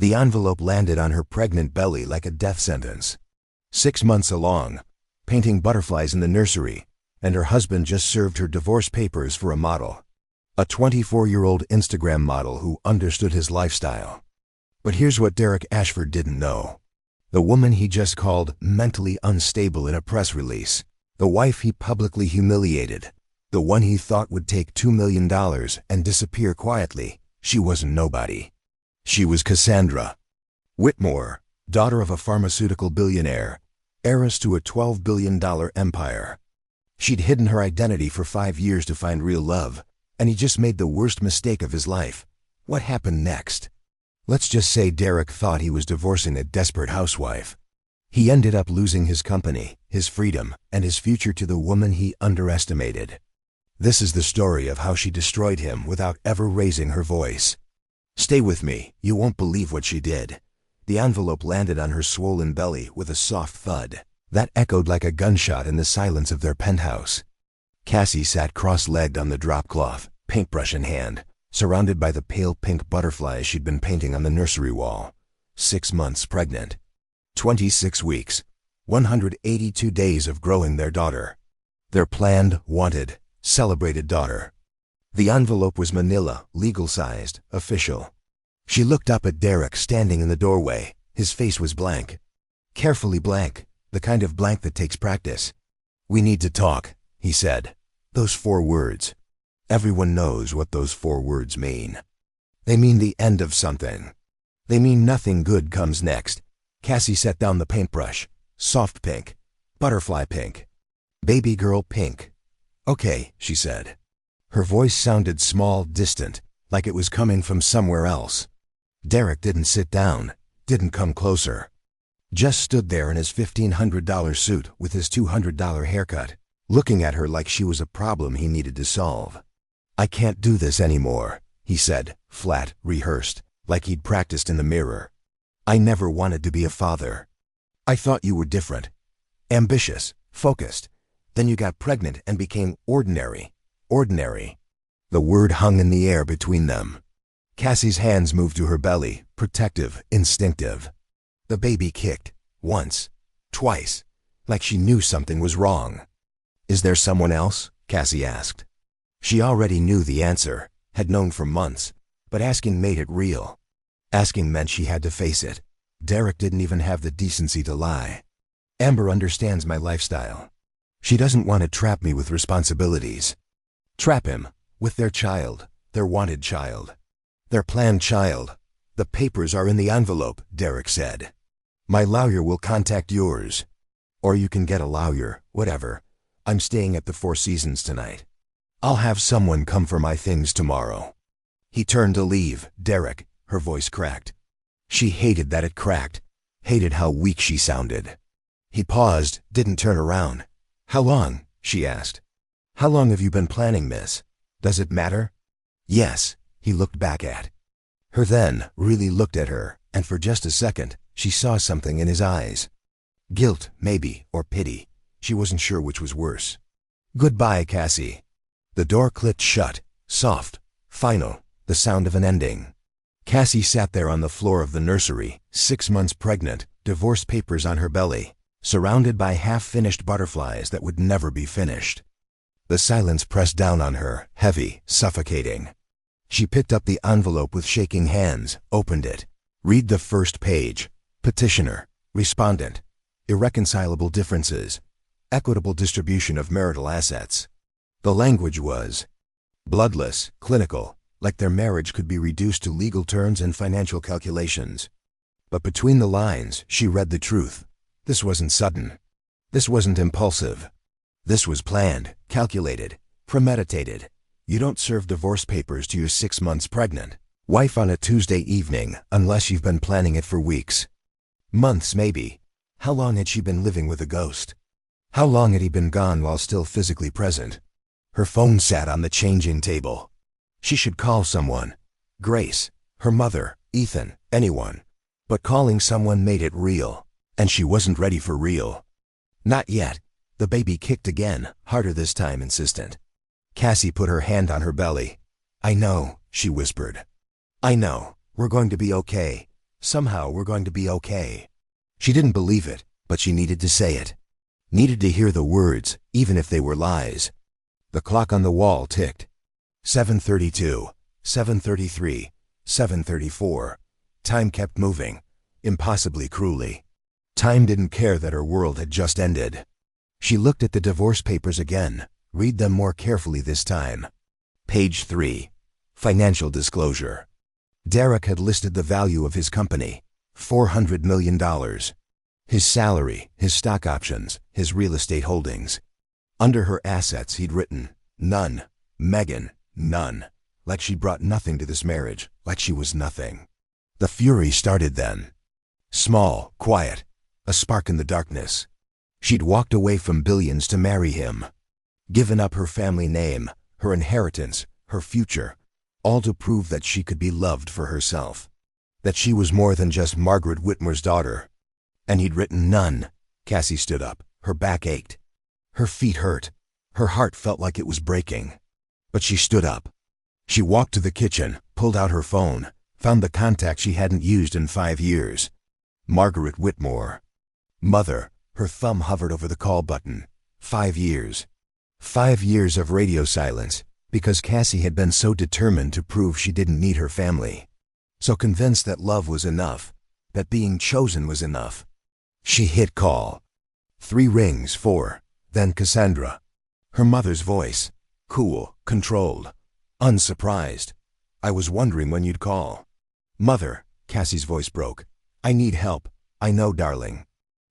The envelope landed on her pregnant belly like a death sentence. 6 months along, painting butterflies in the nursery, and her husband just served her divorce papers for a model. A 24-year-old Instagram model who understood his lifestyle. But here's what Derek Ashford didn't know. The woman he just called mentally unstable in a press release, the wife he publicly humiliated, the one he thought would take $2 million and disappear quietly, she wasn't nobody. She was Cassandra Whitmore, daughter of a pharmaceutical billionaire, heiress to a $12 billion empire. She'd hidden her identity for 5 years to find real love, and he just made the worst mistake of his life. What happened next? Let's just say Derek thought he was divorcing a desperate housewife. He ended up losing his company, his freedom, and his future to the woman he underestimated. This is the story of how she destroyed him without ever raising her voice. Stay with me, you won't believe what she did. The envelope landed on her swollen belly with a soft thud that echoed like a gunshot in the silence of their penthouse. Cassie sat cross-legged on the drop cloth, paintbrush in hand, surrounded by the pale pink butterflies she'd been painting on the nursery wall. 6 months pregnant. 26 weeks. 182 days of growing their daughter. Their planned, wanted, celebrated daughter. The envelope was manila, legal-sized, official. She looked up at Derek standing in the doorway. His face was blank. Carefully blank, the kind of blank that takes practice. "We need to talk," he said. Those 4 words. Everyone knows what those 4 words mean. They mean the end of something. They mean nothing good comes next. Cassie set down the paintbrush. Soft pink. Butterfly pink. Baby girl pink. "Okay," she said. Her voice sounded small, distant, like it was coming from somewhere else. Derek didn't sit down, didn't come closer. Just stood there in his $1,500 suit with his $200 haircut, looking at her like she was a problem he needed to solve. "I can't do this anymore," he said, flat, rehearsed, like he'd practiced in the mirror. "I never wanted to be a father. I thought you were different. Ambitious, focused. Then you got pregnant and became ordinary. Ordinary." The word hung in the air between them. Cassie's hands moved to her belly, protective, instinctive. The baby kicked, once, twice, like she knew something was wrong. "Is there someone else?" Cassie asked. She already knew the answer, had known for months, but asking made it real. Asking meant she had to face it. Derek didn't even have the decency to lie. "Amber understands my lifestyle. She doesn't want to trap me with responsibilities." Trap him with their child, their wanted child, their planned child. "The papers are in the envelope," Derek said. "My lawyer will contact yours. Or you can get a lawyer, whatever. I'm staying at the Four Seasons tonight. I'll have someone come for my things tomorrow." He turned to leave. Derek, her voice cracked. She hated that it cracked, hated how weak she sounded. He paused, didn't turn around. "How long?" she asked. "How long have you been planning, miss? Does it matter?" "Yes," he looked back at her, then really looked at her, and for just a second, she saw something in his eyes. Guilt, maybe, or pity. She wasn't sure which was worse. "Goodbye, Cassie." The door clicked shut, soft, final, the sound of an ending. Cassie sat there on the floor of the nursery, 6 months pregnant, divorce papers on her belly, surrounded by half-finished butterflies that would never be finished. The silence pressed down on her, heavy, suffocating. She picked up the envelope with shaking hands, opened it. Read the first page. Petitioner, respondent, irreconcilable differences, equitable distribution of marital assets. The language was bloodless, clinical, like their marriage could be reduced to legal terms and financial calculations. But between the lines, she read the truth. This wasn't sudden. This wasn't impulsive. This was planned, calculated, premeditated. You don't serve divorce papers to your 6 months pregnant wife on a Tuesday evening unless you've been planning it for weeks. Months, maybe. How long had she been living with a ghost? How long had he been gone while still physically present? Her phone sat on the changing table. She should call someone. Grace, her mother, Ethan, anyone. But calling someone made it real, and she wasn't ready for real. Not yet. The baby kicked again, harder this time, insistent. Cassie put her hand on her belly. "I know," she whispered. "I know. We're going to be okay. Somehow we're going to be okay. She didn't believe it, but she needed to say it. Needed to hear the words, even if they were lies. The clock on the wall ticked. 7:32, 7:33, 7:34. Time kept moving, impossibly cruelly. Time didn't care that her world had just ended. She looked at the divorce papers again, read them more carefully this time. Page 3. Financial disclosure. Derek had listed the value of his company, $400 million. His salary, his stock options, his real estate holdings. Under her assets he'd written, none. Megan, none. Like she brought nothing to this marriage, like she was nothing. The fury started then. Small, quiet, a spark in the darkness. She'd walked away from billions to marry him. Given up her family name, her inheritance, her future, all to prove that she could be loved for herself. That she was more than just Margaret Whitmore's daughter. And he'd written none. Cassie stood up. Her back ached. Her feet hurt. Her heart felt like it was breaking. But she stood up. She walked to the kitchen, pulled out her phone, found the contact she hadn't used in 5 years. Margaret Whitmore. Mother. Her thumb hovered over the call button. 5 years. 5 years of radio silence, because Cassie had been so determined to prove she didn't need her family. So convinced that love was enough, that being chosen was enough. She hit call. 3 rings, 4. Then Cassandra. Her mother's voice. Cool, controlled, unsurprised. I was wondering when you'd call. Mother, Cassie's voice broke. I need help. I know, darling.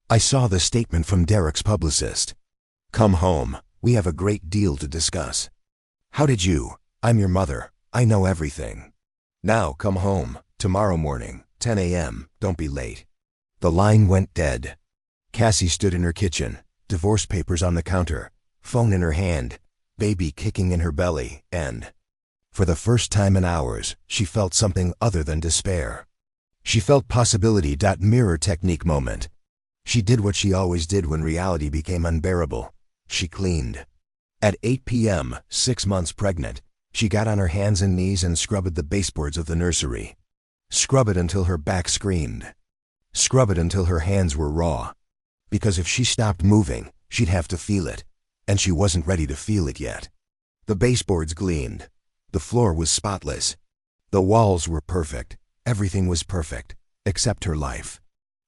I saw the statement from Derek's publicist. Come home. We have a great deal to discuss. How did you? I'm your mother. I know everything. Now come home. Tomorrow morning, 10 a.m. Don't be late. The line went dead. Cassie stood in her kitchen, divorce papers on the counter, phone in her hand, baby kicking in her belly, and, for the first time in hours, she felt something other than despair. She felt possibility. Mirror technique moment. She did what she always did when reality became unbearable. She cleaned. At 8 p.m., 6 months pregnant, she got on her hands and knees and scrubbed the baseboards of the nursery. Scrub it until her back screamed. Scrub it until her hands were raw. Because if she stopped moving, she'd have to feel it, and she wasn't ready to feel it yet. The baseboards gleamed. The floor was spotless. The walls were perfect. Everything was perfect, except her life.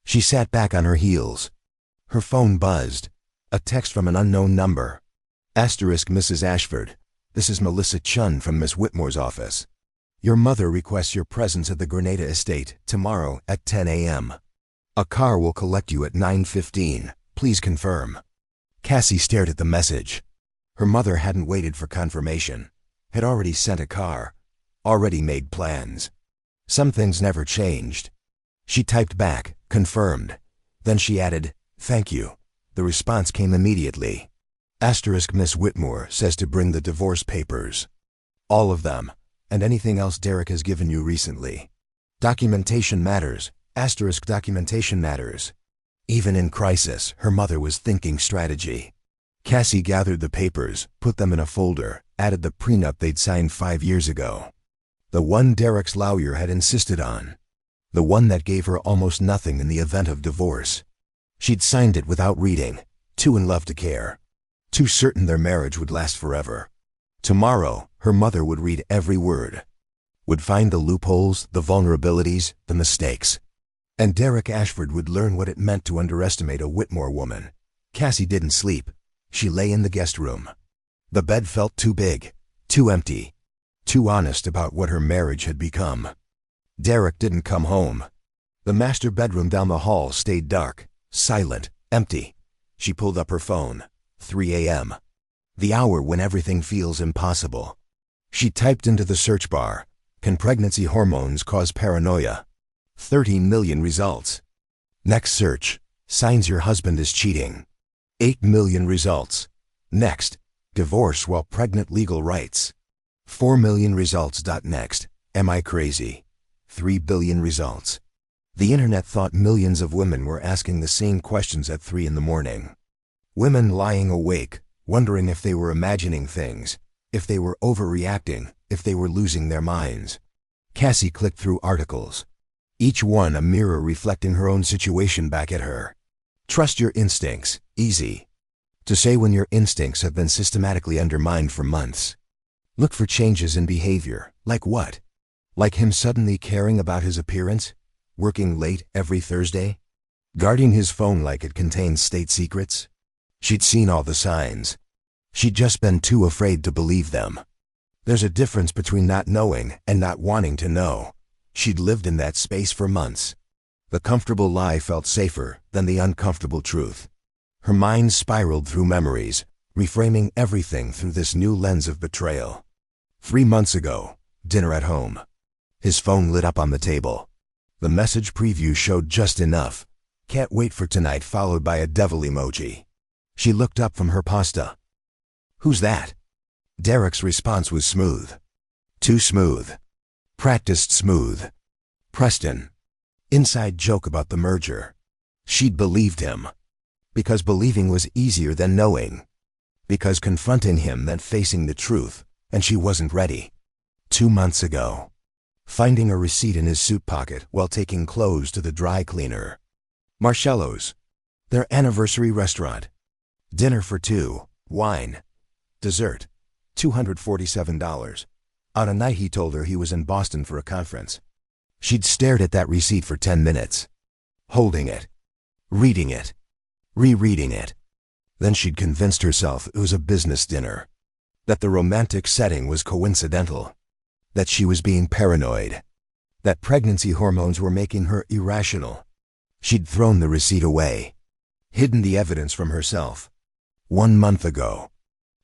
She sat back on her heels. Her phone buzzed. A text from an unknown number. Asterisk Mrs. Ashford. This is Melissa Chun from Miss Whitmore's office. Your mother requests your presence at the Grenada estate tomorrow at 10 a.m. A car will collect you at 9:15. Please confirm. Cassie stared at the message. Her mother hadn't waited for confirmation. Had already sent a car. Already made plans. Some things never changed. She typed back, confirmed. Then she added, thank you. The response came immediately. Asterisk Miss Whitmore says to bring the divorce papers. All of them, and anything else Derek has given you recently. Documentation matters. Asterisk documentation matters. Even in crisis, her mother was thinking strategy. Cassie gathered the papers, put them in a folder, added the prenup they'd signed 5 years ago. The one Derek's lawyer had insisted on. The one that gave her almost nothing in the event of divorce. She'd signed it without reading, too in love to care. Too certain their marriage would last forever. Tomorrow, her mother would read every word. Would find the loopholes, the vulnerabilities, the mistakes. And Derek Ashford would learn what it meant to underestimate a Whitmore woman. Cassie didn't sleep. She lay in the guest room. The bed felt too big, too empty, too honest about what her marriage had become. Derek didn't come home. The master bedroom down the hall stayed dark, silent, empty. She pulled up her phone. 3 a.m. The hour when everything feels impossible. She typed into the search bar, can pregnancy hormones cause paranoia? 13 million results. Next search, signs your husband is cheating. 8 million results. Next, divorce while pregnant legal rights. 4 million results. Next, am I crazy? 3 billion results. The internet thought millions of women were asking the same questions at 3 in the morning. Women lying awake, wondering if they were imagining things, if they were overreacting, if they were losing their minds. Cassie clicked through articles. Each one a mirror reflecting her own situation back at her. Trust your instincts. Easy to say when your instincts have been systematically undermined for months. Look for changes in behavior. Like what? Like him suddenly caring about his appearance? Working late every Thursday? Guarding his phone like it contains state secrets? She'd seen all the signs. She'd just been too afraid to believe them. There's a difference between not knowing and not wanting to know. She'd lived in that space for months. The comfortable lie felt safer than the uncomfortable truth. Her mind spiraled through memories, reframing everything through this new lens of betrayal. 3 months ago, dinner at home. His phone lit up on the table. The message preview showed just enough. Can't wait for tonight, followed by a devil emoji. She looked up from her pasta. Who's that? Derek's response was smooth. Too smooth. Practiced smooth. Preston. Inside joke about the merger. She'd believed him. Because believing was easier than knowing. Because confronting him meant facing the truth, and she wasn't ready. 2 months ago. Finding a receipt in his suit pocket while taking clothes to the dry cleaner. Marcello's. Their anniversary restaurant. Dinner for 2, wine. Dessert. $247. On a night he told her he was in Boston for a conference. She'd stared at that receipt for 10 minutes. Holding it. Reading it. Rereading it. Then she'd convinced herself it was a business dinner. That the romantic setting was coincidental. That she was being paranoid. That pregnancy hormones were making her irrational. She'd thrown the receipt away. Hidden the evidence from herself. 1 month ago.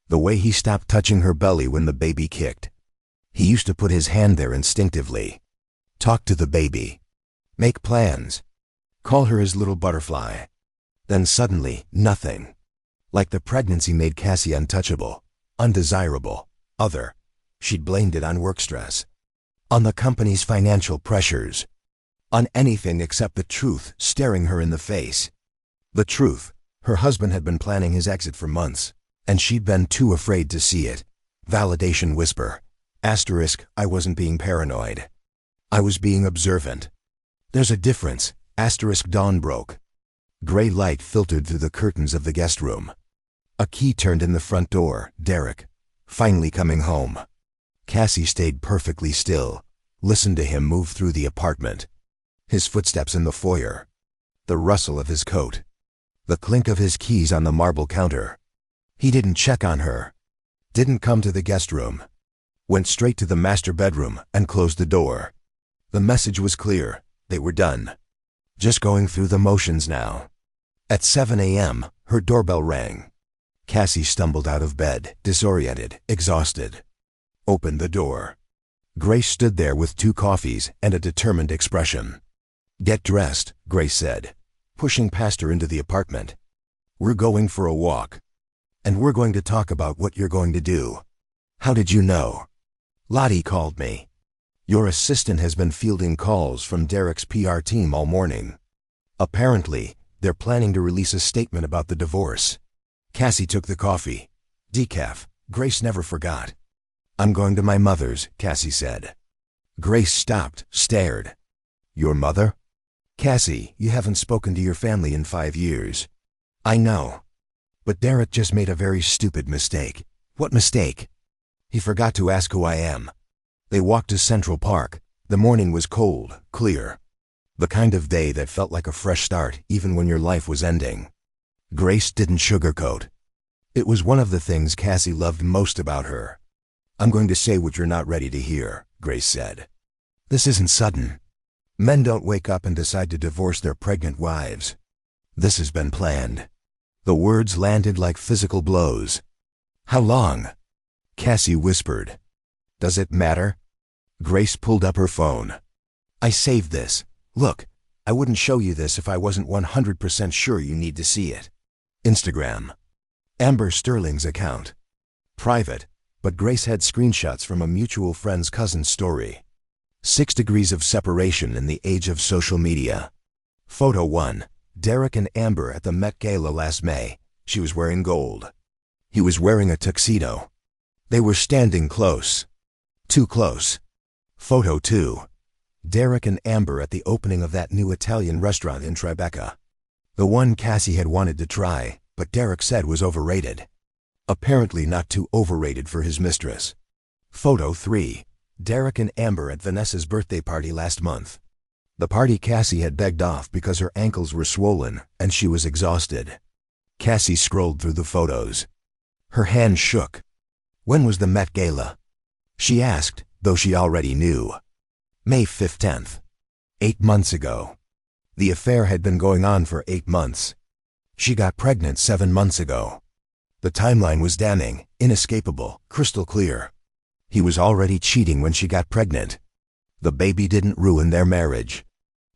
The way he stopped touching her belly when the baby kicked. He used to put his hand there instinctively. Talk to the baby. Make plans. Call her his little butterfly. Then suddenly, nothing. Like the pregnancy made Cassie untouchable, undesirable, other. She'd blamed it on work stress. On the company's financial pressures. On anything except the truth staring her in the face. The truth. Her husband had been planning his exit for months, and she'd been too afraid to see it. Validation whisper. Asterisk, I wasn't being paranoid. I was being observant. There's a difference. Asterisk, dawn broke. Gray light filtered through the curtains of the guest room. A key turned in the front door. Derek. Finally coming home. Cassie stayed perfectly still, listened to him move through the apartment. His footsteps in the foyer. The rustle of his coat. The clink of his keys on the marble counter. He didn't check on her. Didn't come to the guest room. Went straight to the master bedroom and closed the door. The message was clear. They were done. Just going through the motions now. At 7 a.m., her doorbell rang. Cassie stumbled out of bed, disoriented, exhausted. Opened the door. Grace stood there with 2 coffees and a determined expression. Get dressed, Grace said, pushing past her into the apartment. We're going for a walk. And we're going to talk about what you're going to do. How did you know? Lottie called me. Your assistant has been fielding calls from Derek's PR team all morning. Apparently, they're planning to release a statement about the divorce. Cassie took the coffee. Decaf. Grace never forgot. I'm going to my mother's, Cassie said. Grace stopped, stared. Your mother? Cassie, you haven't spoken to your family in 5 years. I know. But Derek just made a very stupid mistake. What mistake? He forgot to ask who I am. They walked to Central Park. The morning was cold, clear. The kind of day that felt like a fresh start even when your life was ending. Grace didn't sugarcoat. It was one of the things Cassie loved most about her. I'm going to say what you're not ready to hear, Grace said. This isn't sudden. Men don't wake up and decide to divorce their pregnant wives. This has been planned. The words landed like physical blows. How long? Cassie whispered. Does it matter? Grace pulled up her phone. I saved this. Look, I wouldn't show you this if I wasn't 100% sure you need to see it. Instagram. Amber Sterling's account. Private, but Grace had screenshots from a mutual friend's cousin's story. 6 degrees of separation in the age of social media. Photo 1. Derek and Amber at the Met Gala last May. She was wearing gold. He was wearing a tuxedo. They were standing close. Too close. Photo 2. Derek and Amber at the opening of that new Italian restaurant in Tribeca. The one Cassie had wanted to try, but Derek said was overrated. Apparently not too overrated for his mistress. Photo 3. Derek and Amber at Vanessa's birthday party last month. The party Cassie had begged off because her ankles were swollen and she was exhausted. Cassie scrolled through the photos. Her hand shook. When was the Met Gala? She asked, though she already knew. May 15th. 8 months ago. The affair had been going on for 8 months. She got pregnant 7 months ago. The timeline was damning, inescapable, crystal clear. He was already cheating when she got pregnant. The baby didn't ruin their marriage.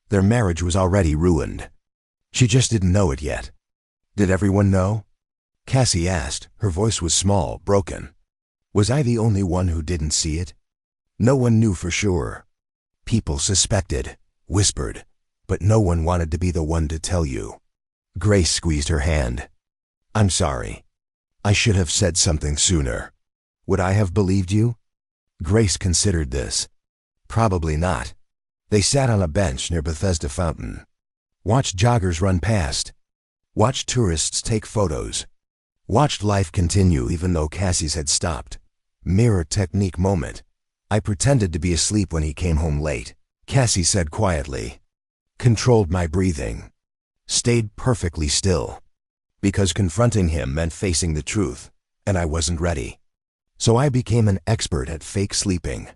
Their marriage was already ruined. She just didn't know it yet. Did everyone know? Cassie asked. Her voice was small, broken. Was I the only one who didn't see it? No one knew for sure. People suspected, whispered, but no one wanted to be the one to tell you. Grace squeezed her hand. I'm sorry. I should have said something sooner. Would I have believed you? Grace considered this. Probably not. They sat on a bench near Bethesda Fountain. Watched joggers run past. Watched tourists take photos. Watched life continue even though Cassie's had stopped. Mirror technique moment. I pretended to be asleep when he came home late, Cassie said quietly. Controlled my breathing. Stayed perfectly still. Because confronting him meant facing the truth, and I wasn't ready. So I became an expert at fake sleeping.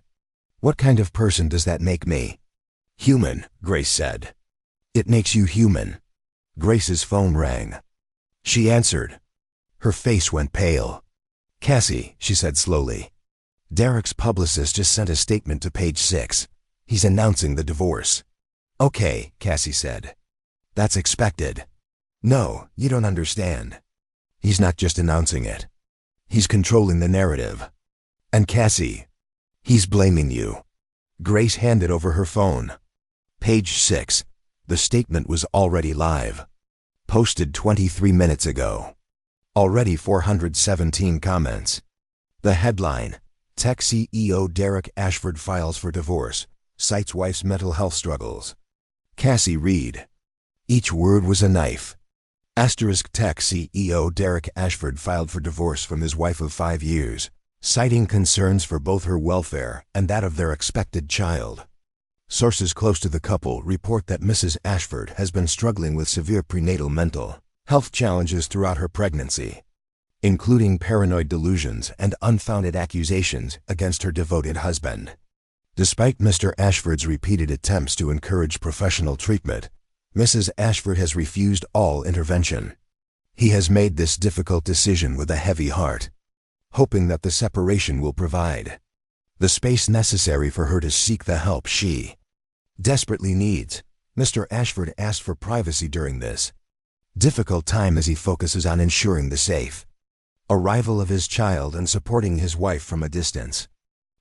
What kind of person does that make me? Human, Grace said. It makes you human. Grace's phone rang. She answered. Her face went pale. Cassie, she said slowly. Derek's publicist just sent a statement to page 6. He's announcing the divorce. Okay, Cassie said. That's expected. No, you don't understand. He's not just announcing it. He's controlling the narrative. And Cassie, he's blaming you. Grace handed over her phone. Page 6. The statement was already live. Posted 23 minutes ago. Already 417 comments. The headline, Tech CEO Derek Ashford files for divorce, cites wife's mental health struggles. Cassie read. Each word was a knife. Asterisk Tech CEO Derek Ashford filed for divorce from his wife of 5 years, citing concerns for both her welfare and that of their expected child. Sources close to the couple report that Mrs. Ashford has been struggling with severe prenatal mental health challenges throughout her pregnancy, including paranoid delusions and unfounded accusations against her devoted husband. Despite Mr. Ashford's repeated attempts to encourage professional treatment, Mrs. Ashford has refused all intervention. He has made this difficult decision with a heavy heart, hoping that the separation will provide the space necessary for her to seek the help she desperately needs. Mr. Ashford asked for privacy during this difficult time as he focuses on ensuring the safe arrival of his child and supporting his wife from a distance.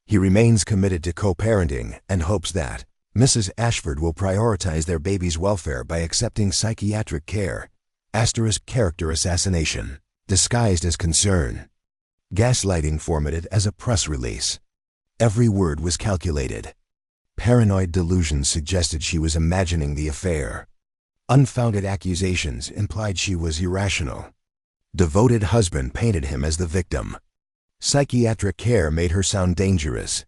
He remains committed to co-parenting and hopes that Mrs. Ashford will prioritize their baby's welfare by accepting psychiatric care. Asterisk character assassination, disguised as concern. Gaslighting formatted as a press release. Every word was calculated. Paranoid delusions suggested she was imagining the affair. Unfounded accusations implied she was irrational. Devoted husband painted him as the victim. Psychiatric care made her sound dangerous.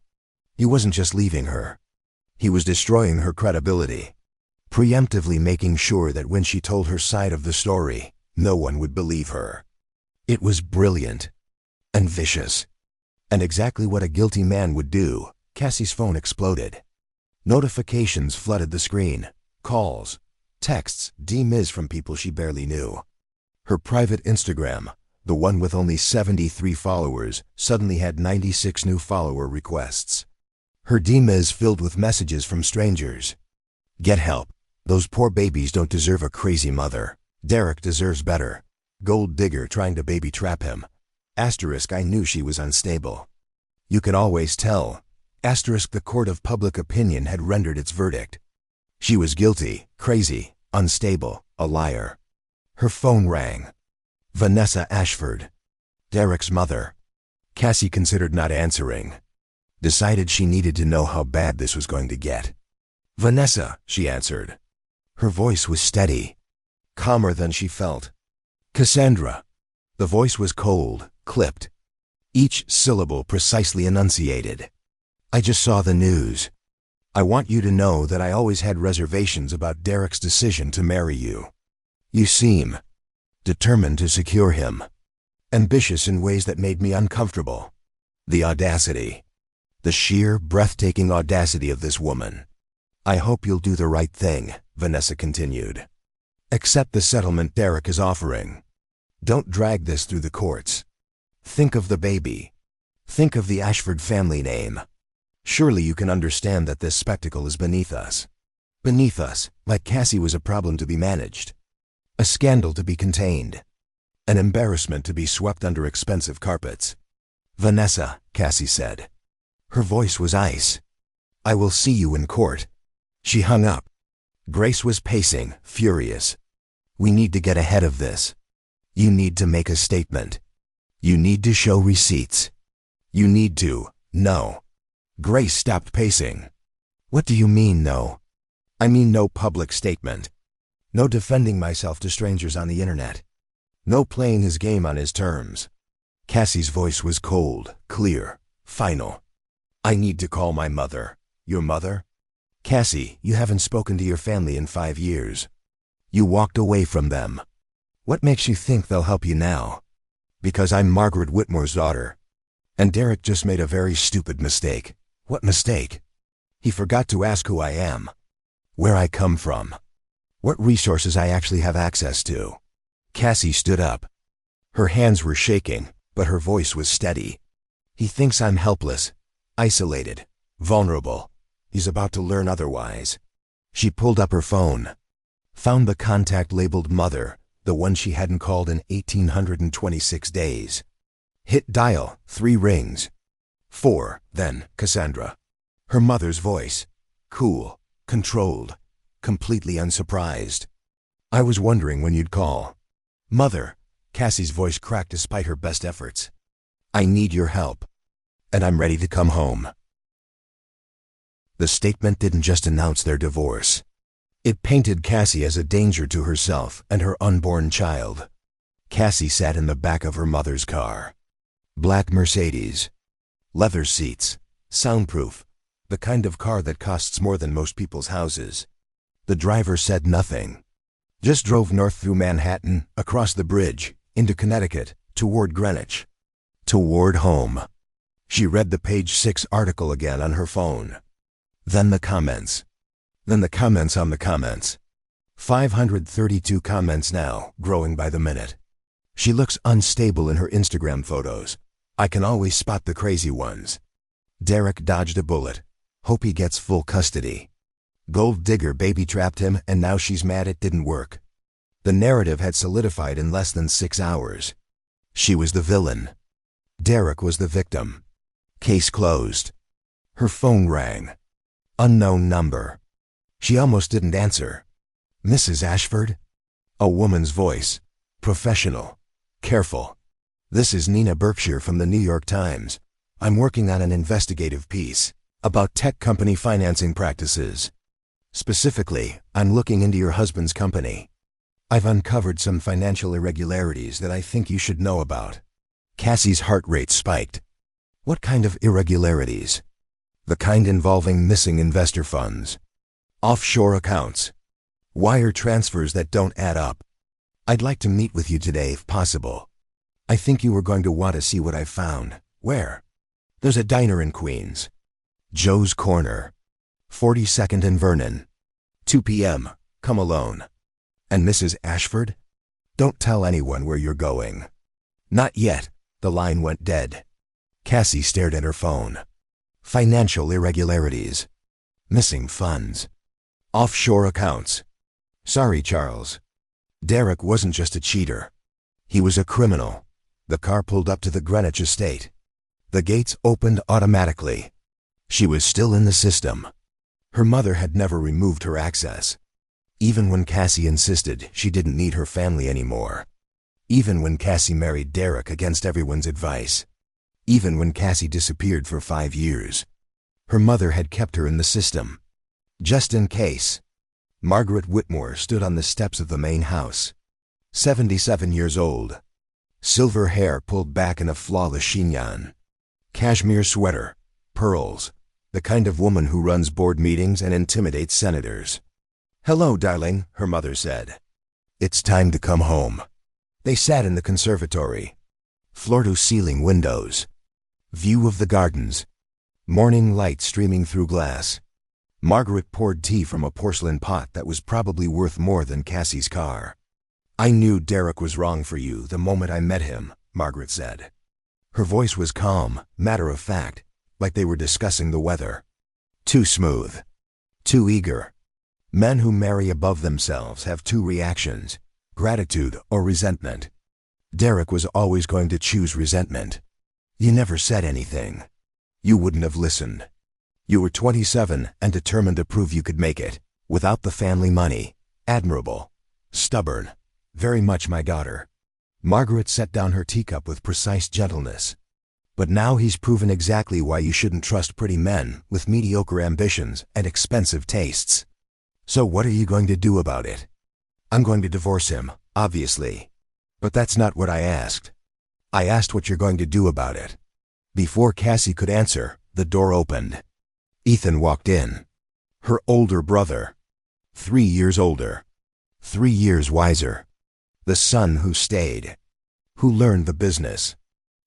He wasn't just leaving her. He was destroying her credibility, preemptively making sure that when she told her side of the story, no one would believe her. It was brilliant and vicious, and exactly what a guilty man would do. Cassie's phone exploded. Notifications flooded the screen. Calls, texts, DMs from people she barely knew. Her private Instagram, the one with only 73 followers, suddenly had 96 new follower requests. Her DMs filled with messages from strangers. Get help. Those poor babies don't deserve a crazy mother. Derek deserves better. Gold digger trying to baby trap him. Asterisk I knew she was unstable. You can always tell. Asterisk the court of public opinion had rendered its verdict. She was guilty, crazy, unstable, a liar. Her phone rang. Vanessa Ashford. Derek's mother. Cassie considered not answering. Decided she needed to know how bad this was going to get. "Vanessa," she answered. Her voice was steady, calmer than she felt. "Cassandra." The voice was cold, clipped, each syllable precisely enunciated. "I just saw the news. I want you to know that I always had reservations about Derek's decision to marry you. You seem determined to secure him, ambitious in ways that made me uncomfortable. The audacity, the sheer, breathtaking audacity of this woman. I hope you'll do the right thing," Vanessa continued. "Accept the settlement Derek is offering. Don't drag this through the courts. Think of the baby. Think of the Ashford family name. Surely you can understand that this spectacle is beneath us. Beneath us, like Cassie was a problem to be managed. A scandal to be contained. An embarrassment to be swept under expensive carpets." "Vanessa," Cassie said. Her voice was ice. "I will see you in court." She hung up. Grace was pacing, furious. "We need to get ahead of this. You need to make a statement. You need to show receipts. You need to, no." Grace stopped pacing. "What do you mean, no?" "I mean no public statement. No defending myself to strangers on the internet. No playing his game on his terms." Cassie's voice was cold, clear, final. "I need to call my mother." "Your mother?" "Cassie, you haven't spoken to your family in 5 years. You walked away from them. What makes you think they'll help you now?" "Because I'm Margaret Whitmore's daughter. And Derek just made a very stupid mistake." "What mistake?" "He forgot to ask who I am, where I come from, what resources I actually have access to." Cassie stood up. Her hands were shaking, but her voice was steady. "He thinks I'm helpless, isolated, vulnerable. He's about to learn otherwise." She pulled up her phone, found the contact labeled Mother, the one she hadn't called in 1,826 days. Hit dial, 3 rings. 4, then Cassandra. Her mother's voice, cool, controlled, completely unsurprised. "I was wondering when you'd call." "Mother," Cassie's voice cracked despite her best efforts. "I need your help, and I'm ready to come home." The statement didn't just announce their divorce. It painted Cassie as a danger to herself and her unborn child. Cassie sat in the back of her mother's car. Black Mercedes. Leather seats. Soundproof. The kind of car that costs more than most people's houses. The driver said nothing. Just drove north through Manhattan, across the bridge, into Connecticut, toward Greenwich. Toward home. She read the page 6 article again on her phone. Then the comments. Then the comments on the comments. 532 comments now, growing by the minute. "She looks unstable in her Instagram photos. I can always spot the crazy ones. Derek dodged a bullet. Hope he gets full custody. Gold digger baby trapped him and now she's mad it didn't work." The narrative had solidified in less than 6 hours. She was the villain. Derek was the victim. Case closed. Her phone rang. Unknown number. She almost didn't answer. "Mrs. Ashford?" A woman's voice. Professional. Careful. "This is Nina Berkshire from the New York Times. I'm working on an investigative piece about tech company financing practices. Specifically, I'm looking into your husband's company. I've uncovered some financial irregularities that I think you should know about." Cassie's heart rate spiked. "What kind of irregularities?" "The kind involving missing investor funds. Offshore accounts. Wire transfers that don't add up. I'd like to meet with you today if possible. I think you were going to want to see what I've found." "Where?" "There's a diner in Queens. Joe's Corner. 42nd and Vernon. 2 p.m. Come alone." "And Mrs. Ashford?" "Don't tell anyone where you're going." "Not yet." The line went dead. Cassie stared at her phone. Financial irregularities. Missing funds. Offshore accounts. "Sorry, Charles. Derek wasn't just a cheater. He was a criminal." The car pulled up to the Greenwich estate. The gates opened automatically. She was still in the system. Her mother had never removed her access. Even when Cassie insisted she didn't need her family anymore. Even when Cassie married Derek against everyone's advice. Even when Cassie disappeared for 5 years. Her mother had kept her in the system. Just in case. Margaret Whitmore stood on the steps of the main house. 77 years old. Silver hair pulled back in a flawless chignon. Cashmere sweater, pearls, the kind of woman who runs board meetings and intimidates senators. "Hello, darling," her mother said. "It's time to come home." They sat in the conservatory. Floor-to-ceiling windows. View of the gardens. Morning light streaming through glass. Margaret poured tea from a porcelain pot that was probably worth more than Cassie's car. "I knew Derek was wrong for you the moment I met him," Margaret said. Her voice was calm, matter-of-fact, like they were discussing the weather. Too smooth. Too eager. Men who marry above themselves have two reactions, gratitude or resentment. Derek was always going to choose resentment. "You never said anything. You wouldn't have listened. You were 27 and determined to prove you could make it, without the family money. Admirable. Stubborn. Very much my daughter." Margaret set down her teacup with precise gentleness. "But now he's proven exactly why you shouldn't trust pretty men with mediocre ambitions and expensive tastes. So what are you going to do about it?" "I'm going to divorce him, obviously. But that's not what I asked. I asked what you're going to do about it." Before Cassie could answer, the door opened. Ethan walked in. Her older brother. 3 years older. 3 years wiser. The son who stayed. Who learned the business.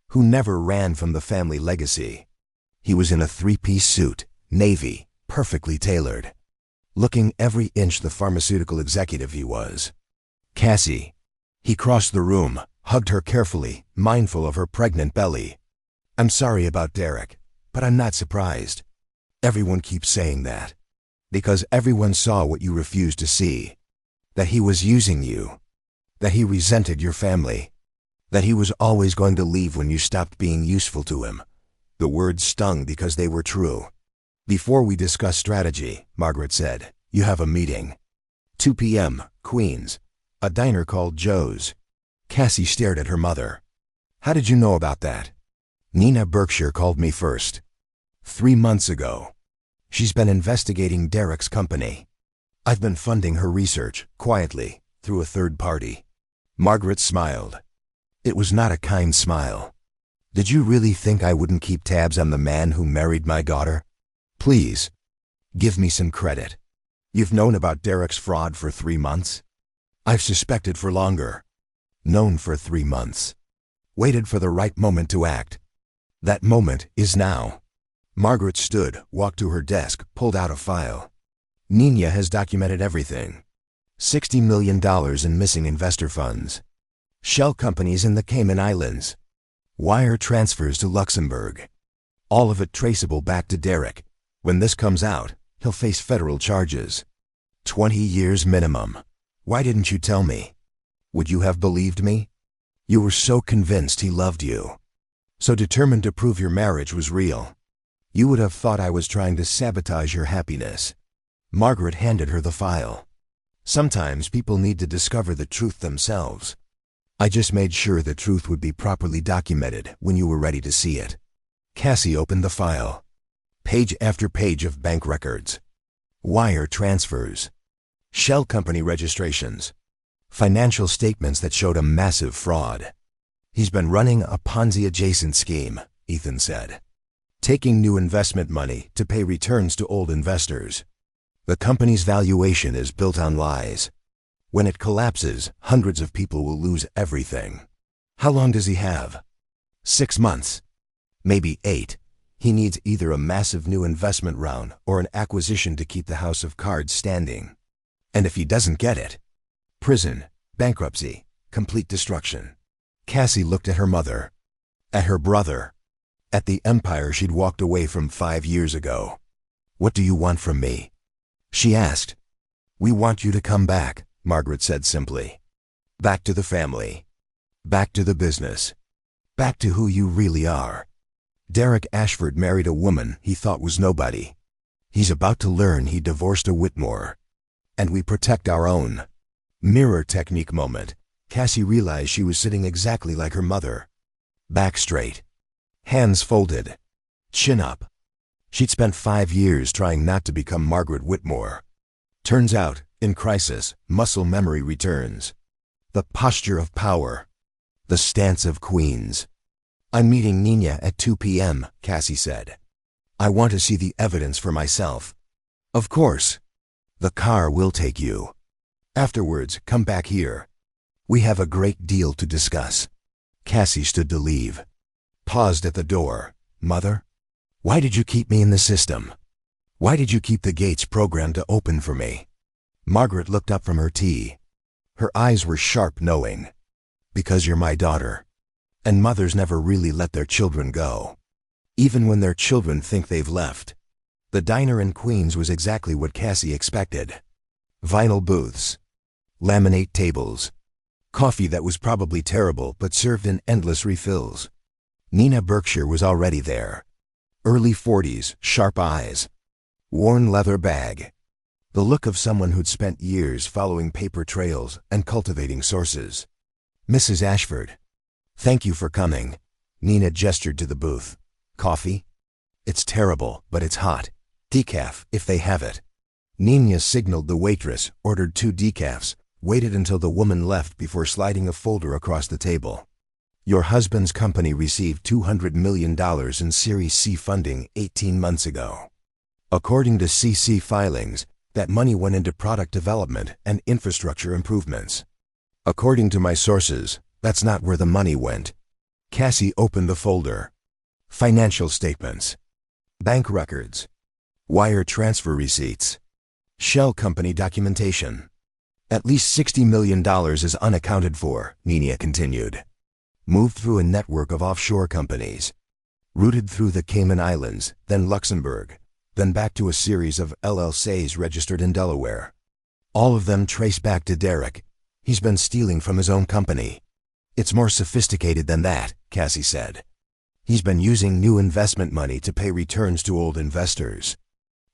Who never ran from the family legacy. He was in a 3-piece suit, navy, perfectly tailored. Looking every inch the pharmaceutical executive he was. "Cassie." He crossed the room, hugged her carefully, mindful of her pregnant belly. "I'm sorry about Derek, but I'm not surprised. Everyone keeps saying that. Because everyone saw what you refused to see. That he was using you. That he resented your family. That he was always going to leave when you stopped being useful to him." The words stung because they were true. "Before we discuss strategy," Margaret said, "you have a meeting. 2 p.m., Queens. A diner called Joe's." Cassie stared at her mother. "How did you know about that?" "Nina Berkshire called me first. 3 months ago. She's been investigating Derek's company. I've been funding her research, quietly, through a third party." Margaret smiled. It was not a kind smile. "Did you really think I wouldn't keep tabs on the man who married my daughter? Please, give me some credit. You've known about Derek's fraud for 3 months? I've suspected for longer. Known for 3 months. Waited for the right moment to act. That moment is now." Margaret stood, walked to her desk, pulled out a file. "Nina has documented everything. $60 million in missing investor funds. Shell companies in the Cayman Islands. Wire transfers to Luxembourg. All of it traceable back to Derek. When this comes out, he'll face federal charges. 20 years minimum. Why didn't you tell me? Would you have believed me? You were so convinced he loved you. So determined to prove your marriage was real. You would have thought I was trying to sabotage your happiness." Margaret handed her the file. "Sometimes people need to discover the truth themselves. I just made sure the truth would be properly documented when you were ready to see it." Cassie opened the file. Page after page of bank records. Wire transfers. Shell company registrations. Financial statements that showed a massive fraud. "He's been running a Ponzi-adjacent scheme," Ethan said. "Taking new investment money to pay returns to old investors. The company's valuation is built on lies. When it collapses, hundreds of people will lose everything. How long does he have? 6 months. Maybe 8. He needs either a massive new investment round or an acquisition to keep the house of cards standing. And if he doesn't get it, prison, bankruptcy, complete destruction." Cassie looked at her mother, at her brother, at the empire she'd walked away from 5 years ago. "What do you want from me?" she asked. "We want you to come back," Margaret said simply. "Back to the family. Back to the business. Back to who you really are. Derek Ashford married a woman he thought was nobody. He's about to learn he divorced a Whitmore. And we protect our own." Mirror technique moment. Cassie realized she was sitting exactly like her mother. Back straight. Hands folded. Chin up. She'd spent 5 years trying not to become Margaret Whitmore. Turns out, in crisis, muscle memory returns. The posture of power. The stance of queens. "I'm meeting Nina at 2 p.m., Cassie said. "I want to see the evidence for myself." "Of course. The car will take you. Afterwards, come back here. We have a great deal to discuss." Cassie stood to leave. Paused at the door. "Mother? Why did you keep me in the system? Why did you keep the gates programmed to open for me?" Margaret looked up from her tea. Her eyes were sharp, knowing. "Because you're my daughter. And mothers never really let their children go. Even when their children think they've left." The diner in Queens was exactly what Cassie expected. Vinyl booths. Laminate tables. Coffee that was probably terrible but served in endless refills. Nina Berkshire was already there. Early 40s, sharp eyes. Worn leather bag. The look of someone who'd spent years following paper trails and cultivating sources. "Mrs. Ashford. Thank you for coming." Nina gestured to the booth. "Coffee?" "It's terrible, but it's hot. Decaf, if they have it." Nina signaled the waitress, ordered 2 decafs, waited until the woman left before sliding a folder across the table. "Your husband's company received $200 million in Series C funding 18 months ago. According to CC filings, that money went into product development and infrastructure improvements. According to my sources, that's not where the money went." Cassie opened the folder. Financial statements. Bank records. Wire transfer receipts. Shell company documentation. "At least $60 million is unaccounted for," Nina continued. "Moved through a network of offshore companies. Routed through the Cayman Islands, then Luxembourg, then back to a series of LLCs registered in Delaware. All of them trace back to Derek. He's been stealing from his own company." "It's more sophisticated than that," Cassie said. "He's been using new investment money to pay returns to old investors.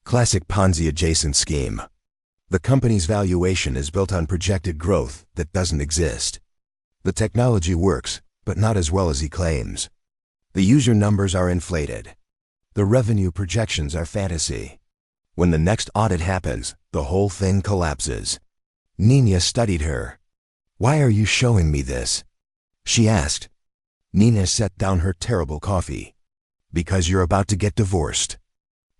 Classic Ponzi-adjacent scheme. The company's valuation is built on projected growth that doesn't exist. The technology works, but not as well as he claims. The user numbers are inflated. The revenue projections are fantasy. When the next audit happens, the whole thing collapses." Nina studied her. "Why are you showing me this?" she asked. Nina set down her terrible coffee. "Because you're about to get divorced.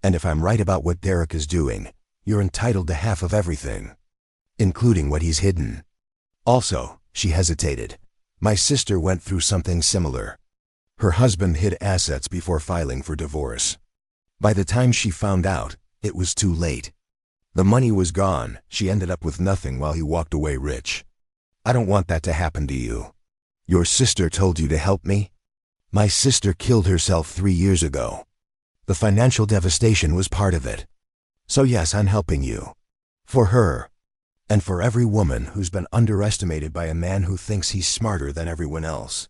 And if I'm right about what Derek is doing, you're entitled to half of everything. Including what he's hidden. Also," she hesitated, "my sister went through something similar. Her husband hid assets before filing for divorce. By the time she found out, it was too late. The money was gone, she ended up with nothing while he walked away rich. I don't want that to happen to you. Your sister told you to help me? My sister killed herself 3 years ago. The financial devastation was part of it. So yes, I'm helping you. For her. And for every woman who's been underestimated by a man who thinks he's smarter than everyone else."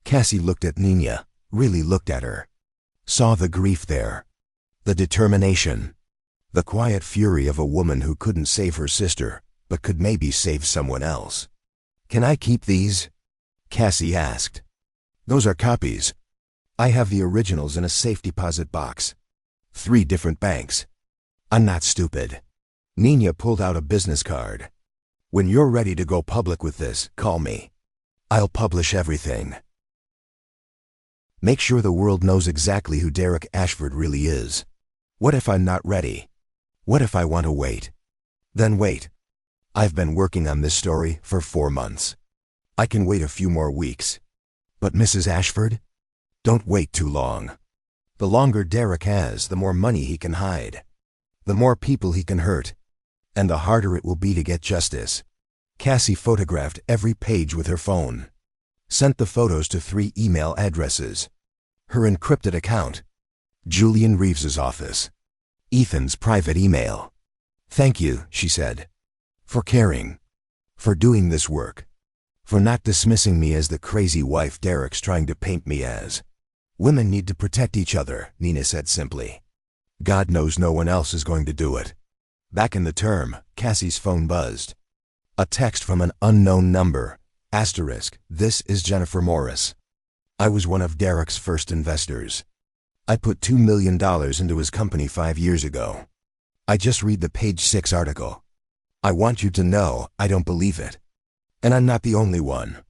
Cassie looked at Nina, really looked at her. Saw the grief there. The determination. The quiet fury of a woman who couldn't save her sister, but could maybe save someone else. "Can I keep these?" Cassie asked. "Those are copies. I have the originals in a safe deposit box. 3 different banks. I'm not stupid." Nina pulled out a business card. "When you're ready to go public with this, call me. I'll publish everything. Make sure the world knows exactly who Derek Ashford really is. What if I'm not ready? What if I want to wait? Then wait. I've been working on this story for 4 months. I can wait a few more weeks. But Mrs. Ashford? Don't wait too long. The longer Derek has, the more money he can hide. The more people he can hurt. And the harder it will be to get justice." Cassie photographed every page with her phone. Sent the photos to 3 email addresses. Her encrypted account. Julian Reeves's office. Ethan's private email. "Thank you," she said. "For caring. For doing this work. For not dismissing me as the crazy wife Derek's trying to paint me as. Women need to protect each other," Nina said simply. "God knows no one else is going to do it." Back in the term, Cassie's phone buzzed. A text from an unknown number. *, "This is Jennifer Morris. I was one of Derek's first investors. I put $2 million into his company 5 years ago. I just read the page 6 article. I want you to know I don't believe it. And I'm not the only one.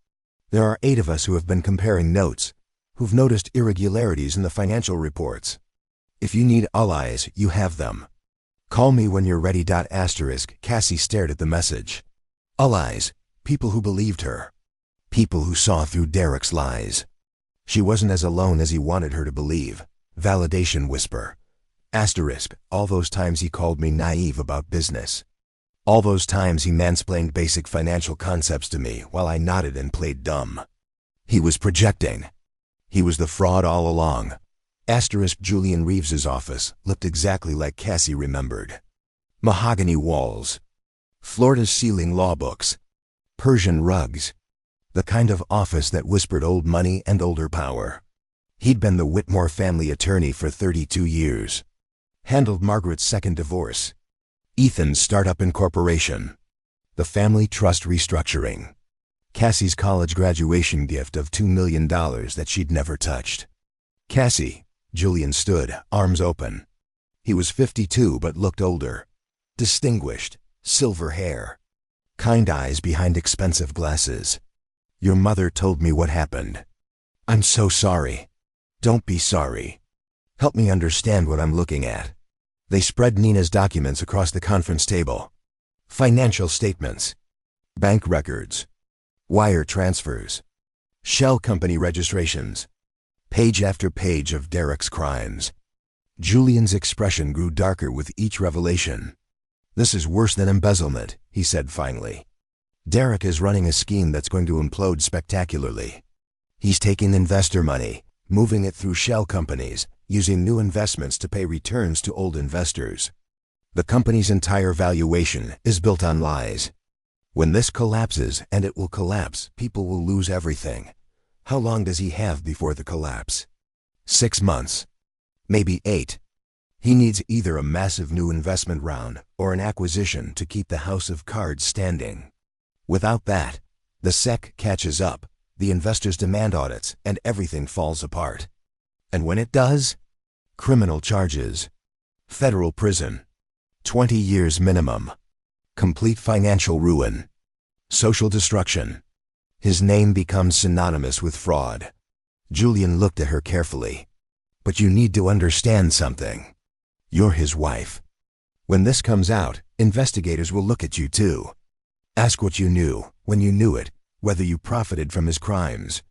There are 8 of us who have been comparing notes, who've noticed irregularities in the financial reports. If you need allies, you have them. Call me when you're ready. Cassie stared at the message. Allies, people who believed her. People who saw through Derek's lies. She wasn't as alone as he wanted her to believe. Validation whisper. All those times he called me naive about business. All those times he mansplained basic financial concepts to me while I nodded and played dumb. He was projecting. He was the fraud all along. Julian Reeves's office looked exactly like Cassie remembered. Mahogany walls. Floor-to-ceiling law books. Persian rugs. The kind of office that whispered old money and older power. He'd been the Whitmore family attorney for 32 years. Handled Margaret's second divorce. Ethan's startup incorporation. The family trust restructuring. Cassie's college graduation gift of $2 million that she'd never touched. Cassie, Julian stood, arms open. He was 52 but looked older. Distinguished, silver hair. Kind eyes behind expensive glasses. Your mother told me what happened. I'm so sorry. Don't be sorry. Help me understand what I'm looking at. They spread Nina's documents across the conference table. Financial statements. Bank records. Wire transfers. Shell company registrations. Page after page of Derek's crimes. Julian's expression grew darker with each revelation. This is worse than embezzlement, he said finally. Derek is running a scheme that's going to implode spectacularly. He's taking investor money, moving it through shell companies, using new investments to pay returns to old investors. The company's entire valuation is built on lies. When this collapses, and it will collapse, people will lose everything. How long does he have before the collapse? 6 months. Maybe 8. He needs either a massive new investment round or an acquisition to keep the house of cards standing. Without that, the SEC catches up, the investors demand audits, and everything falls apart. And when it does, criminal charges, federal prison, 20 years minimum, complete financial ruin, social destruction. His name becomes synonymous with fraud. Julian looked at her carefully. But you need to understand something. You're his wife. When this comes out, investigators will look at you too. Ask what you knew, when you knew it, whether you profited from his crimes.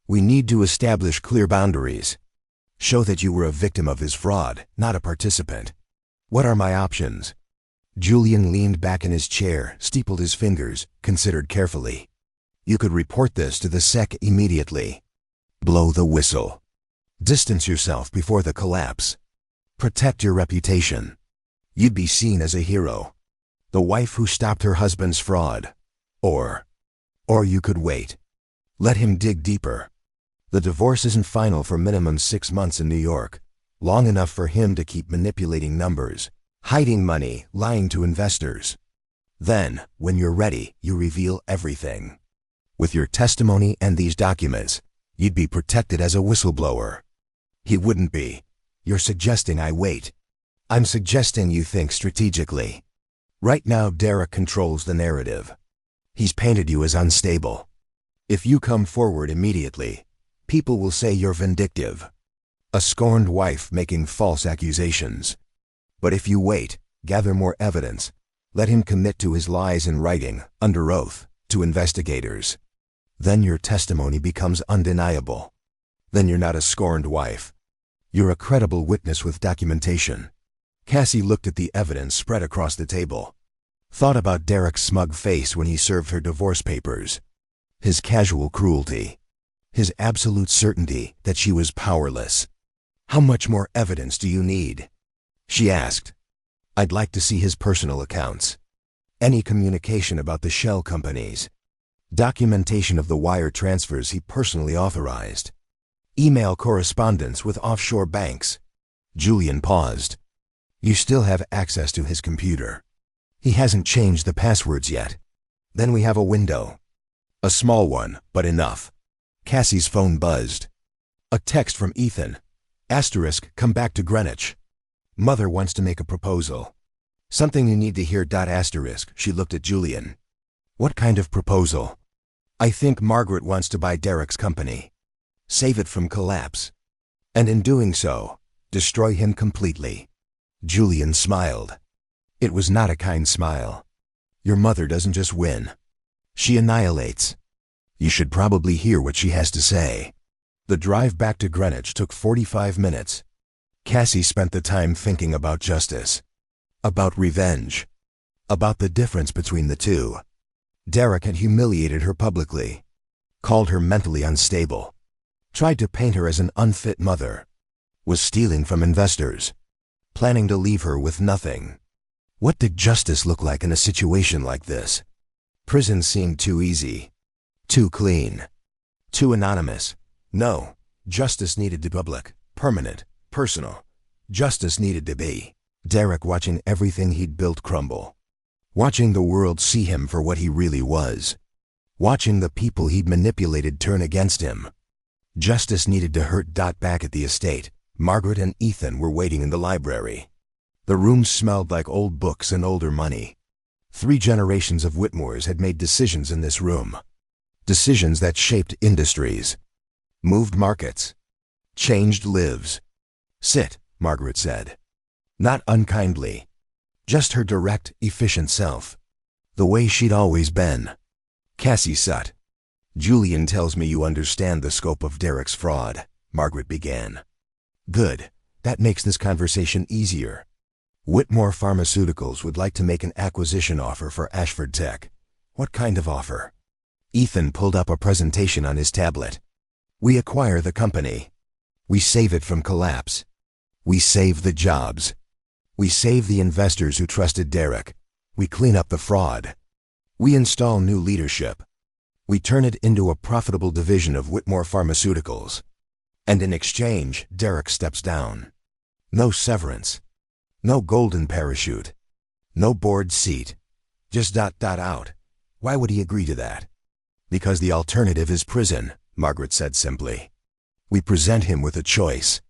We need to establish clear boundaries. Show that you were a victim of his fraud, not a participant. What are my options? Julian leaned back in his chair, steepled his fingers, considered carefully. You could report this to the SEC immediately. Blow the whistle. Distance yourself before the collapse. Protect your reputation. You'd be seen as a hero. The wife who stopped her husband's fraud. Or you could wait. Let him dig deeper. The divorce isn't final for minimum 6 months in New York. Long enough for him to keep manipulating numbers, hiding money, lying to investors. Then, when you're ready, you reveal everything. With your testimony and these documents, you'd be protected as a whistleblower. He wouldn't be. You're suggesting I wait. I'm suggesting you think strategically. Right now, Derek controls the narrative. He's painted you as unstable. If you come forward immediately, people will say you're vindictive. A scorned wife making false accusations. But if you wait, gather more evidence, let him commit to his lies in writing, under oath, to investigators. Then your testimony becomes undeniable. Then you're not a scorned wife. You're a credible witness with documentation. Cassie looked at the evidence spread across the table. Thought about Derek's smug face when he served her divorce papers. His casual cruelty. His absolute certainty that she was powerless. How much more evidence do you need? She asked. I'd like to see his personal accounts. Any communication about the shell companies. Documentation of the wire transfers he personally authorized. Email correspondence with offshore banks. Julian paused. You still have access to his computer. He hasn't changed the passwords yet. Then we have a window. A small one, but enough. Cassie's phone buzzed. A text from Ethan. Come back to Greenwich. Mother wants to make a proposal. Something you need to hear. She looked at Julian. What kind of proposal? I think Margaret wants to buy Derek's company. Save it from collapse. And in doing so, destroy him completely. Julian smiled. It was not a kind smile. Your mother doesn't just win. She annihilates. You should probably hear what she has to say. The drive back to Greenwich took 45 minutes. Cassie spent the time thinking about justice, about revenge, about the difference between the two. Derek had humiliated her publicly, called her mentally unstable, tried to paint her as an unfit mother, was stealing from investors, planning to leave her with nothing. What did justice look like in a situation like this? Prison seemed too easy, too clean, too anonymous. No, justice needed to be public, permanent, personal. Justice needed to be Derek watching everything he'd built crumble, watching the world see him for what he really was, watching the people he'd manipulated turn against him. Justice needed to hurt. Back at the estate, Margaret and Ethan were waiting in the library. The room smelled like old books and older money. 3 generations of Whitmores had made decisions in this room. Decisions that shaped industries, moved markets, changed lives. Sit, Margaret said. Not unkindly. Just her direct, efficient self. The way she'd always been. Cassie sat. Julian tells me you understand the scope of Derek's fraud, Margaret began. Good. That makes this conversation easier. Whitmore Pharmaceuticals would like to make an acquisition offer for Ashford Tech. What kind of offer? Ethan pulled up a presentation on his tablet. We acquire the company. We save it from collapse. We save the jobs. We save the investors who trusted Derek. We clean up the fraud. We install new leadership. We turn it into a profitable division of Whitmore Pharmaceuticals. And in exchange, Derek steps down. No severance. No golden parachute. No board seat. Just ... out. Why would he agree to that? Because the alternative is prison, Margaret said simply. We present him with a choice.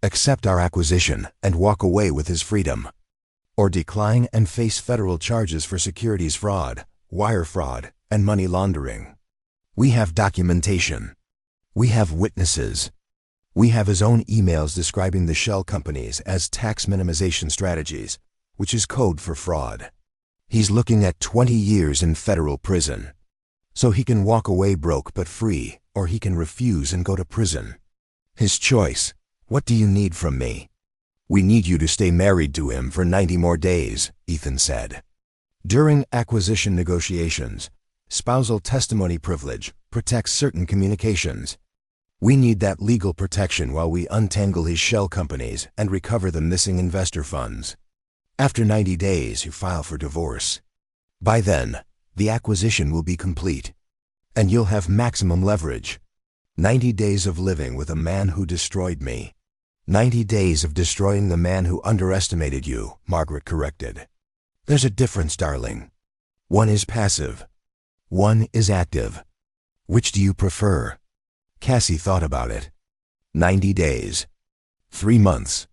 Accept our acquisition and walk away with his freedom. Or decline and face federal charges for securities fraud, wire fraud, and money laundering. We have documentation. We have witnesses. We have his own emails describing the shell companies as tax minimization strategies, which is code for fraud. He's looking at 20 years in federal prison. So he can walk away broke but free, or he can refuse and go to prison. His choice. What do you need from me? We need you to stay married to him for 90 more days, Ethan said. During acquisition negotiations, spousal testimony privilege protects certain communications. We need that legal protection while we untangle his shell companies and recover the missing investor funds. After 90 days, you file for divorce. By then, the acquisition will be complete, and you'll have maximum leverage. 90 days of living with a man who destroyed me. 90 days of destroying the man who underestimated you, Margaret corrected. There's a difference, darling. One is passive. One is active. Which do you prefer? Cassie thought about it. 90 days. 3 months.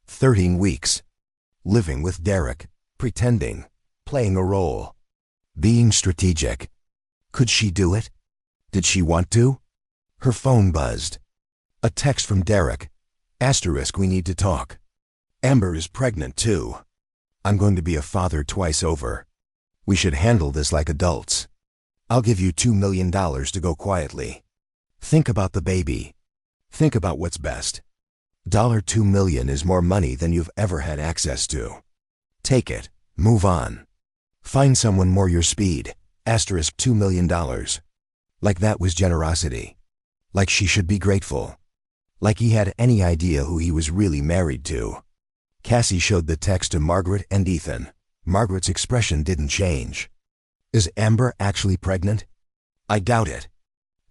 13 weeks. Living with Derek. Pretending. Playing a role. Being strategic. Could she do it? Did she want to? Her phone buzzed. A text from Derek. *, we need to talk. Amber is pregnant too. I'm going to be a father twice over. We should handle this like adults. I'll give you $2 million to go quietly. Think about the baby. Think about what's best. $2 million is more money than you've ever had access to. Take it. Move on. Find someone more your speed. $2 million. Like that was generosity. Like she should be grateful. Like he had any idea who he was really married to. Cassie showed the text to Margaret and Ethan. Margaret's expression didn't change. Is Amber actually pregnant? I doubt it.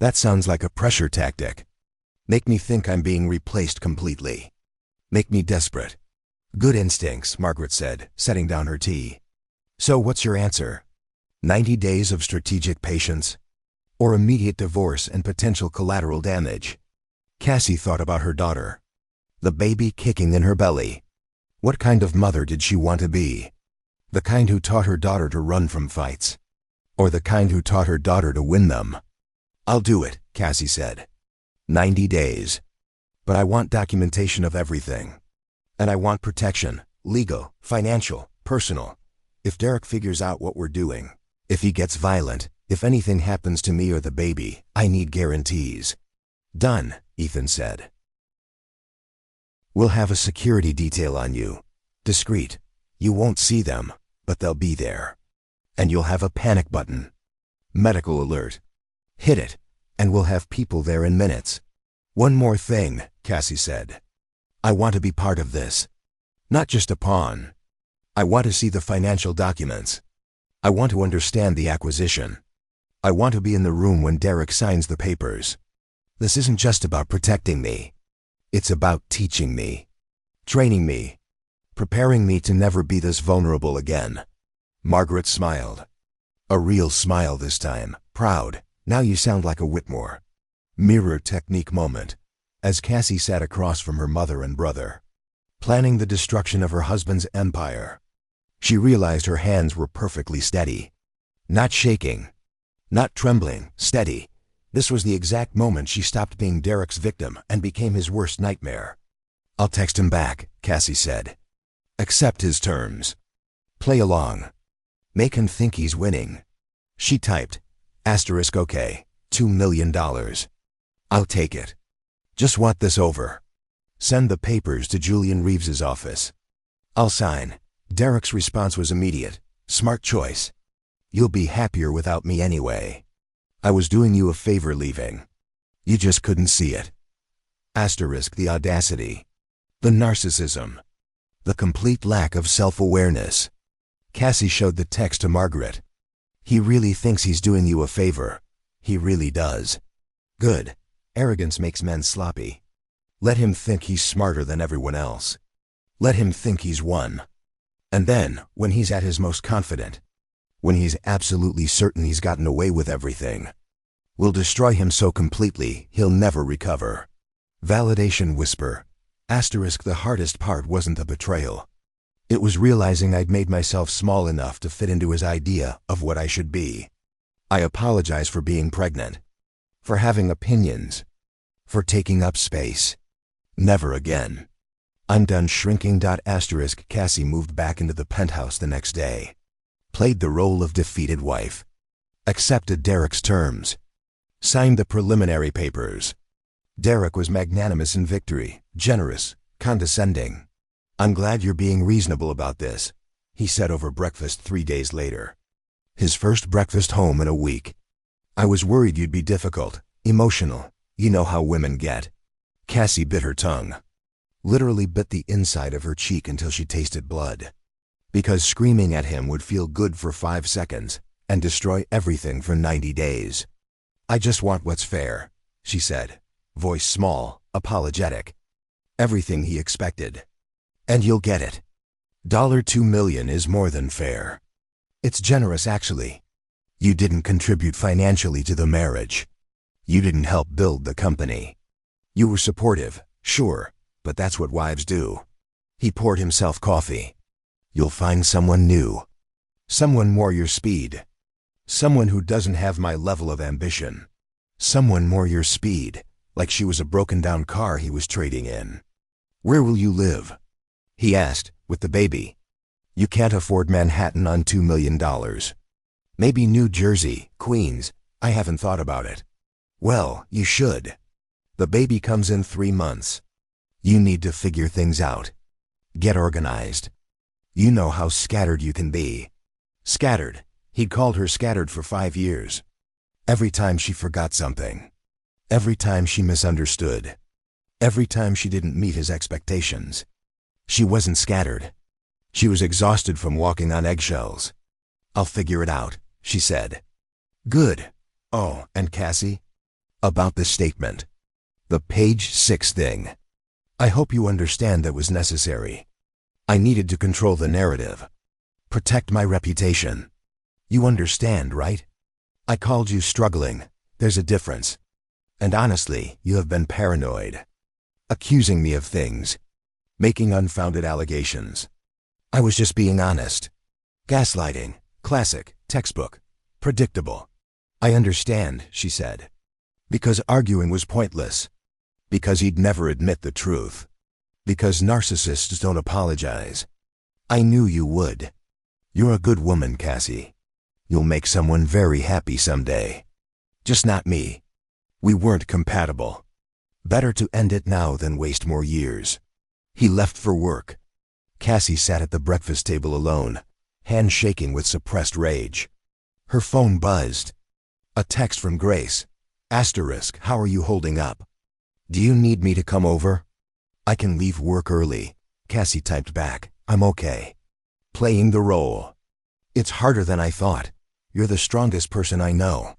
That sounds like a pressure tactic. Make me think I'm being replaced completely. Make me desperate. Good instincts, Margaret said, setting down her tea. So what's your answer? 90 days of strategic patience? Or immediate divorce and potential collateral damage? Cassie thought about her daughter. The baby kicking in her belly. What kind of mother did she want to be? The kind who taught her daughter to run from fights? Or the kind who taught her daughter to win them? "I'll do it," Cassie said. 90 days. But I want documentation of everything. And I want protection, legal, financial, personal. If Derek figures out what we're doing, if he gets violent, if anything happens to me or the baby, I need guarantees. "Done," Ethan said. "We'll have a security detail on you. Discreet. You won't see them, but they'll be there. And you'll have a panic button. Medical alert. Hit it, and we'll have people there in minutes." "One more thing," Cassie said. "I want to be part of this. Not just a pawn. I want to see the financial documents. I want to understand the acquisition. I want to be in the room when Derek signs the papers. This isn't just about protecting me. It's about teaching me, training me, preparing me to never be this vulnerable again." Margaret smiled. A real smile this time, proud. "Now you sound like a Whitmore." Mirror technique moment, as Cassie sat across from her mother and brother, planning the destruction of her husband's empire. She realized her hands were perfectly steady. Not shaking, not trembling, steady. This was the exact moment she stopped being Derek's victim and became his worst nightmare. "I'll text him back," Cassie said. "Accept his terms. Play along. Make him think he's winning." She typed, *OK, $2 million. "I'll take it. Just want this over. Send the papers to Julian Reeves's office. I'll sign." Derek's response was immediate. "Smart choice. You'll be happier without me anyway. I was doing you a favor leaving. You just couldn't see it." The audacity. The narcissism. The complete lack of self-awareness. Cassie showed the text to Margaret. "He really thinks he's doing you a favor. He really does. Good. Arrogance makes men sloppy. Let him think he's smarter than everyone else. Let him think he's won. And then, when he's at his most confident, when he's absolutely certain he's gotten away with everything, we'll destroy him so completely he'll never recover." Validation whisper. The hardest part wasn't the betrayal. It was realizing I'd made myself small enough to fit into his idea of what I should be. I apologize for being pregnant, for having opinions, for taking up space. Never again. I'm done shrinking. Cassie moved back into the penthouse the next day. Played the role of defeated wife. Accepted Derek's terms. Signed the preliminary papers. Derek was magnanimous in victory, generous, condescending. "I'm glad you're being reasonable about this," he said over breakfast 3 days later. His first breakfast home in a week. "I was worried you'd be difficult, emotional. You know how women get." Cassie bit her tongue. Literally bit the inside of her cheek until she tasted blood. Because screaming at him would feel good for 5 seconds and destroy everything for 90 days. "I just want what's fair," she said, voice small, apologetic. Everything he expected. "And you'll get it. $2 million is more than fair. It's generous, actually. You didn't contribute financially to the marriage. You didn't help build the company. You were supportive, sure, but that's what wives do." He poured himself coffee. "You'll find someone new. Someone more your speed. Someone who doesn't have my level of ambition. Someone more your speed," like she was a broken-down car he was trading in. "Where will you live?" he asked, with the baby. "You can't afford Manhattan on $2 million. Maybe New Jersey, Queens. I haven't thought about it." "Well, you should. The baby comes in 3 months. You need to figure things out. Get organized. You know how scattered you can be." Scattered. He'd called her scattered for 5 years. Every time she forgot something. Every time she misunderstood. Every time she didn't meet his expectations. She wasn't scattered. She was exhausted from walking on eggshells. "I'll figure it out," she said. "Good. Oh, and Cassie? About this statement. The page 6 thing. I hope you understand that was necessary. I needed to control the narrative. Protect my reputation. You understand, right? I called you struggling. There's a difference. And honestly, you have been paranoid. accusing me of things, making unfounded allegations. I was just being honest. Gaslighting, classic, textbook, predictable. I understand, she said. Because arguing was pointless. Because he'd never admit the truth. Because narcissists don't apologize. I knew you would. You're a good woman, Cassie. You'll make someone very happy someday. Just not me. We weren't compatible. Better to end it now than waste more years. He left for work. Cassie sat at the breakfast table alone, hands shaking with suppressed rage. Her phone buzzed. A text from Grace. Asterisk, how are you holding up? Do you need me to come over? I can leave work early. Cassie typed back, I'm okay. Playing the role. It's harder than I thought. You're the strongest person I know.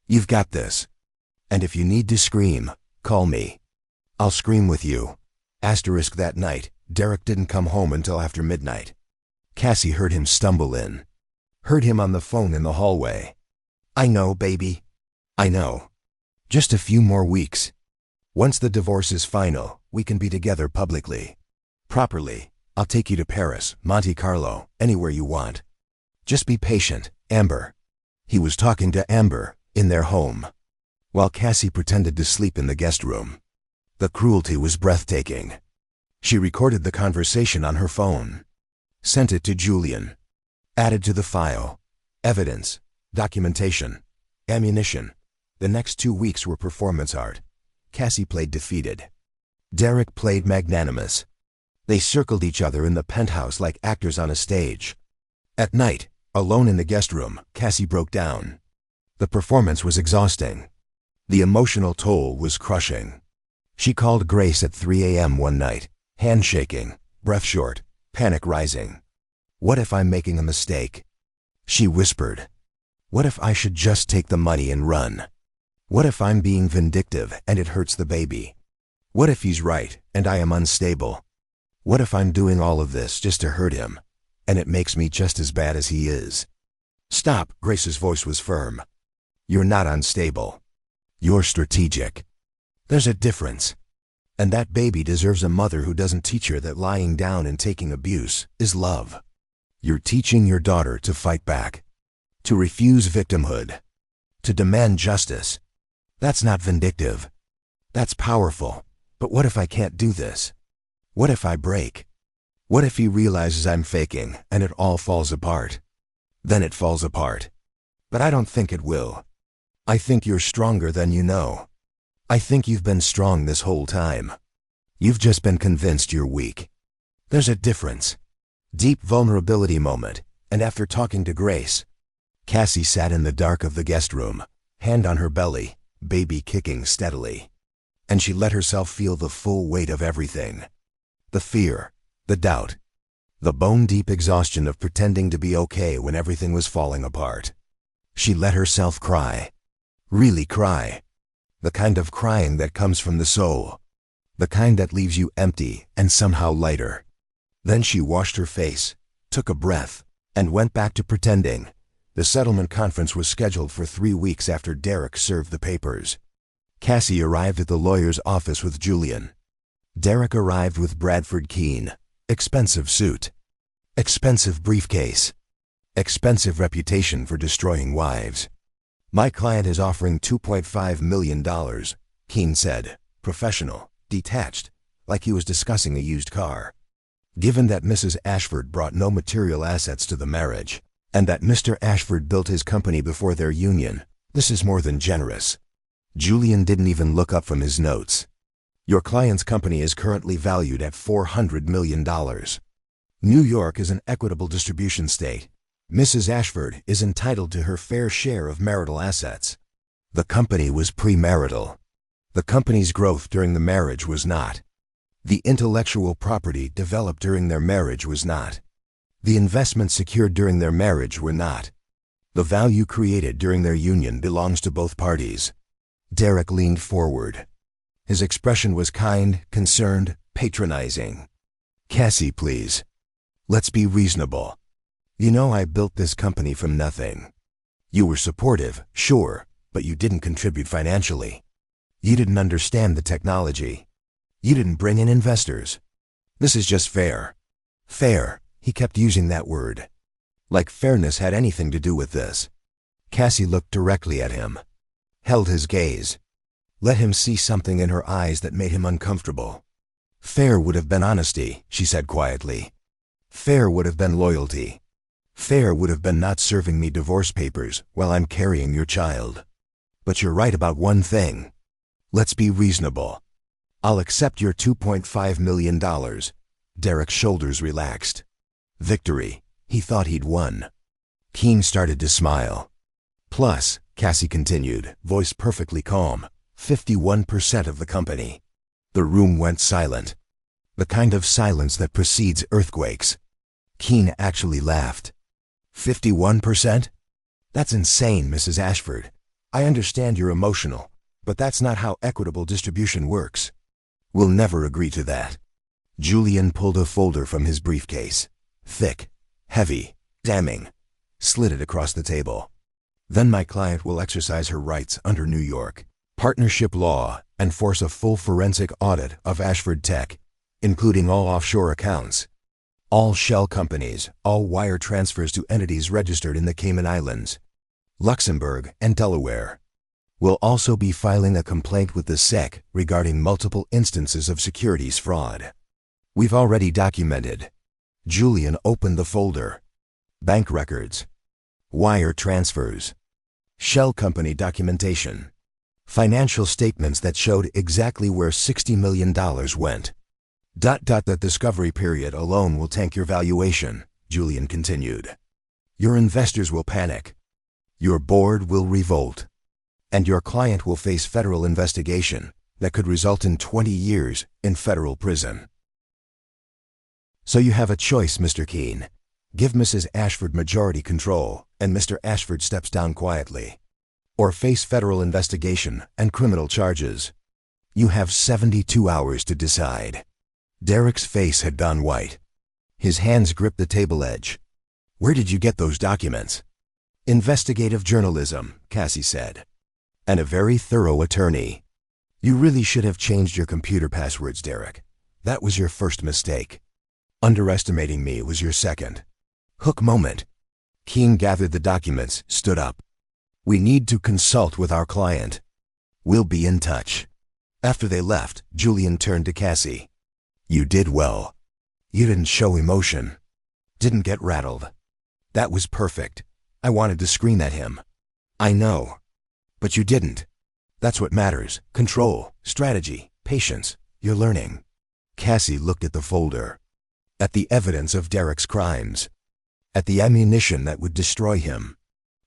You've got this. And if you need to scream, call me. I'll scream with you. Asterisk that night, Derek didn't come home until after midnight. Cassie heard him stumble in. Heard him on the phone in the hallway. I know, baby. I know. Just a few more weeks. Once the divorce is final, we can be together publicly. Properly. I'll take you to Paris, Monte Carlo, anywhere you want. Just be patient, Amber. He was talking to Amber, in their home, while Cassie pretended to sleep in the guest room. The cruelty was breathtaking. She recorded the conversation on her phone. Sent it to Julian. Added to the file. Evidence, documentation, ammunition. The next 2 weeks were performance art. Cassie played defeated. Derek played magnanimous. They circled each other in the penthouse like actors on a stage. At night, alone in the guest room, Cassie broke down. The performance was exhausting. The emotional toll was crushing. She called Grace at 3 a.m. one night, hand shaking, breath short, panic rising. What if I'm making a mistake? She whispered. What if I should just take the money and run? What if I'm being vindictive and it hurts the baby? What if he's right and I am unstable? What if I'm doing all of this just to hurt him, and it makes me just as bad as he is? Stop, Grace's voice was firm. You're not unstable. You're strategic. There's a difference. And that baby deserves a mother who doesn't teach her that lying down and taking abuse is love. You're teaching your daughter to fight back, to refuse victimhood, to demand justice. That's not vindictive. That's powerful. But what if I can't do this? What if I break? What if he realizes I'm faking and it all falls apart? Then it falls apart. But I don't think it will. I think you're stronger than you know. I think you've been strong this whole time. You've just been convinced you're weak. There's a difference. Deep vulnerability moment, and after talking to Grace, Cassie sat in the dark of the guest room, hand on her belly, baby kicking steadily. And she let herself feel the full weight of everything. The fear, the doubt, the bone-deep exhaustion of pretending to be okay when everything was falling apart. She let herself cry. Really cry. The kind of crying that comes from the soul. The kind that leaves you empty and somehow lighter. Then she washed her face, took a breath, and went back to pretending. The settlement conference was scheduled for 3 weeks after Derek served the papers. Cassie arrived at the lawyer's office with Julian. Derek arrived with Bradford Keene. Expensive suit. Expensive briefcase. Expensive reputation for destroying wives. My client is offering $2.5 million, Keene said, professional, detached, like he was discussing a used car. Given that Mrs. Ashford brought no material assets to the marriage, and that Mr. Ashford built his company before their union, this is more than generous. Julian didn't even look up from his notes. Your client's company is currently valued at $400 million. New York is an equitable distribution state. Mrs. Ashford is entitled to her fair share of marital assets. The company was premarital. The company's growth during the marriage was not. The intellectual property developed during their marriage was not. The investments secured during their marriage were not. The value created during their union belongs to both parties. Derek leaned forward. His expression was kind, concerned, patronizing. Cassie, please. Let's be reasonable. You know I built this company from nothing. You were supportive, sure, but you didn't contribute financially. You didn't understand the technology. You didn't bring in investors. This is just fair. Fair, he kept using that word. Like fairness had anything to do with this. Cassie looked directly at him. Held his gaze. Let him see something in her eyes that made him uncomfortable. Fair would have been honesty, she said quietly. Fair would have been loyalty. Fair would have been not serving me divorce papers while I'm carrying your child. But you're right about one thing. Let's be reasonable. I'll accept your $2.5 million. Derek's shoulders relaxed. Victory. He thought he'd won. Keene started to smile. Plus, Cassie continued, voice perfectly calm, 51% of the company. The room went silent. The kind of silence that precedes earthquakes. Keene actually laughed. 51%? That's insane, Mrs. Ashford. I understand you're emotional, but that's not how equitable distribution works. We'll never agree to that. Julian pulled a folder from his briefcase. Thick, heavy, damning. Slid it across the table. Then my client will exercise her rights under New York partnership law and force a full forensic audit of Ashford Tech, including all offshore accounts, all shell companies, all wire transfers to entities registered in the Cayman Islands, Luxembourg, and Delaware. We'll also be filing a complaint with the SEC regarding multiple instances of securities fraud. We've already documented. Julian opened the folder. Bank records. Wire transfers. Shell company documentation. Financial statements that showed exactly where $60 million went. The discovery period alone will tank your valuation, Julian continued. Your investors will panic. Your board will revolt. And your client will face federal investigation that could result in 20 years in federal prison. So you have a choice, Mr. Keene. Give Mrs. Ashford majority control, and Mr. Ashford steps down quietly. Or face federal investigation and criminal charges. You have 72 hours to decide. Derek's face had gone white. His hands gripped the table edge. Where did you get those documents? Investigative journalism, Cassie said. And a very thorough attorney. You really should have changed your computer passwords, Derek. That was your first mistake. Underestimating me was your second. Hook moment. Keene gathered the documents, stood up. We need to consult with our client. We'll be in touch. After they left, Julian turned to Cassie. You did well. You didn't show emotion. Didn't get rattled. That was perfect. I wanted to scream at him. I know. But you didn't. That's what matters. Control, strategy, patience. You're learning. Cassie looked at the folder. At the evidence of Derek's crimes. At the ammunition that would destroy him.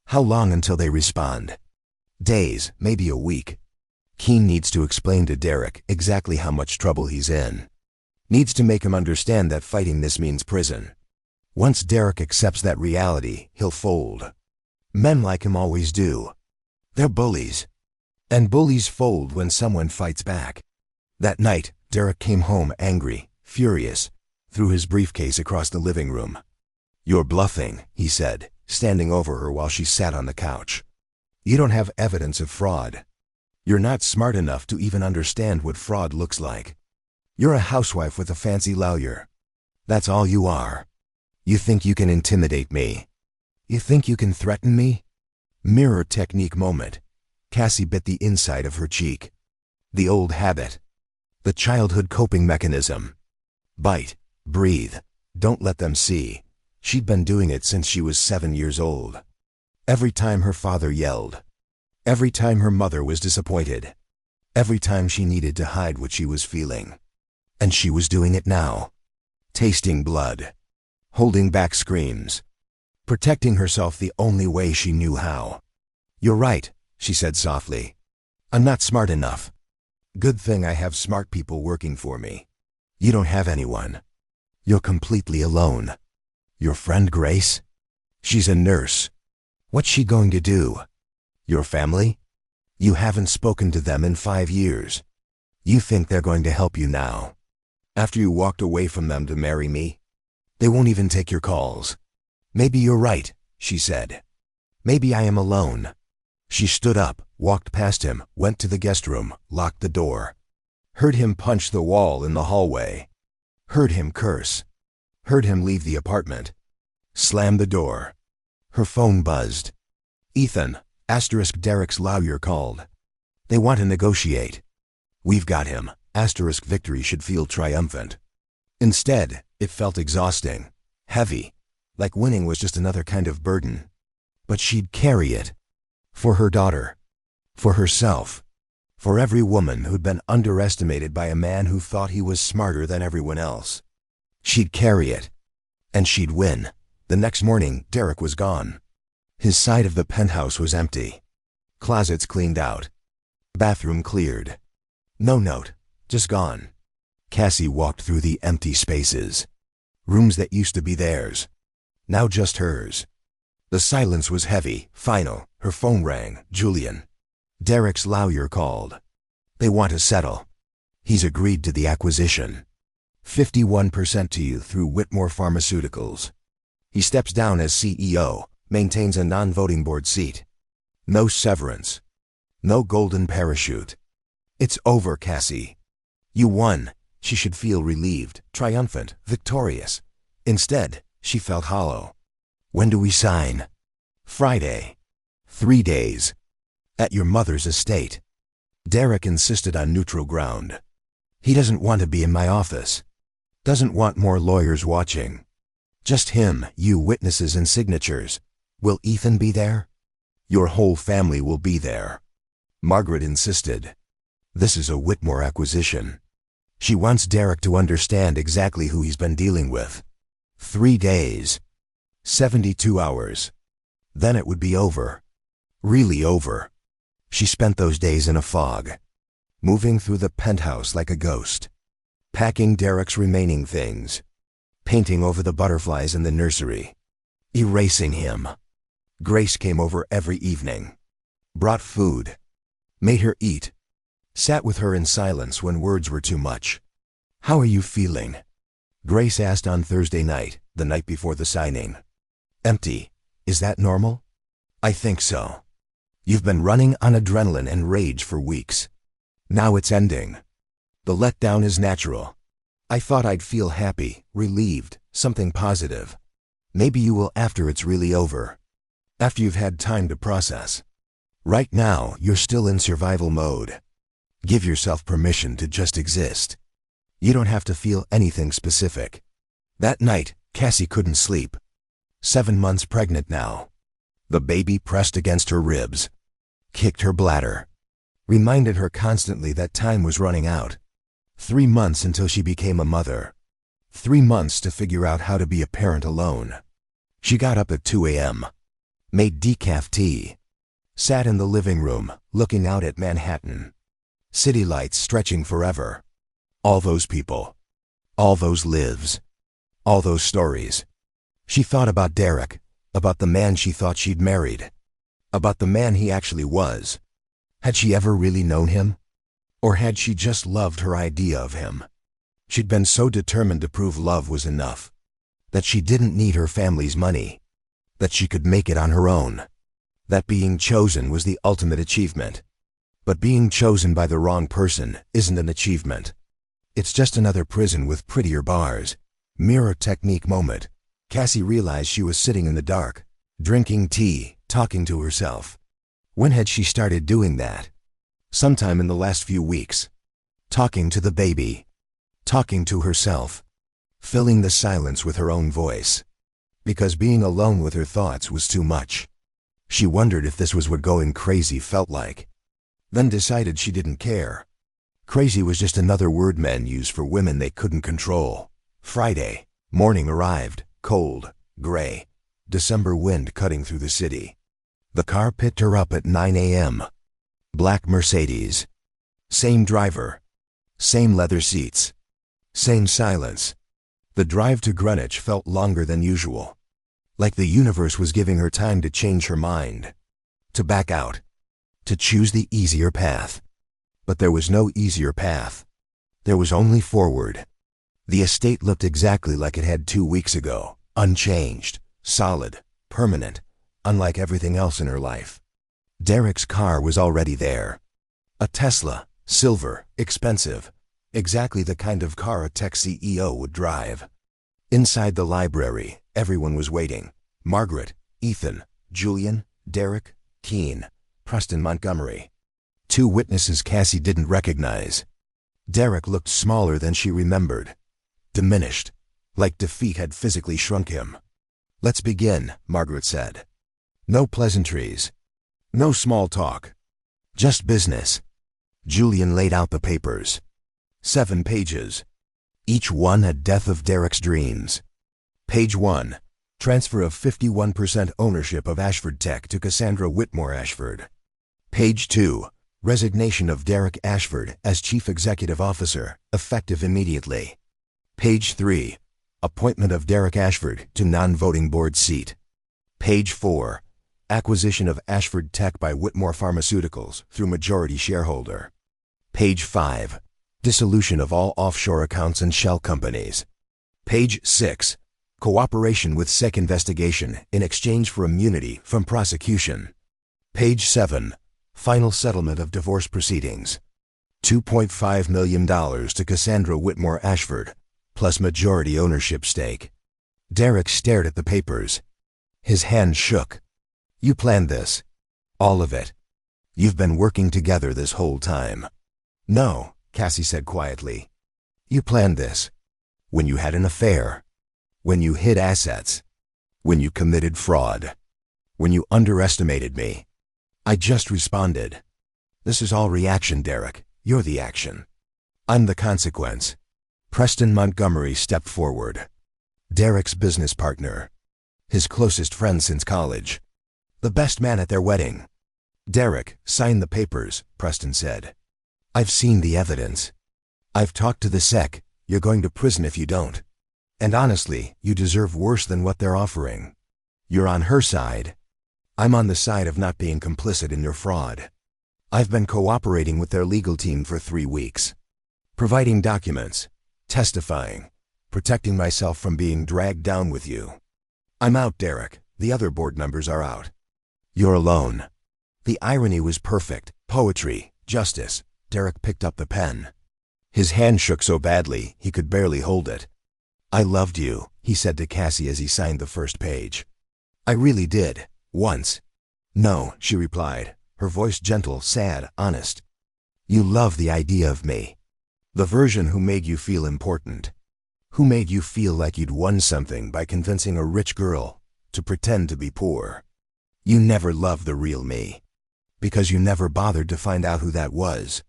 How long until they respond? Days, maybe a week. Keene needs to explain to Derek exactly how much trouble he's in. Needs to make him understand that fighting this means prison. Once Derek accepts that reality, he'll fold. Men like him always do. They're bullies. And bullies fold when someone fights back. That night, Derek came home angry, furious, threw his briefcase across the living room. You're bluffing, he said, standing over her while she sat on the couch. You don't have evidence of fraud. You're not smart enough to even understand what fraud looks like. You're a housewife with a fancy lawyer. That's all you are. You think you can intimidate me. You think you can threaten me? Mirror technique moment. Cassie bit the inside of her cheek. The old habit. The childhood coping mechanism. Bite, breathe, don't let them see. She'd been doing it since she was 7 years old. Every time her father yelled. Every time her mother was disappointed. Every time she needed to hide what she was feeling. And she was doing it now. Tasting blood. Holding back screams. Protecting herself the only way she knew how. You're right, she said softly. I'm not smart enough. Good thing I have smart people working for me. You don't have anyone. You're completely alone. Your friend Grace? She's a nurse. What's she going to do? Your family? You haven't spoken to them in 5 years. You think they're going to help you now. After you walked away from them to marry me? They won't even take your calls. Maybe you're right, she said. Maybe I am alone. She stood up, walked past him, went to the guest room, locked the door. Heard him punch the wall in the hallway. Heard him curse. Heard him leave the apartment. Slammed the door. Her phone buzzed. Ethan, * Derek's lawyer called. They want to negotiate. We've got him. * Victory should feel triumphant. Instead, it felt exhausting. Heavy. Like winning was just another kind of burden. But she'd carry it. For her daughter. For herself. For every woman who'd been underestimated by a man who thought he was smarter than everyone else. She'd carry it. And she'd win. The next morning, Derek was gone. His side of the penthouse was empty. Closets cleaned out. Bathroom cleared. No note. Just gone. Cassie walked through the empty spaces. Rooms that used to be theirs. Now just hers. The silence was heavy, final. Her phone rang. Julian. Derek's lawyer called. They want to settle. He's agreed to the acquisition. 51% to you through Whitmore Pharmaceuticals. He steps down as CEO, maintains a non-voting board seat. No severance. No golden parachute. It's over, Cassie. You won. She should feel relieved, triumphant, victorious. Instead, she felt hollow. When do we sign? Friday. 3 days. At your mother's estate. Derek insisted on neutral ground. He doesn't want to be in my office. Doesn't want more lawyers watching. Just him, you, witnesses and signatures. Will Ethan be there? Your whole family will be there. Margaret insisted. This is a Whitmore acquisition. She wants Derek to understand exactly who he's been dealing with. 3 days. 72 hours. Then it would be over. Really over. She spent those days in a fog. Moving through the penthouse like a ghost. Packing Derek's remaining things. Painting over the butterflies in the nursery. Erasing him. Grace came over every evening. Brought food. Made her eat. Sat with her in silence when words were too much. How are you feeling? Grace asked on Thursday night, the night before the signing. Empty. Is that normal? I think so. You've been running on adrenaline and rage for weeks. Now it's ending. The letdown is natural. I thought I'd feel happy, relieved, something positive. Maybe you will after it's really over. After you've had time to process. Right now, you're still in survival mode. Give yourself permission to just exist. You don't have to feel anything specific. That night, Cassie couldn't sleep. 7 months pregnant now. The baby pressed against her ribs. Kicked her bladder. Reminded her constantly that time was running out. 3 months until she became a mother. 3 months to figure out how to be a parent alone. She got up at 2 a.m. Made decaf tea. Sat in the living room, looking out at Manhattan. City lights stretching forever. All those people. All those lives. All those stories. She thought about Derek, about the man she thought she'd married, about the man he actually was. Had she ever really known him? Or had she just loved her idea of him? She'd been so determined to prove love was enough, that she didn't need her family's money, that she could make it on her own, that being chosen was the ultimate achievement. But being chosen by the wrong person isn't an achievement. It's just another prison with prettier bars. Mirror technique moment. Cassie realized she was sitting in the dark, drinking tea, talking to herself. When had she started doing that? Sometime in the last few weeks. Talking to the baby. Talking to herself. Filling the silence with her own voice. Because being alone with her thoughts was too much. She wondered if this was what going crazy felt like. Then decided she didn't care. Crazy was just another word men use for women they couldn't control. Friday. Morning arrived. Cold. Gray. December wind cutting through the city. The car picked her up at 9 a.m. Black Mercedes. Same driver. Same leather seats. Same silence. The drive to Greenwich felt longer than usual. Like the universe was giving her time to change her mind. To back out. To choose the easier path. But there was no easier path. There was only forward. The estate looked exactly like it had 2 weeks ago. Unchanged. Solid. Permanent. Unlike everything else in her life. Derek's car was already there. A Tesla. Silver. Expensive. Exactly the kind of car a tech CEO would drive. Inside the library, everyone was waiting. Margaret, Ethan, Julian, Derek, Keene, Preston Montgomery. 2 witnesses Cassie didn't recognize. Derek looked smaller than she remembered. Diminished, like defeat had physically shrunk him. "Let's begin," Margaret said. "No pleasantries. No small talk. Just business." Julian laid out the papers. 7 pages. Each one a death of Derek's dreams. Page 1. Transfer of 51% ownership of Ashford Tech to Cassandra Whitmore Ashford. Page 2. Resignation of Derek Ashford as Chief Executive Officer, effective immediately. Page 3. Appointment of Derek Ashford to non-voting board seat. Page 4. Acquisition of Ashford Tech by Whitmore Pharmaceuticals through majority shareholder. Page 5. Dissolution of all offshore accounts and shell companies. Page 6. Cooperation with SEC investigation in exchange for immunity from prosecution. Page 7. Final settlement of divorce proceedings. $2.5 million to Cassandra Whitmore Ashford, plus majority ownership stake. Derek stared at the papers. His hand shook. "You planned this? All of it? You've been working together this whole time?" "No," Cassie said quietly. "You planned this when you had an affair, when you hid assets, when you committed fraud, when you underestimated me. I just responded. This is all reaction, Derek. You're the action. I'm the consequence." Preston Montgomery stepped forward. Derek's business partner. His closest friend since college. The best man at their wedding. "Derek, sign the papers," Preston said. "I've seen the evidence. I've talked to the SEC. You're going to prison if you don't. And honestly, you deserve worse than what they're offering. You're on her side. I'm on the side of not being complicit in your fraud. I've been cooperating with their legal team for 3 weeks. Providing documents, testifying, protecting myself from being dragged down with you. I'm out, Derek. The other board members are out. You're alone." The irony was perfect. Poetry, justice. Derek picked up the pen. His hand shook so badly he could barely hold it. "I loved you," he said to Cassie as he signed the first page. "I really did, once." "No," she replied, her voice gentle, sad, honest. "You love the idea of me. The version who made you feel important. Who made you feel like you'd won something by convincing a rich girl to pretend to be poor. You never loved the real me, because you never bothered to find out who that was.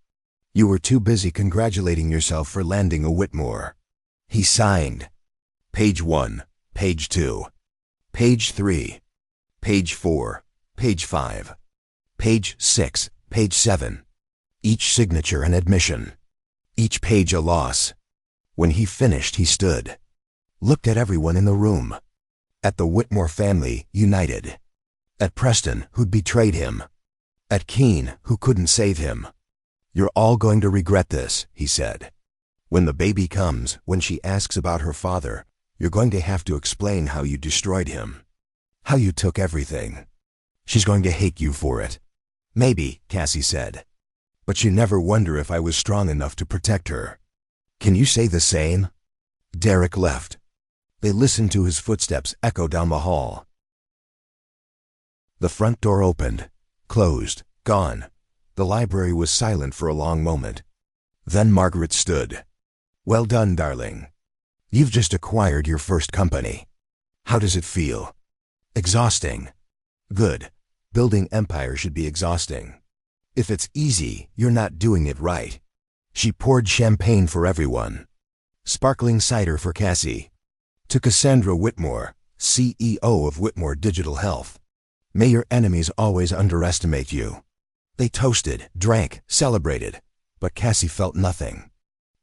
You were too busy congratulating yourself for landing a Whitmore." He signed. Page 1, page 2, page 3, page 4, page 5, page 6, page 7. Each signature an admission. Each page a loss. When he finished, he stood. Looked at everyone in the room. At the Whitmore family, united. At Preston, who'd betrayed him. At Keene, who couldn't save him. "You're all going to regret this," he said. "When the baby comes, when she asks about her father, you're going to have to explain how you destroyed him. How you took everything. She's going to hate you for it." "Maybe," Cassie said. "But you never wonder if I was strong enough to protect her. Can you say the same?" Derek left. They listened to his footsteps echo down the hall. The front door opened, closed, gone. The library was silent for a long moment. Then Margaret stood. "Well done, darling. You've just acquired your first company. How does it feel?" "Exhausting." "Good. Building empire should be exhausting. If it's easy, you're not doing it right." She poured champagne for everyone. Sparkling cider for Cassie. To Cassandra Whitmore, CEO of Whitmore Digital Health. "May your enemies always underestimate you." They toasted, drank, celebrated, but Cassie felt nothing.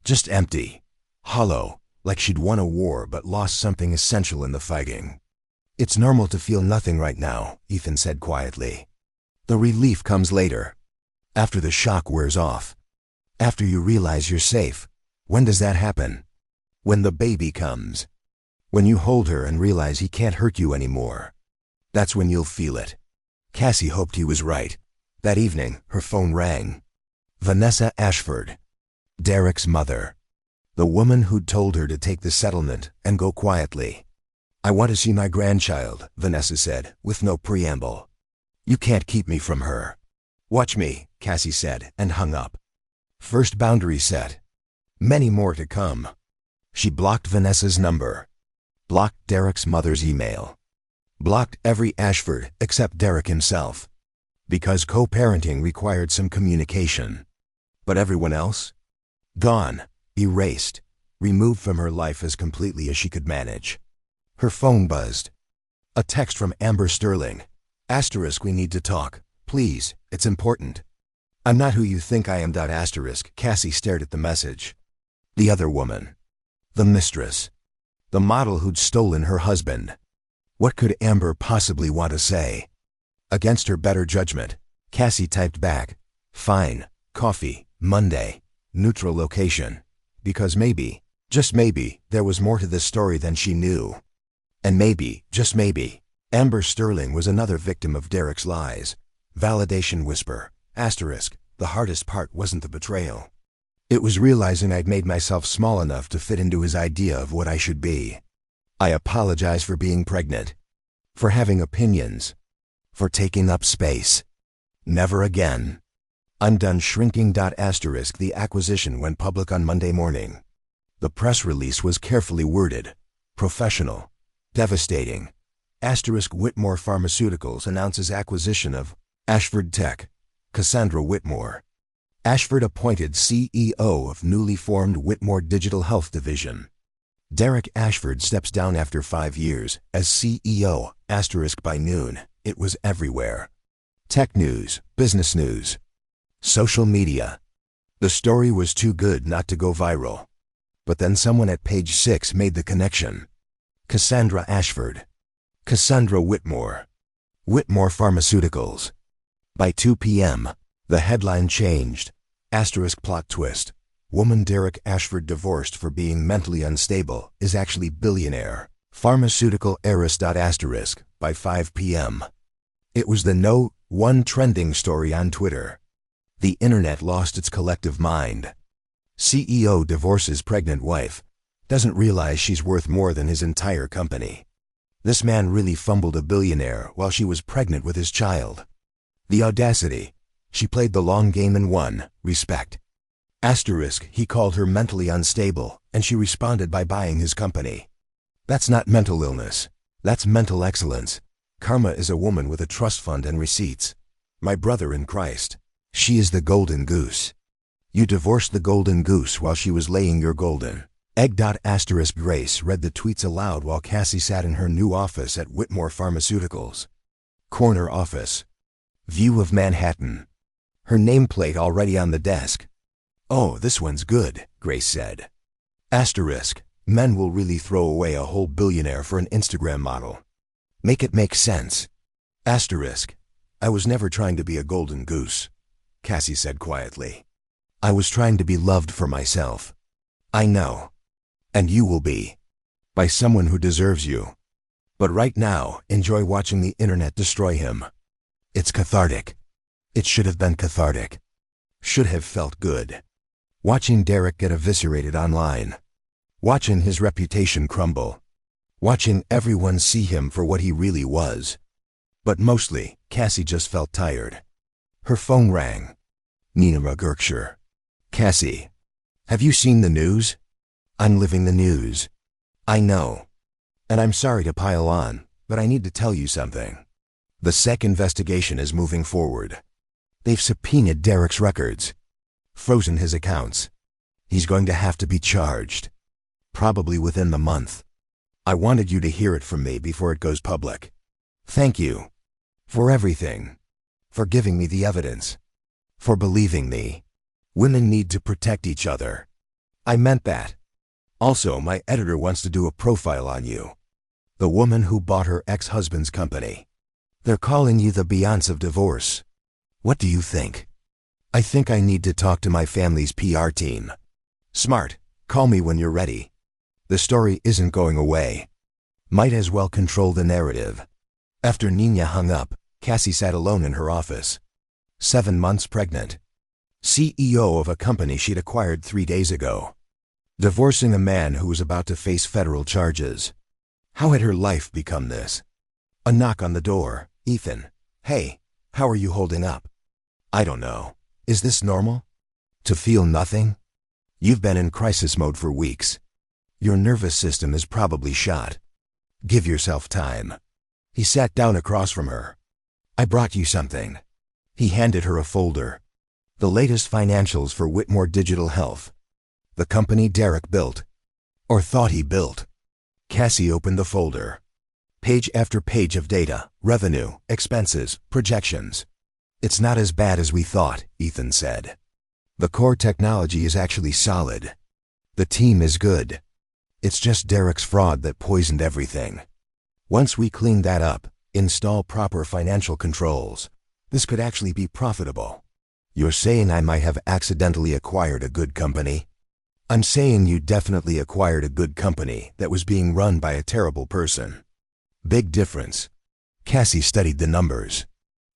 Just empty, hollow, like she'd won a war but lost something essential in the fighting. "It's normal to feel nothing right now," Ethan said quietly. "The relief comes later. After the shock wears off. After you realize you're safe." "When does that happen?" "When the baby comes. When you hold her and realize he can't hurt you anymore. That's when you'll feel it." Cassie hoped he was right. That evening, her phone rang. Vanessa Ashford. Derek's mother. The woman who'd told her to take the settlement and go quietly. "I want to see my grandchild," Vanessa said, with no preamble. "You can't keep me from her." "Watch me," Cassie said, and hung up. First boundary set. Many more to come. She blocked Vanessa's number. Blocked Derek's mother's email. Blocked every Ashford except Derek himself. Because co-parenting required some communication. But everyone else? Gone. Erased. Removed from her life as completely as she could manage. Her phone buzzed. A text from Amber Sterling. "We need to talk. Please, it's important." "I'm not who you think I am. Cassie stared at the message. The other woman. The mistress. The model who'd stolen her husband. What could Amber possibly want to say? Against her better judgment, Cassie typed back, "Fine, coffee, Monday, neutral location." Because maybe, just maybe, there was more to this story than she knew. And maybe, just maybe, Amber Sterling was another victim of Derek's lies. Validation whisper, the hardest part wasn't the betrayal. It was realizing I'd made myself small enough to fit into his idea of what I should be. I apologize for being pregnant. For having opinions. For taking up space. Never again. I'm done shrinking. The acquisition went public on Monday morning. The press release was carefully worded. Professional. Devastating. Whitmore Pharmaceuticals announces acquisition of Ashford Tech. Cassandra Whitmore. Ashford appointed CEO of newly formed Whitmore Digital Health Division. Derek Ashford steps down after 5 years as CEO. By noon, it was everywhere. Tech news, business news, social media. The story was too good not to go viral. But then someone at page 6 made the connection. Cassandra Ashford. Cassandra Whitmore. Whitmore Pharmaceuticals. By 2 p.m., the headline changed. Plot twist. Woman Derek Ashford divorced for being mentally unstable is actually billionaire. Pharmaceutical heiress. By 5 p.m. It was the #1 trending story on Twitter. The internet lost its collective mind. CEO divorces pregnant wife. Doesn't realize she's worth more than his entire company. This man really fumbled a billionaire while she was pregnant with his child. The audacity. She played the long game and won. Respect. He called her mentally unstable, and she responded by buying his company. That's not mental illness. That's mental excellence. Karma is a woman with a trust fund and receipts. My brother in Christ. She is the golden goose. You divorced the golden goose while she was laying your golden egg. Grace read the tweets aloud while Cassie sat in her new office at Whitmore Pharmaceuticals. Corner office. View of Manhattan. Her nameplate already on the desk. "Oh, this one's good," Grace said. Men will really throw away a whole billionaire for an Instagram model. Make it make sense. I was never trying to be a golden goose, Cassie said quietly. I was trying to be loved for myself. I know. And you will be. By someone who deserves you. But right now, enjoy watching the internet destroy him. It's cathartic. It should have been cathartic. Should have felt good. Watching Derek get eviscerated online. Watching his reputation crumble. Watching everyone see him for what he really was. But mostly, Cassie just felt tired. Her phone rang. Nina Gerkshire. Cassie. Have you seen the news? I'm living the news. I know. And I'm sorry to pile on, but I need to tell you something. The SEC investigation is moving forward. They've subpoenaed Derek's records. Frozen his accounts. He's going to have to be charged. Probably within the month. I wanted you to hear it from me before it goes public. Thank you. For everything. For giving me the evidence. For believing me. Women need to protect each other. I meant that. Also, my editor wants to do a profile on you. The woman who bought her ex-husband's company. They're calling you the Beyonce of divorce. What do you think? I think I need to talk to my family's PR team. Smart. Call me when you're ready. The story isn't going away. Might as well control the narrative. After Nina hung up, Cassie sat alone in her office. 7 months pregnant. CEO of a company she'd acquired 3 days ago. Divorcing a man who was about to face federal charges. How had her life become this? A knock on the door. Ethan. Hey, how are you holding up? I don't know. Is this normal? To feel nothing? You've been in crisis mode for weeks. Your nervous system is probably shot. Give yourself time. He sat down across from her. I brought you something. He handed her a folder. The latest financials for Whitmore Digital Health. The company Derek built. Or thought he built. Cassie opened the folder. Page after page of data, revenue, expenses, projections. It's not as bad as we thought, Ethan said. The core technology is actually solid. The team is good. It's just Derek's fraud that poisoned everything. Once we clean that up, install proper financial controls, this could actually be profitable. You're saying I might have accidentally acquired a good company? I'm saying you definitely acquired a good company that was being run by a terrible person. Big difference. Cassie studied the numbers.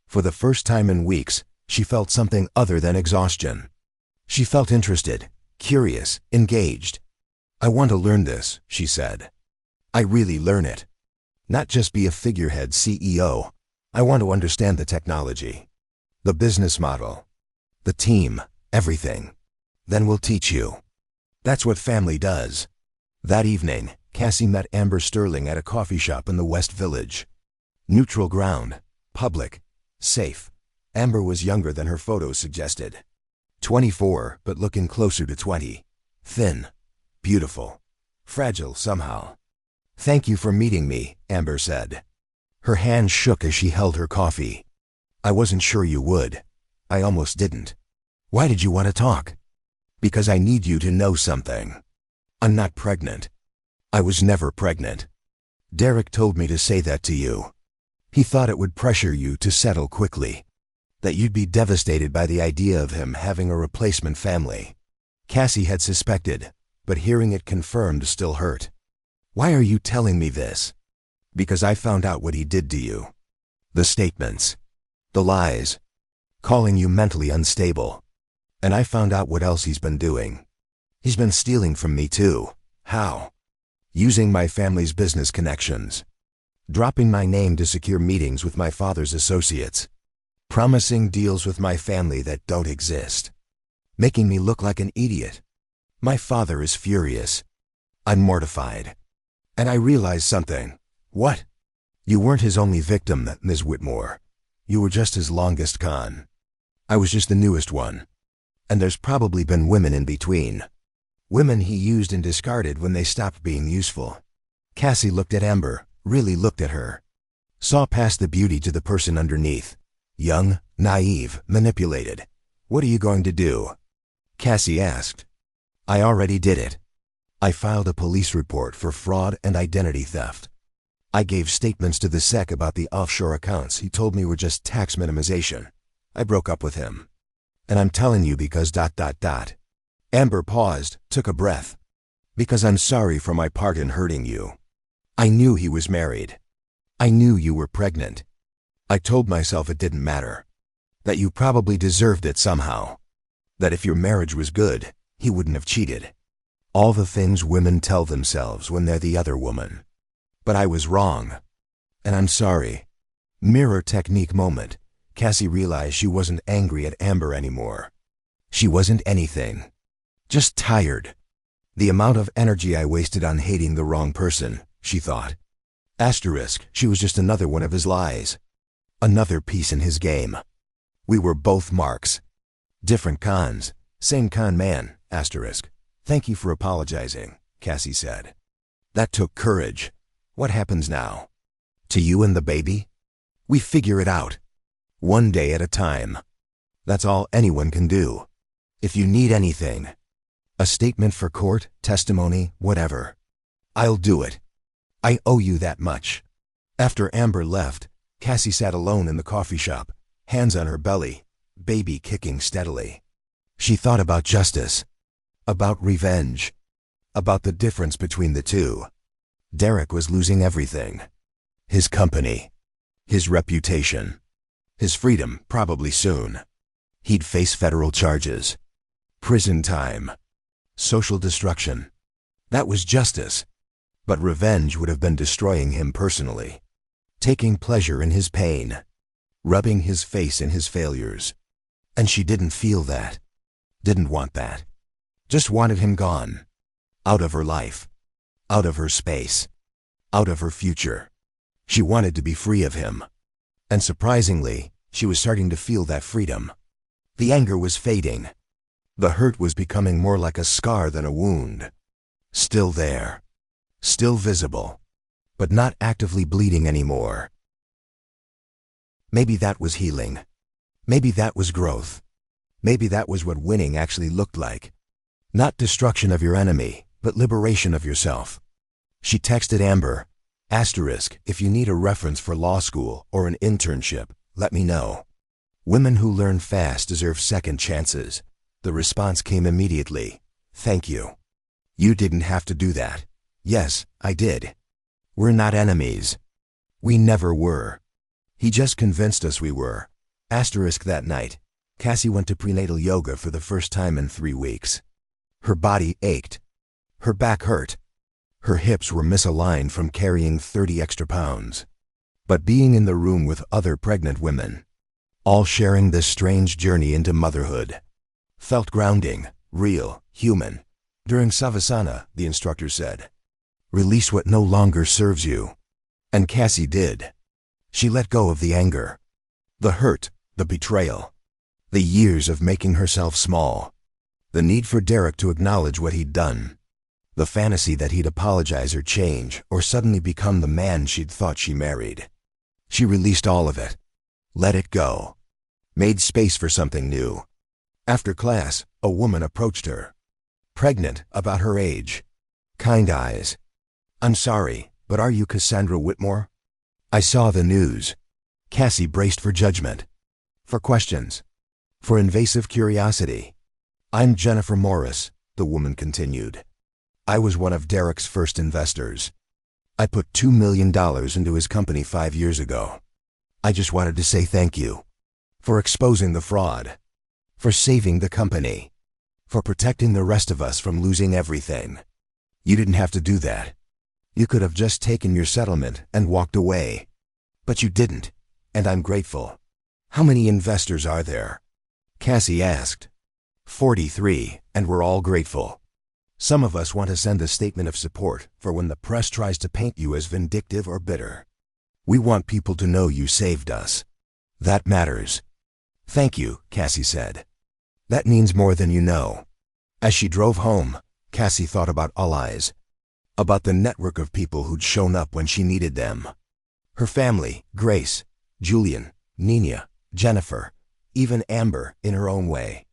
For the first time in weeks, she felt something other than exhaustion. She felt interested, curious, engaged. I want to learn this, she said. I really learn it. Not just be a figurehead CEO. I want to understand the technology, the business model, the team, everything. Then we'll teach you. That's what family does. That evening, Cassie met Amber Sterling at a coffee shop in the West Village. Neutral ground, public, safe. Amber was younger than her photos suggested. 24, but looking closer to 20. Thin, beautiful, fragile somehow. Thank you for meeting me, Amber said. Her hand shook as she held her coffee. I wasn't sure you would. I almost didn't. Why did you want to talk? Because I need you to know something. I'm not pregnant. I was never pregnant. Derek told me to say that to you. He thought it would pressure you to settle quickly. That you'd be devastated by the idea of him having a replacement family. Cassie had suspected, but hearing it confirmed still hurt. Why are you telling me this? Because I found out what he did to you. The statements. The lies. Calling you mentally unstable. And I found out what else he's been doing. He's been stealing from me too. How? Using my family's business connections. Dropping my name to secure meetings with my father's associates. Promising deals with my family that don't exist. Making me look like an idiot. My father is furious. I'm mortified. And I realized something. What? You weren't his only victim, Ms. Whitmore. You were just his longest con. I was just the newest one. And there's probably been women in between. Women he used and discarded when they stopped being useful. Cassie looked at Amber, really looked at her. Saw past the beauty to the person underneath. Young, naive, manipulated. What are you going to do? Cassie asked. I already did it. I filed a police report for fraud and identity theft. I gave statements to the SEC about the offshore accounts he told me were just tax minimization. I broke up with him. And I'm telling you because ... Amber paused, took a breath. Because I'm sorry for my part in hurting you. I knew he was married. I knew you were pregnant. I told myself it didn't matter. That you probably deserved it somehow. That if your marriage was good, he wouldn't have cheated. All the things women tell themselves when they're the other woman. But I was wrong. And I'm sorry. Mirror technique moment. Cassie realized she wasn't angry at Amber anymore. She wasn't anything. Just tired. The amount of energy I wasted on hating the wrong person, she thought. Asterisk, she was just another one of his lies. Another piece in his game. We were both marks. Different cons. Same con man, asterisk. Thank you for apologizing, Cassie said. That took courage. What happens now? To you and the baby? We figure it out. One day at a time. That's all anyone can do. If you need anything, a statement for court, testimony, whatever, I'll do it. I owe you that much. After Amber left, Cassie sat alone in the coffee shop, hands on her belly, baby kicking steadily. She thought about justice, about revenge, about the difference between the two. Derek was losing everything. His company, his reputation, his freedom probably soon. He'd face federal charges, prison time, social destruction. That was justice. But revenge would have been destroying him personally, taking pleasure in his pain, rubbing his face in his failures. And she didn't feel that, didn't want that. Just wanted him gone, out of her life, out of her space, out of her future. She wanted to be free of him. And surprisingly, she was starting to feel that freedom. The anger was fading. The hurt was becoming more like a scar than a wound. Still there, still visible, but not actively bleeding anymore. Maybe that was healing. Maybe that was growth. Maybe that was what winning actually looked like. Not destruction of your enemy, but liberation of yourself. She texted Amber, *, if you need a reference for law school or an internship, let me know. Women who learn fast deserve second chances. The response came immediately. Thank you. You didn't have to do that. Yes, I did. We're not enemies. We never were. He just convinced us we were. * That night, Cassie went to prenatal yoga for the first time in 3 weeks. Her body ached. Her back hurt. Her hips were misaligned from carrying 30 extra pounds. But being in the room with other pregnant women, all sharing this strange journey into motherhood, felt grounding, real, human. During Savasana, the instructor said, "Release what no longer serves you." And Cassie did. She let go of the anger, the hurt, the betrayal, the years of making herself small, the need for Derek to acknowledge what he'd done, the fantasy that he'd apologize or change or suddenly become the man she'd thought she married. She released all of it, let it go, made space for something new. After class, a woman approached her, pregnant, about her age, kind eyes. "I'm sorry, but are you Cassandra Whitmore?" "I saw the news." Cassie braced for judgment, for questions, for invasive curiosity. "I'm Jennifer Morris," the woman continued. "I was one of Derek's first investors. I put $2 million into his company 5 years ago. I just wanted to say thank you for exposing the fraud, for saving the company, for protecting the rest of us from losing everything. You didn't have to do that. You could have just taken your settlement and walked away. But you didn't, and I'm grateful." "How many investors are there?" Cassie asked. 43, and we're all grateful. Some of us want to send a statement of support for when the press tries to paint you as vindictive or bitter. We want people to know you saved us. That matters. "Thank you," Cassie said. "That means more than you know." As she drove home, Cassie thought about allies, about the network of people who'd shown up when she needed them. Her family, Grace, Julian, Nina, Jennifer, even Amber in her own way.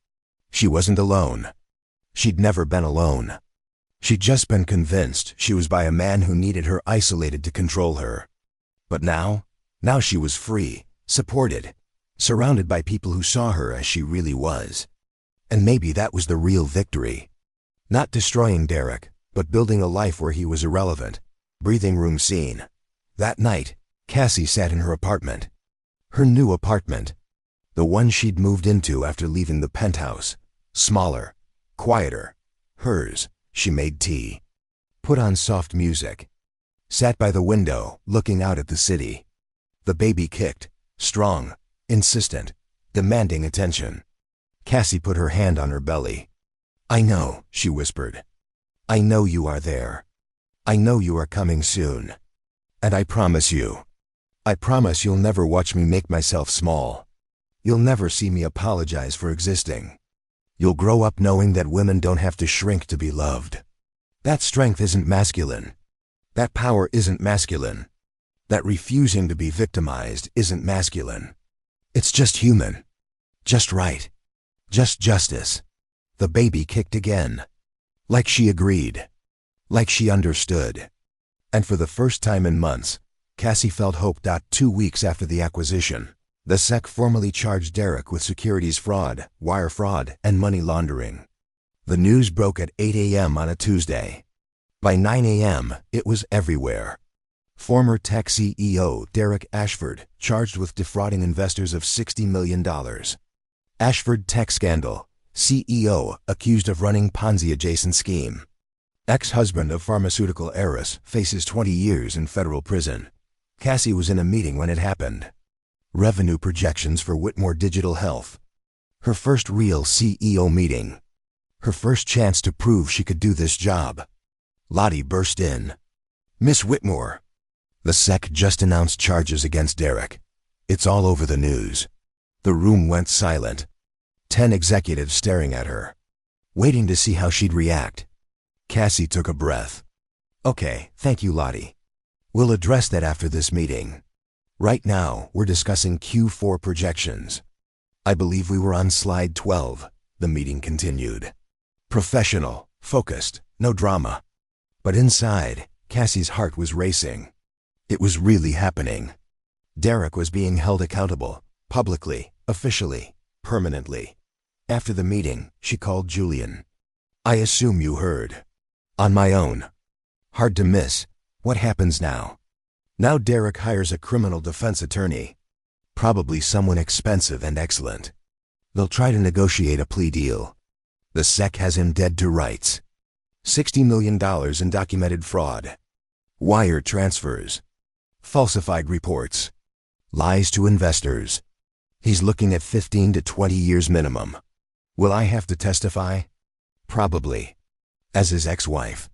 She wasn't alone. She'd never been alone. She'd just been convinced she was by a man who needed her isolated to control her. But now she was free, supported, surrounded by people who saw her as she really was. And maybe that was the real victory. Not destroying Derek, but building a life where he was irrelevant. Breathing room scene. That night, Cassie sat in her apartment. Her new apartment. The one she'd moved into after leaving the penthouse. Smaller, quieter. Hers. She made tea, put on soft music, sat by the window, looking out at the city. The baby kicked, strong, insistent, demanding attention. Cassie put her hand on her belly. "I know," she whispered. "I know you are there. I know you are coming soon. And I promise you'll never watch me make myself small. You'll never see me apologize for existing. You'll grow up knowing that women don't have to shrink to be loved. That strength isn't masculine. That power isn't masculine. That refusing to be victimized isn't masculine. It's just human. Just right. Just justice." The baby kicked again. Like she agreed. Like she understood. And for the first time in months, Cassie felt hope. 2 weeks after the acquisition, the SEC formally charged Derek with securities fraud, wire fraud, and money laundering. The news broke at 8 a.m. on a Tuesday. By 9 a.m., it was everywhere. Former tech CEO Derek Ashford charged with defrauding investors of $60 million. Ashford Tech scandal. CEO accused of running Ponzi-adjacent scheme. Ex-husband of pharmaceutical heiress faces 20 years in federal prison. Cassie was in a meeting when it happened. Revenue projections for Whitmore Digital Health. Her first real CEO meeting. Her first chance to prove she could do this job. Lottie burst in. "Miss Whitmore, the SEC just announced charges against Derek. It's all over the news." The room went silent. 10 executives staring at her, waiting to see how she'd react. Cassie took a breath. "Okay, thank you, Lottie. We'll address that after this meeting. Right now, we're discussing Q4 projections." "I believe we were on slide 12, the meeting continued. Professional, focused, no drama. But inside, Cassie's heart was racing. It was really happening. Derek was being held accountable, publicly, officially, permanently. After the meeting, she called Julian. "I assume you heard." "On my own." "Hard to miss. What happens now?" "Now Derek hires a criminal defense attorney. Probably someone expensive and excellent. They'll try to negotiate a plea deal. The SEC has him dead to rights. $60 million in documented fraud. Wire transfers. Falsified reports. Lies to investors. He's looking at 15 to 20 years minimum. Will I have to testify? Probably. As his ex-wife.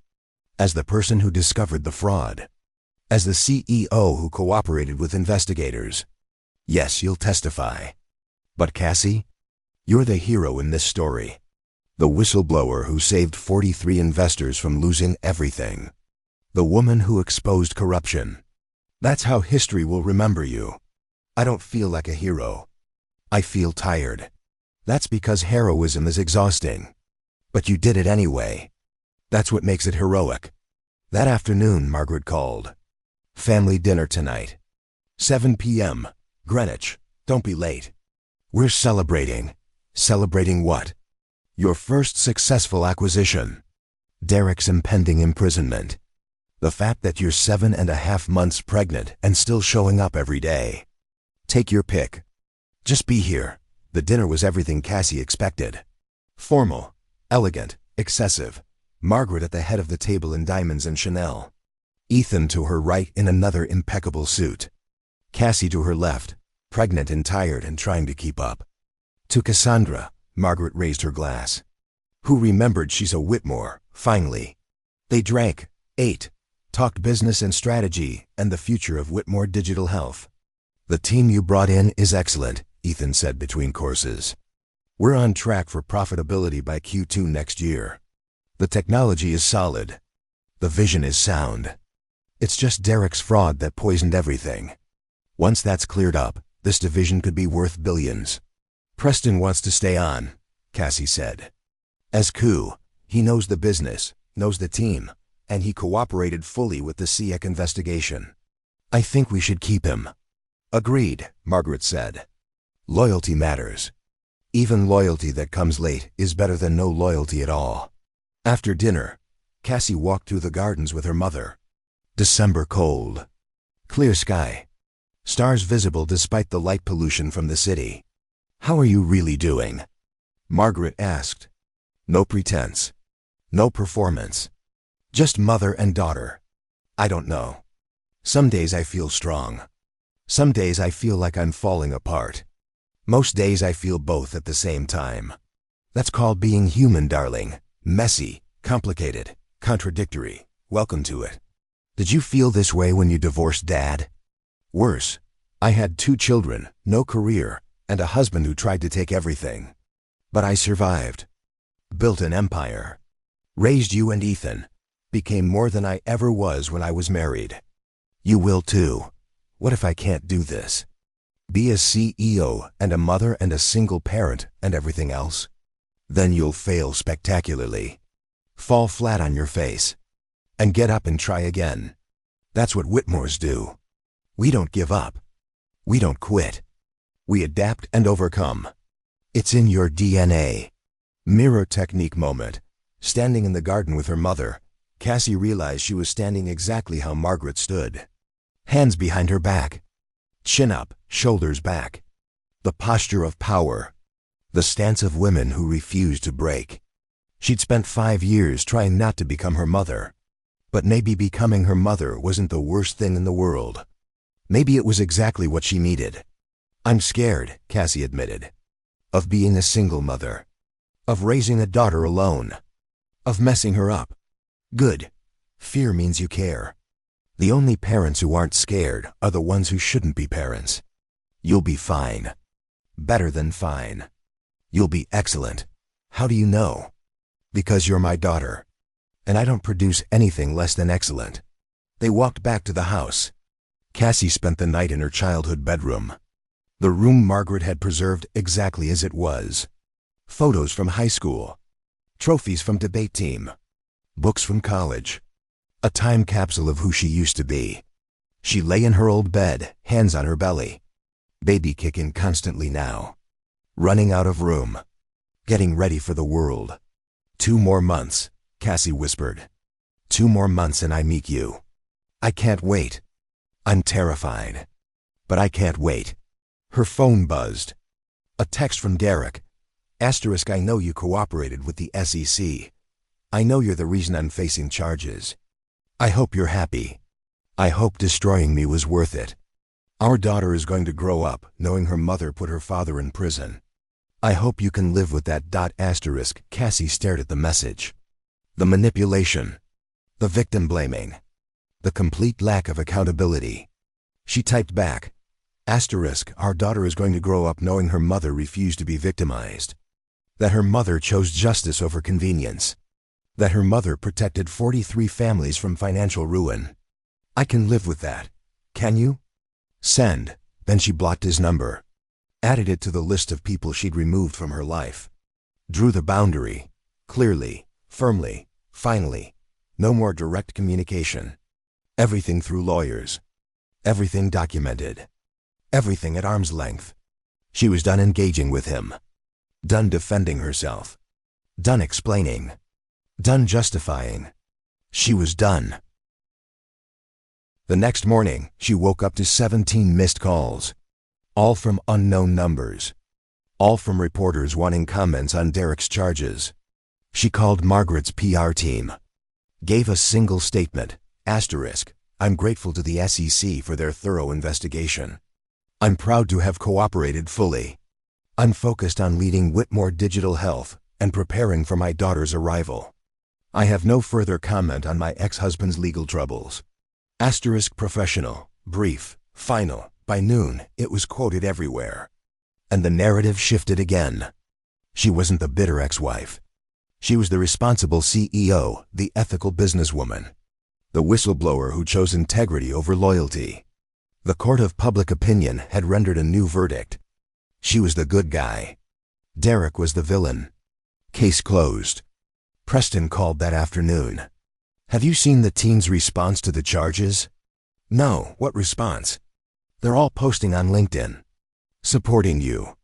As the person who discovered the fraud. As the CEO who cooperated with investigators. Yes, you'll testify. But Cassie, you're the hero in this story. The whistleblower who saved 43 investors from losing everything. The woman who exposed corruption. That's how history will remember you. I don't feel like a hero. I feel tired. That's because heroism is exhausting. But you did it anyway. That's what makes it heroic." That afternoon, Margaret called. "Family dinner tonight. 7 p.m. Greenwich. Don't be late. We're celebrating." "Celebrating what?" "Your first successful acquisition. Derek's impending imprisonment. The fact that you're 7.5 months pregnant and still showing up every day. Take your pick. Just be here." The dinner was everything Cassie expected. Formal, elegant, excessive. Margaret at the head of the table in diamonds and Chanel. Ethan to her right in another impeccable suit. Cassie to her left, pregnant and tired and trying to keep up. To Cassandra, Margaret raised her glass. Who remembered she's a Whitmore, finally. They drank, ate, talked business and strategy and the future of Whitmore Digital Health. "The team you brought in is excellent," Ethan said between courses. "We're on track for profitability by Q2 next year. The technology is solid. The vision is sound. It's just Derek's fraud that poisoned everything. Once that's cleared up, this division could be worth billions." "Preston wants to stay on," Cassie said. "As coup, he knows the business, knows the team, and he cooperated fully with the SEC investigation. I think we should keep him." "Agreed," Margaret said. "Loyalty matters. Even loyalty that comes late is better than no loyalty at all." After dinner, Cassie walked through the gardens with her mother. December cold. Clear sky. Stars visible despite the light pollution from the city. "How are you really doing?" Margaret asked. No pretense. No performance. Just mother and daughter. "I don't know. Some days I feel strong. Some days I feel like I'm falling apart. Most days I feel both at the same time. That's called being human, darling. Messy, complicated, contradictory. Welcome to it." "Did you feel this way when you divorced Dad?" "Worse. I had 2 children, no career, and a husband who tried to take everything. But I survived. Built an empire. Raised you and Ethan. Became more than I ever was when I was married. You will too. What if I can't do this? Be a CEO and a mother and a single parent and everything else? Then you'll fail spectacularly. Fall flat on your face. And get up and try again. That's what Whitmores do. We don't give up. We don't quit. We adapt and overcome. It's in your DNA." Mirror technique moment. Standing in the garden with her mother, Cassie realized she was standing exactly how Margaret stood. Hands behind her back. Chin up, shoulders back. The posture of power. The stance of women who refuse to break. She'd spent 5 years trying not to become her mother. But maybe becoming her mother wasn't the worst thing in the world. Maybe it was exactly what she needed. "I'm scared," Cassie admitted. "Of being a single mother. Of raising a daughter alone. Of messing her up." "Good. Fear means you care. The only parents who aren't scared are the ones who shouldn't be parents. You'll be fine. Better than fine. You'll be excellent." "How do you know?" "Because you're my daughter. And I don't produce anything less than excellent." They walked back to the house. Cassie spent the night in her childhood bedroom. The room Margaret had preserved exactly as it was. Photos from high school. Trophies from debate team. Books from college. A time capsule of who she used to be. She lay in her old bed, hands on her belly. Baby kicking constantly now. Running out of room. Getting ready for the world. 2 more months, Cassie whispered. 2 more months and I meet you. I can't wait. I'm terrified. But I can't wait. Her phone buzzed. A text from Derek. *I know you cooperated with the SEC. I know you're the reason I'm facing charges. I hope you're happy. I hope destroying me was worth it. Our daughter is going to grow up knowing her mother put her father in prison. I hope you can live with that. *. Cassie stared at the message. The manipulation. The victim blaming. The complete lack of accountability. She typed back. *Our daughter is going to grow up knowing her mother refused to be victimized. That her mother chose justice over convenience. That her mother protected 43 families from financial ruin. I can live with that. Can you? Send. Then she blocked his number. Added it to the list of people she'd removed from her life. Drew the boundary. Clearly, firmly, finally. No more direct communication. Everything through lawyers. Everything documented. Everything at arm's length. She was done engaging with him. Done defending herself. Done explaining. Done justifying. She was done. The next morning, she woke up to 17 missed calls. All from unknown numbers. All from reporters wanting comments on Derek's charges. She called Margaret's PR team. Gave a single statement. I'm grateful to the SEC for their thorough investigation. I'm proud to have cooperated fully. I'm focused on leading Whitmore Digital Health and preparing for my daughter's arrival. I have no further comment on my ex-husband's legal troubles. Professional, brief, final. By noon, it was quoted everywhere. And the narrative shifted again. She wasn't the bitter ex-wife. She was the responsible CEO, the ethical businesswoman. The whistleblower who chose integrity over loyalty. The court of public opinion had rendered a new verdict. She was the good guy. Derek was the villain. Case closed. Preston called that afternoon. Have you seen the team's response to the charges? No, what response? They're all posting on LinkedIn. Supporting you.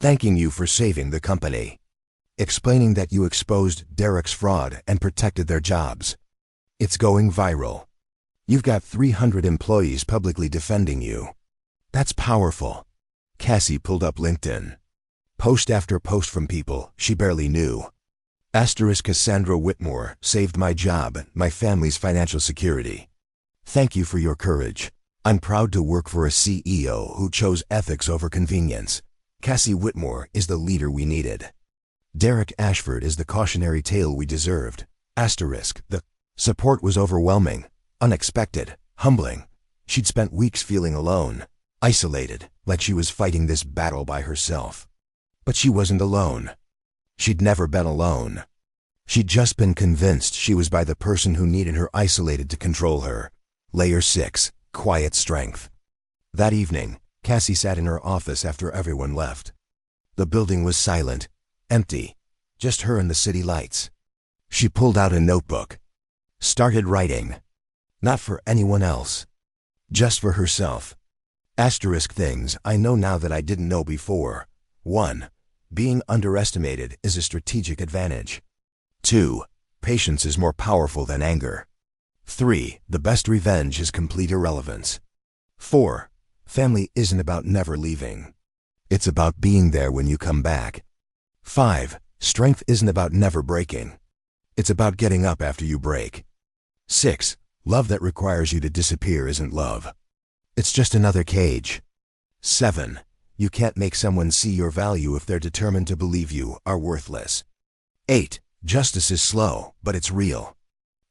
Thanking you for saving the company. Explaining that you exposed Derek's fraud and protected their jobs. It's going viral. You've got 300 employees publicly defending you. That's powerful. Cassie pulled up LinkedIn. Post after post from people she barely knew. Cassandra Whitmore saved my job, my family's financial security. Thank you for your courage. I'm proud to work for a CEO who chose ethics over convenience. Cassie Whitmore is the leader we needed. Derek Ashford is the cautionary tale we deserved. The support was overwhelming, unexpected, humbling. She'd spent weeks feeling alone, isolated, like she was fighting this battle by herself. But she wasn't alone. She'd never been alone. She'd just been convinced she was by the person who needed her isolated to control her. Layer 6, quiet strength. That evening, Cassie sat in her office after everyone left. The building was silent, empty, just her and the city lights. She pulled out a notebook. Started writing. Not for anyone else. Just for herself. Things I know now that I didn't know before. 1. Being underestimated is a strategic advantage. 2. Patience is more powerful than anger. 3. The best revenge is complete irrelevance. 4. Family isn't about never leaving. It's about being there when you come back. 5. Strength isn't about never breaking. It's about getting up after you break. 6. Love that requires you to disappear isn't love. It's just another cage. 7. You can't make someone see your value if they're determined to believe you are worthless. 8. Justice is slow, but it's real.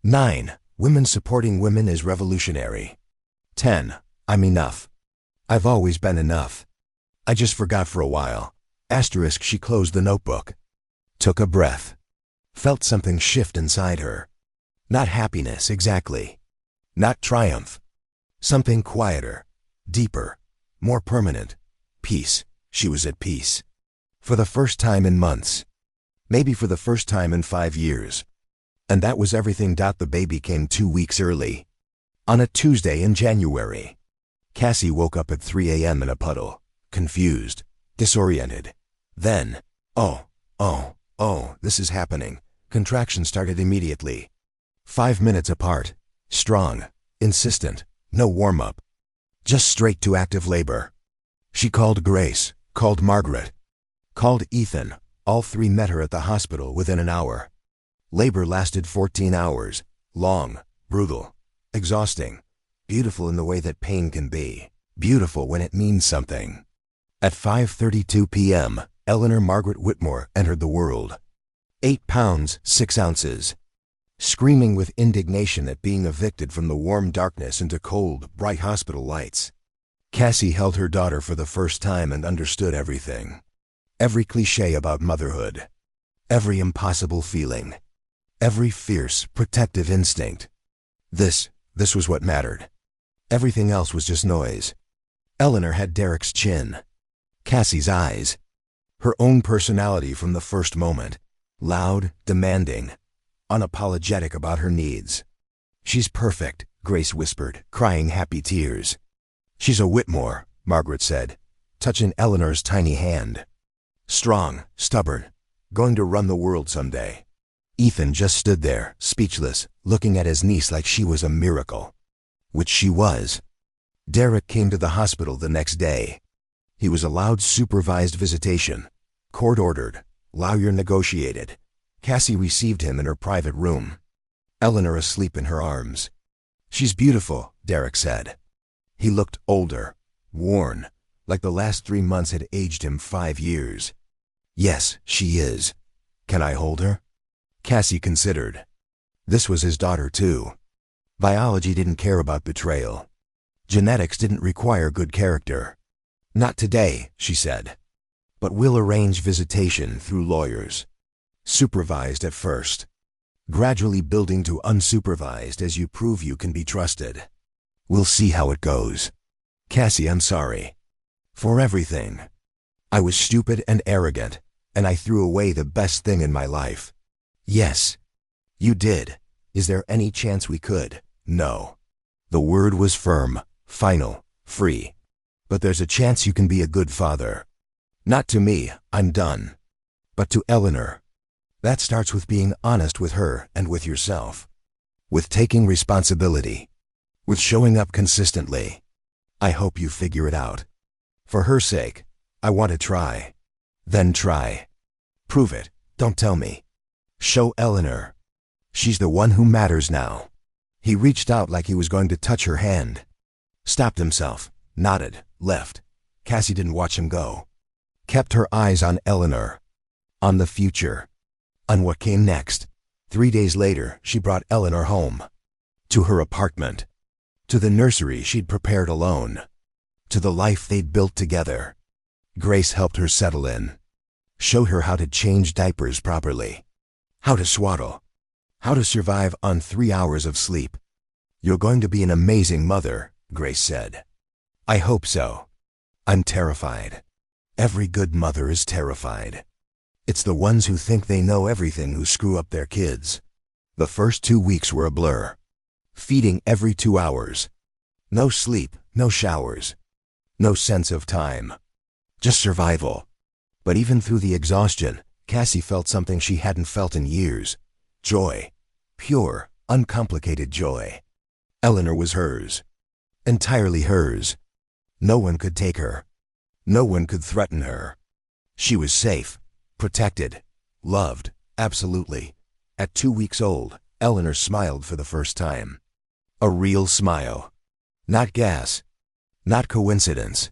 9. Women supporting women is revolutionary. 10. I'm enough. I've always been enough. I just forgot for a while. Asterisk. She closed the notebook. Took a breath. Felt something shift inside her. Not happiness, exactly. Not triumph. Something quieter, deeper, more permanent. Peace. She was at peace. For the first time in months. Maybe for the first time in 5 years. And that was everything. The baby came 2 weeks early. On a Tuesday in January. Cassie woke up at 3 a.m. in a puddle, confused, disoriented. Then, oh, this is happening. Contractions started immediately. 5 minutes apart. Strong, insistent, no warm-up. Just straight to active labor. She called Grace, called Margaret, called Ethan. All 3 met her at the hospital within an hour. Labor lasted 14 hours. Long, brutal, exhausting. Beautiful in the way that pain can be. Beautiful when it means something. At 5:32 p.m., Eleanor Margaret Whitmore entered the world. 8 pounds, 6 ounces. Screaming with indignation at being evicted from the warm darkness into cold, bright hospital lights. Cassie held her daughter for the first time and understood everything. Every cliché about motherhood. Every impossible feeling. Every fierce, protective instinct. This was what mattered. Everything else was just noise. Eleanor had Derek's chin. Cassie's eyes. Her own personality from the first moment. Loud, demanding, unapologetic about her needs. She's perfect, Grace whispered, crying happy tears. She's a Whitmore, Margaret said, touching Eleanor's tiny hand. Strong, stubborn, going to run the world someday. Ethan just stood there, speechless, looking at his niece like she was a miracle. Which she was. Derek came to the hospital the next day. He was allowed supervised visitation. Court-ordered, lawyer negotiated. Cassie received him in her private room. Eleanor asleep in her arms. She's beautiful, Derek said. He looked older, worn, like the last 3 months had aged him 5 years. Yes, she is. Can I hold her? Cassie considered. This was his daughter too. Biology didn't care about betrayal. Genetics didn't require good character. Not today, she said. But we'll arrange visitation through lawyers. Supervised at first. Gradually building to unsupervised as you prove you can be trusted. We'll see how it goes. Cassie, I'm sorry. For everything. I was stupid and arrogant, and I threw away the best thing in my life. Yes. You did. Is there any chance we could? No. The word was firm, final, free. But there's a chance you can be a good father. Not to me, I'm done. But to Eleanor. That starts with being honest with her and with yourself. With taking responsibility. With showing up consistently. I hope you figure it out. For her sake, I want to try. Then try. Prove it, don't tell me. Show Eleanor. She's the one who matters now. He reached out like he was going to touch her hand. Stopped himself, nodded, left. Cassie didn't watch him go. Kept her eyes on Eleanor. On the future. On what came next. 3 days later, she brought Eleanor home. To her apartment. To the nursery she'd prepared alone. To the life they'd built together. Grace helped her settle in. Showed her how to change diapers properly. How to swaddle. How to survive on 3 hours of sleep. You're going to be an amazing mother, Grace said. I hope so. I'm terrified. Every good mother is terrified. It's the ones who think they know everything who screw up their kids. The first 2 weeks were a blur. Feeding every 2 hours. No sleep, no showers. No sense of time. Just survival. But even through the exhaustion, Cassie felt something she hadn't felt in years. Joy. Pure, uncomplicated joy. Eleanor was hers. Entirely hers. No one could take her. No one could threaten her. She was safe, Protected. Loved. Absolutely. At 2 weeks old, Eleanor smiled for the first time. A real smile. Not gas. Not coincidence.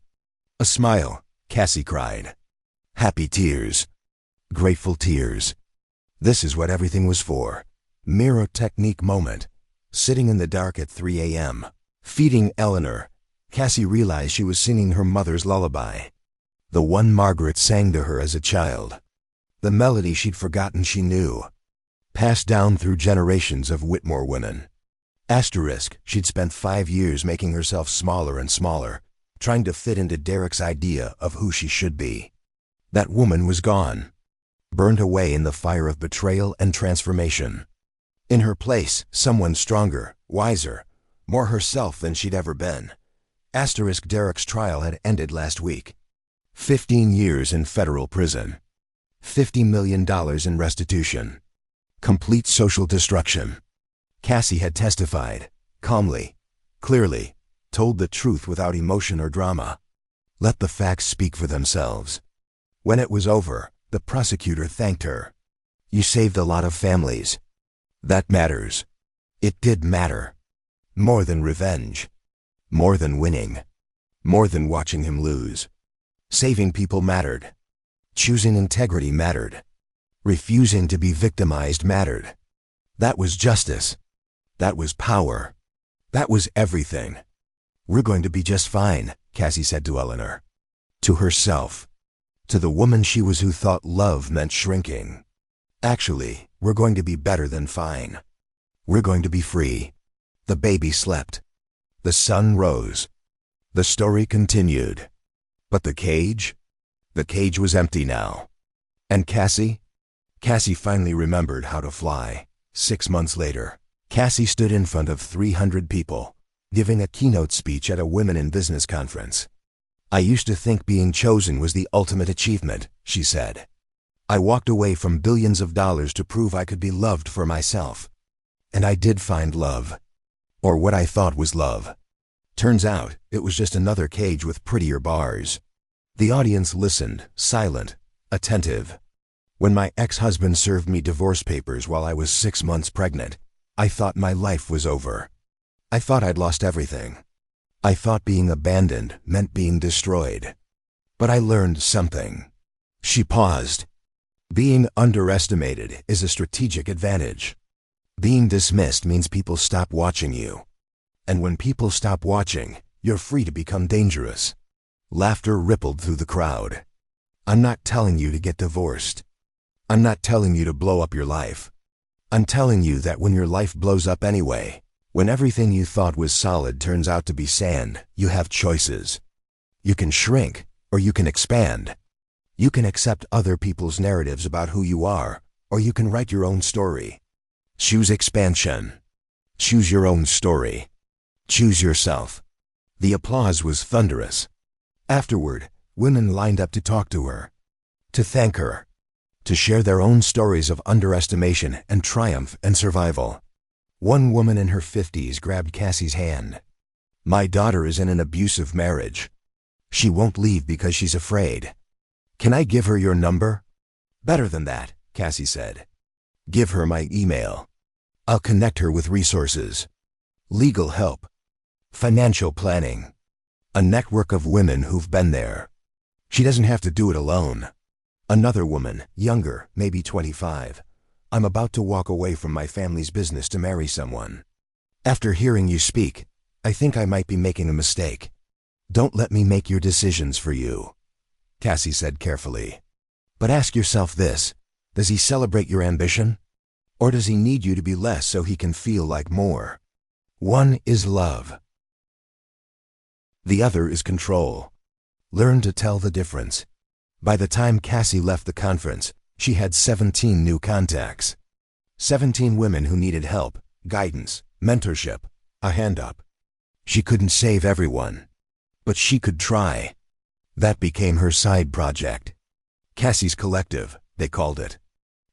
A smile, Cassie cried. Happy tears. Grateful tears. This is what everything was for. Mirror technique moment. Sitting in the dark at 3 a.m. Feeding Eleanor, Cassie realized she was singing her mother's lullaby. The one Margaret sang to her as a child. The melody she'd forgotten she knew. Passed down through generations of Whitmore women. Asterisk, she'd spent 5 years making herself smaller and smaller, trying to fit into Derek's idea of who she should be. That woman was gone. Burned away in the fire of betrayal and transformation. In her place, someone stronger, wiser, more herself than she'd ever been. Asterisk, Derek's trial had ended last week. 15 years in federal prison. $50 million in restitution. Complete social destruction. Cassie had testified, calmly, clearly, told the truth without emotion or drama. Let the facts speak for themselves. When it was over, the prosecutor thanked her. You saved a lot of families. That matters. It did matter. More than revenge. More than winning. More than watching him lose. Saving people mattered. Choosing integrity mattered. Refusing to be victimized mattered. That was justice. That was power. That was everything. We're going to be just fine, Cassie said to Eleanor. To herself. To the woman she was who thought love meant shrinking. Actually, we're going to be better than fine. We're going to be free. The baby slept. The sun rose. The story continued. But the cage? The cage was empty now. And Cassie? Cassie finally remembered how to fly. 6 months later, Cassie stood in front of 300 people, giving a keynote speech at a Women in Business conference. I used to think being chosen was the ultimate achievement, she said. I walked away from billions of dollars to prove I could be loved for myself. And I did find love. Or what I thought was love. Turns out, it was just another cage with prettier bars. The audience listened, silent, attentive. When my ex-husband served me divorce papers while I was 6 months pregnant, I thought my life was over. I thought I'd lost everything. I thought being abandoned meant being destroyed. But I learned something. She paused. Being underestimated is a strategic advantage. Being dismissed means people stop watching you. And when people stop watching, you're free to become dangerous. Laughter rippled through the crowd. I'm not telling you to get divorced. I'm not telling you to blow up your life. I'm telling you that when your life blows up anyway, when everything you thought was solid turns out to be sand, you have choices. You can shrink, or you can expand. You can accept other people's narratives about who you are, or you can write your own story. Choose expansion. Choose your own story. Choose yourself. The applause was thunderous. Afterward, women lined up to talk to her, to thank her, to share their own stories of underestimation and triumph and survival. One woman in her 50s grabbed Cassie's hand. My daughter is in an abusive marriage. She won't leave because she's afraid. Can I give her your number? Better than that, Cassie said. Give her my email. I'll connect her with resources. Legal help. Financial planning. A network of women who've been there. She doesn't have to do it alone. Another woman, younger, maybe 25. I'm about to walk away from my family's business to marry someone. After hearing you speak, I think I might be making a mistake. Don't let me make your decisions for you, Cassie said carefully. But ask yourself this, does he celebrate your ambition? Or does he need you to be less so he can feel like more? One is love. The other is control. Learn to tell the difference. By the time Cassie left the conference, she had 17 new contacts. 17 women who needed help, guidance, mentorship, a hand up. She couldn't save everyone, but she could try. That became her side project. Cassie's Collective, they called it.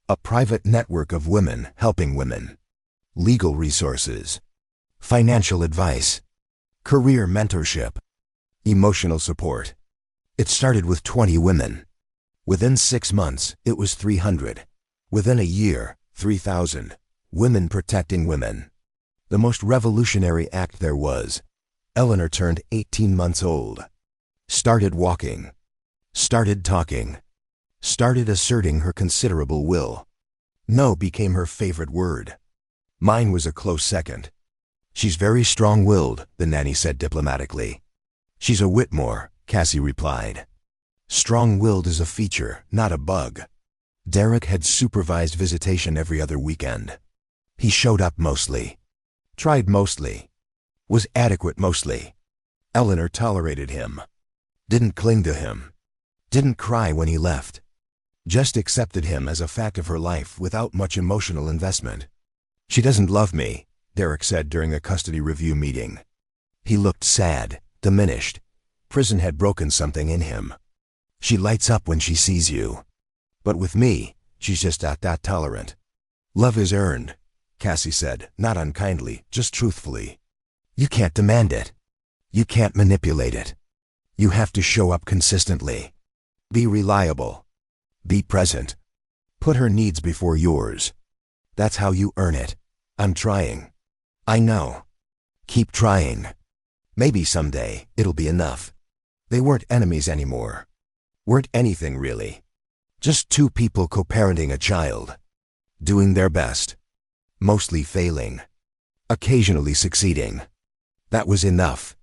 A private network of women helping women. Legal resources. Financial advice. Career mentorship. Emotional support. It started with 20 women. Within 6 months, it was 300. Within a year, 3,000. Women protecting women. The most revolutionary act there was. Eleanor turned 18 months old. Started walking. Started talking. Started asserting her considerable will. No became her favorite word. Mine was a close second. She's very strong-willed, the nanny said diplomatically. She's a Whitmore, Cassie replied. Strong-willed is a feature, not a bug. Derek had supervised visitation every other weekend. He showed up mostly. Tried mostly. Was adequate mostly. Eleanor tolerated him. Didn't cling to him. Didn't cry when he left. Just accepted him as a fact of her life without much emotional investment. She doesn't love me, Derek said during a custody review meeting. He looked sad, diminished. Prison had broken something in him. She lights up when she sees you. But with me, she's just not that tolerant. Love is earned, Cassie said, not unkindly, just truthfully. You can't demand it. You can't manipulate it. You have to show up consistently. Be reliable. Be present. Put her needs before yours. That's how you earn it. I'm trying. I know. Keep trying. Maybe someday it'll be enough. They weren't enemies anymore. Weren't anything really. Just two people co-parenting a child. Doing their best. Mostly failing. Occasionally succeeding. That was enough.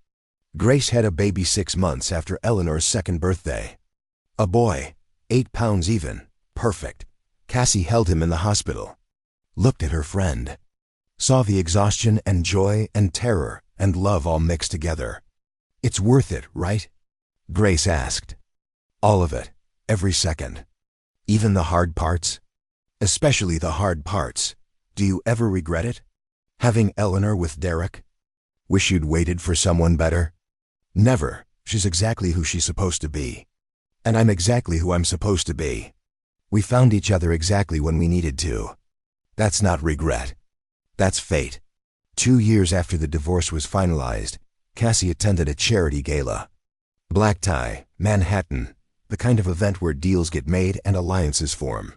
Grace had a baby 6 months after Eleanor's second birthday. A boy, 8 pounds even, perfect. Cassie held him in the hospital. Looked at her friend. Saw the exhaustion and joy and terror and love all mixed together. It's worth it, right? Grace asked. All of it, every second. Even the hard parts? Especially the hard parts. Do you ever regret it? Having Eleanor with Derek? Wish you'd waited for someone better? Never. She's exactly who she's supposed to be. And I'm exactly who I'm supposed to be. We found each other exactly when we needed to. That's not regret. That's fate. 2 years after the divorce was finalized, Cassie attended a charity gala. Black tie, Manhattan, the kind of event where deals get made and alliances form.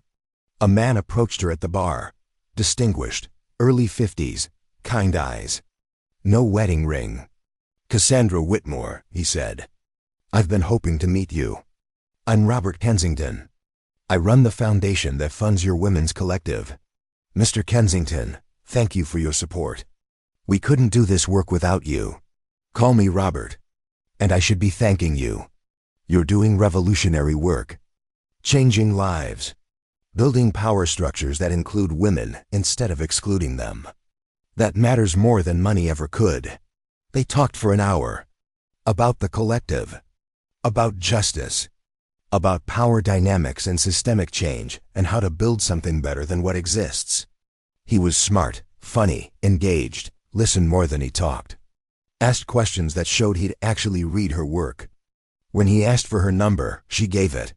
A man approached her at the bar. Distinguished, early 50s, kind eyes. No wedding ring. Cassandra Whitmore, he said. I've been hoping to meet you. I'm Robert Kensington. I run the foundation that funds your women's collective. Mr. Kensington, thank you for your support. We couldn't do this work without you. Call me Robert. And I should be thanking you. You're doing revolutionary work. Changing lives. Building power structures that include women instead of excluding them. That matters more than money ever could. They talked for an hour. About the collective. About justice. About power dynamics and systemic change and how to build something better than what exists. He was smart, funny, engaged, listened more than he talked. Asked questions that showed he'd actually read her work. When he asked for her number, she gave it.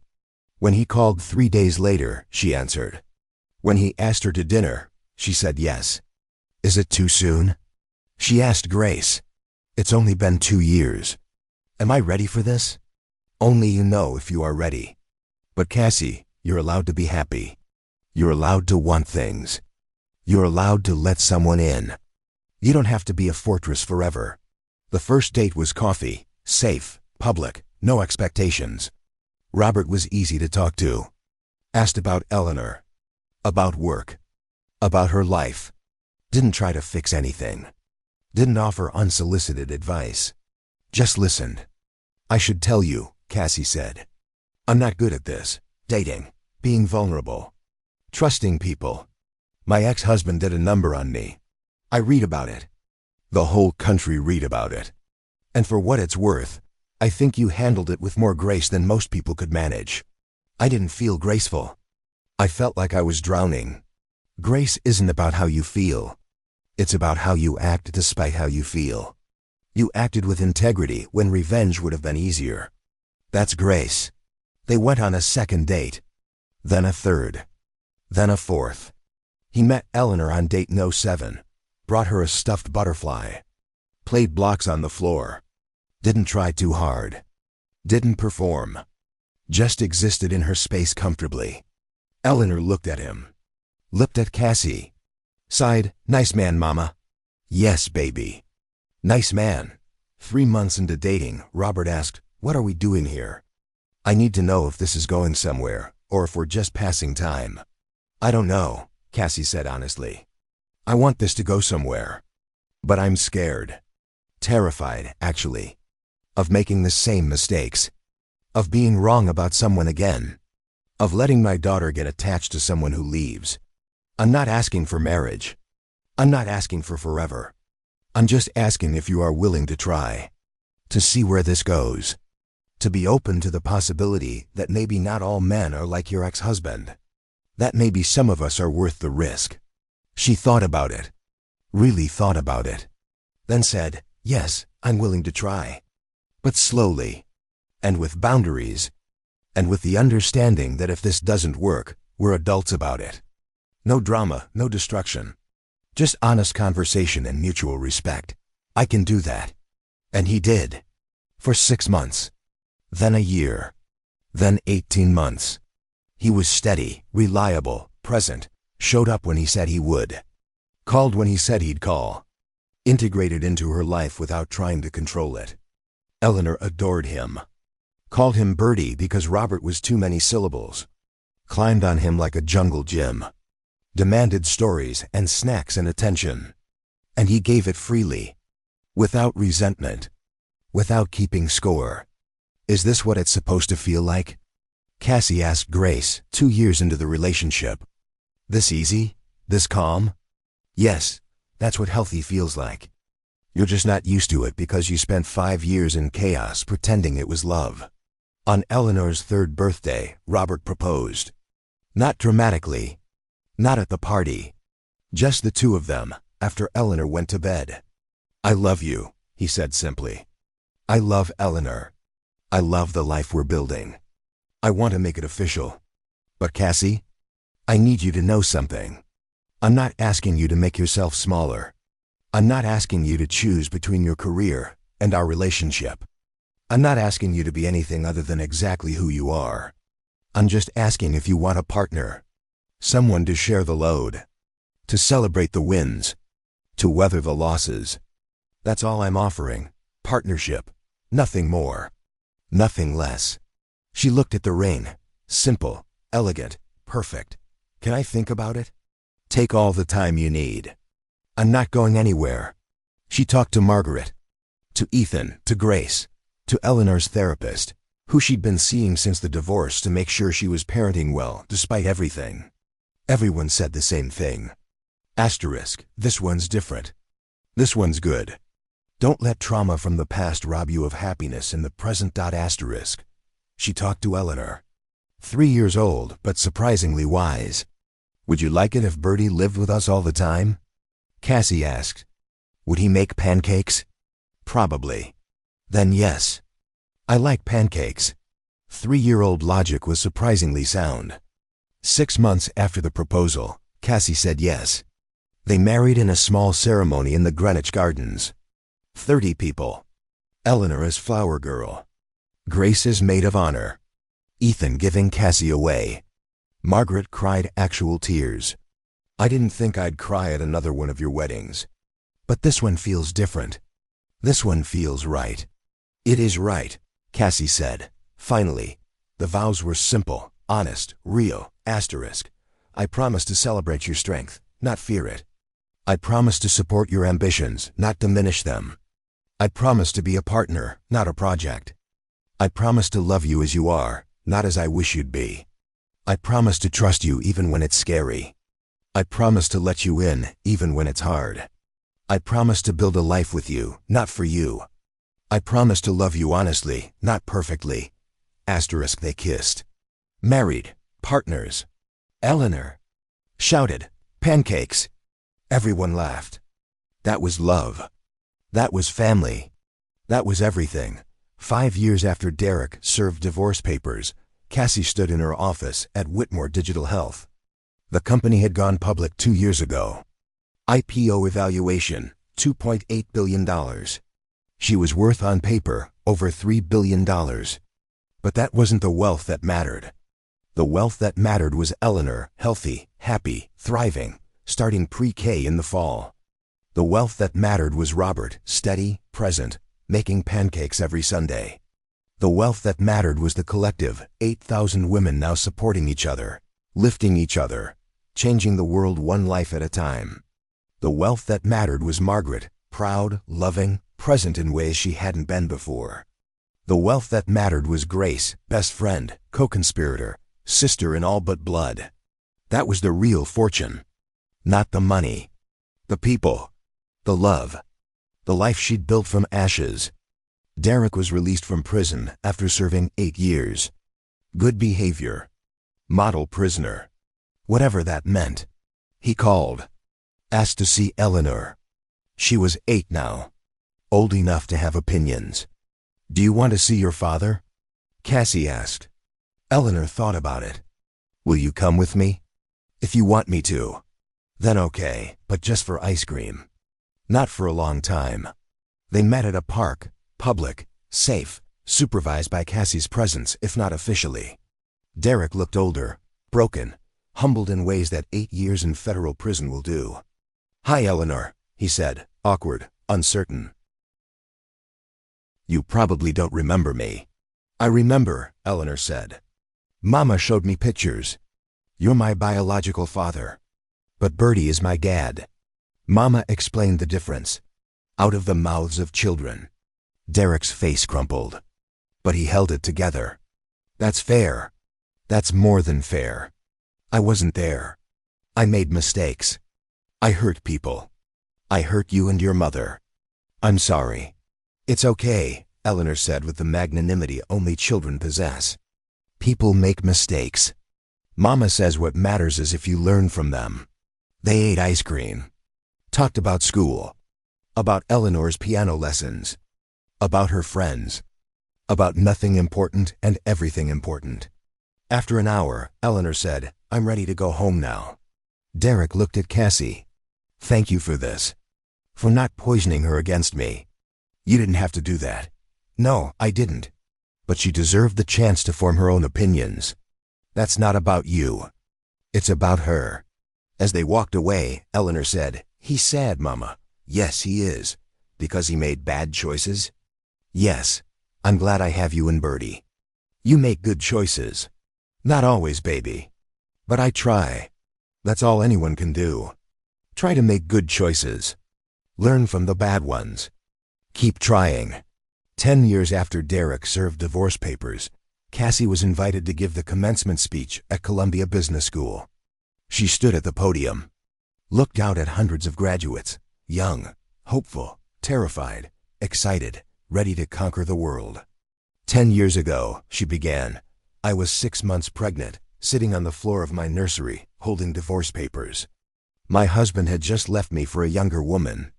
When he called 3 days later, she answered. When he asked her to dinner, she said yes. Is it too soon? She asked Grace. It's only been 2 years. Am I ready for this? Only you know if you are ready. But Cassie, you're allowed to be happy. You're allowed to want things. You're allowed to let someone in. You don't have to be a fortress forever. The first date was coffee, safe, public, no expectations. Robert was easy to talk to. Asked about Eleanor. About work. About her life. Didn't try to fix anything. Didn't offer unsolicited advice. Just listened. I should tell you, Cassie said. I'm not good at this. Dating. Being vulnerable. Trusting people. My ex-husband did a number on me. I read about it. The whole country read about it. And for what it's worth, I think you handled it with more grace than most people could manage. I didn't feel graceful. I felt like I was drowning. Grace isn't about how you feel. It's about how you act despite how you feel. You acted with integrity when revenge would have been easier. That's grace. They went on a second date. Then a third. Then a fourth. He met Eleanor on date No. 7. Brought her a stuffed butterfly. Played blocks on the floor. Didn't try too hard. Didn't perform. just existed in her space comfortably. Eleanor looked at him, looked at Cassie, sighed, "Nice man, Mama." "Yes, baby. Nice man." 3 months into dating, Robert asked, "What are we doing here? I need to know if this is going somewhere, or if we're just passing time." "I don't know," Cassie said honestly. "I want this to go somewhere. But I'm scared. Terrified, actually. Of making the same mistakes. Of being wrong about someone again. Of letting my daughter get attached to someone who leaves. I'm not asking for marriage. I'm not asking for forever. I'm just asking if you are willing to try. To see where this goes. To be open to the possibility that maybe not all men are like your ex-husband. That maybe some of us are worth the risk." She thought about it. Really thought about it. Then said, "Yes, I'm willing to try. But slowly. And with boundaries. And with the understanding that if this doesn't work, we're adults about it. No drama, no destruction. Just honest conversation and mutual respect. I can do that." And he did. For 6 months. Then a year. Then 18 months. He was steady, reliable, present, showed up when he said he would. Called when he said he'd call. Integrated into her life without trying to control it. Eleanor adored him. Called him Birdie because Robert was too many syllables. Climbed on him like a jungle gym. Demanded stories and snacks and attention. And he gave it freely. Without resentment. Without keeping score. "Is this what it's supposed to feel like?" Cassie asked Grace, 2 years into the relationship. "This easy? This calm?" "Yes, that's what healthy feels like. You're just not used to it because you spent 5 years in chaos pretending it was love." On Eleanor's 3rd birthday, Robert proposed. Not dramatically. Not at the party. Just the two of them, after Eleanor went to bed. "I love you," he said simply. "I love Eleanor. I love the life we're building. I want to make it official. But Cassie, I need you to know something. I'm not asking you to make yourself smaller. I'm not asking you to choose between your career and our relationship. I'm not asking you to be anything other than exactly who you are. I'm just asking if you want a partner. Someone to share the load. To celebrate the wins. To weather the losses. That's all I'm offering. Partnership. Nothing more. Nothing less." She looked at the ring. Simple, elegant, perfect. "Can I think about it?" "Take all the time you need. I'm not going anywhere." She talked to Margaret. To Ethan, to Grace. To Eleanor's therapist, who she'd been seeing since the divorce to make sure she was parenting well despite everything. Everyone said the same thing. Asterisk, this one's different. This one's good. Don't let trauma from the past rob you of happiness in the present. Asterisk. She talked to Eleanor. 3 years old, but surprisingly wise. "Would you like it if Birdie lived with us all the time?" Cassie asked. "Would he make pancakes?" "Probably." "Then yes. I like pancakes." 3-year-old logic was surprisingly sound. 6 months after the proposal, Cassie said yes. They married in a small ceremony in the Greenwich Gardens. 30 people. Eleanor as flower girl. Grace as maid of honor. Ethan giving Cassie away. Margaret cried actual tears. "I didn't think I'd cry at another one of your weddings. But this one feels different. This one feels right." "It is right," Cassie said. Finally, the vows were simple, honest, real. Asterisk. "I promise to celebrate your strength, not fear it. I promise to support your ambitions, not diminish them. I promise to be a partner, not a project. I promise to love you as you are, not as I wish you'd be. I promise to trust you even when it's scary. I promise to let you in, even when it's hard. I promise to build a life with you, not for you. I promise to love you honestly, not perfectly." Asterisk. They kissed. Married. Partners. Eleanor shouted, "Pancakes!" Everyone laughed. That was love. That was family. That was everything. 5 years after Derek served divorce papers, Cassie stood in her office at Whitmore Digital Health. The company had gone public 2 years ago. IPO evaluation, $2.8 billion. She was worth on paper over $3 billion. But that wasn't the wealth that mattered. The wealth that mattered was Eleanor, healthy, happy, thriving, starting pre-K in the fall. The wealth that mattered was Robert, steady, present, making pancakes every Sunday. The wealth that mattered was the collective, 8,000 women now supporting each other, lifting each other, changing the world one life at a time. The wealth that mattered was Margaret, proud, loving, present in ways she hadn't been before. The wealth that mattered was Grace, best friend, co-conspirator, sister in all but blood. That was the real fortune. Not the money. The people. The love. The life she'd built from ashes. Derek was released from prison after serving 8 years. Good behavior. Model prisoner. Whatever that meant. He called. Asked to see Eleanor. She was 8 now. Old enough to have opinions. Do you want to see your father? Cassie asked. Eleanor thought about it. Will you come with me? If you want me to. Then okay, but just for ice cream. Not for a long time. They met at a park, public, safe, supervised by Cassie's presence if not officially. Derek looked older, broken, humbled in ways that 8 years in federal prison will do. Hi, Eleanor, he said, awkward, uncertain. You probably don't remember me. I remember, Eleanor said. Mama showed me pictures. You're my biological father. But Bertie is my dad. Mama explained the difference. Out of the mouths of children. Derek's face crumpled. But he held it together. That's fair. That's more than fair. I wasn't there. I made mistakes. I hurt people. I hurt you and your mother. I'm sorry. It's okay, Eleanor said with the magnanimity only children possess. People make mistakes. Mama says what matters is if you learn from them. They ate ice cream. Talked about school. About Eleanor's piano lessons. About her friends. About nothing important and everything important. After an hour, Eleanor said, I'm ready to go home now. Derek looked at Cassie. Thank you for this. For not poisoning her against me. You didn't have to do that. No, I didn't. But she deserved the chance to form her own opinions. That's not about you. It's about her. As they walked away, Eleanor said, He's sad, Mama. Yes, he is. Because he made bad choices? Yes. I'm glad I have you and Bertie. You make good choices. Not always, baby. But I try. That's all anyone can do. Try to make good choices. Learn from the bad ones. Keep trying. 10 years after Derek served divorce papers, Cassie was invited to give the commencement speech at Columbia Business School. She stood at the podium, looked out at hundreds of graduates, young, hopeful, terrified, excited, ready to conquer the world. 10 years ago, she began, I was 6 months pregnant, sitting on the floor of my nursery, holding divorce papers. My husband had just left me for a younger woman.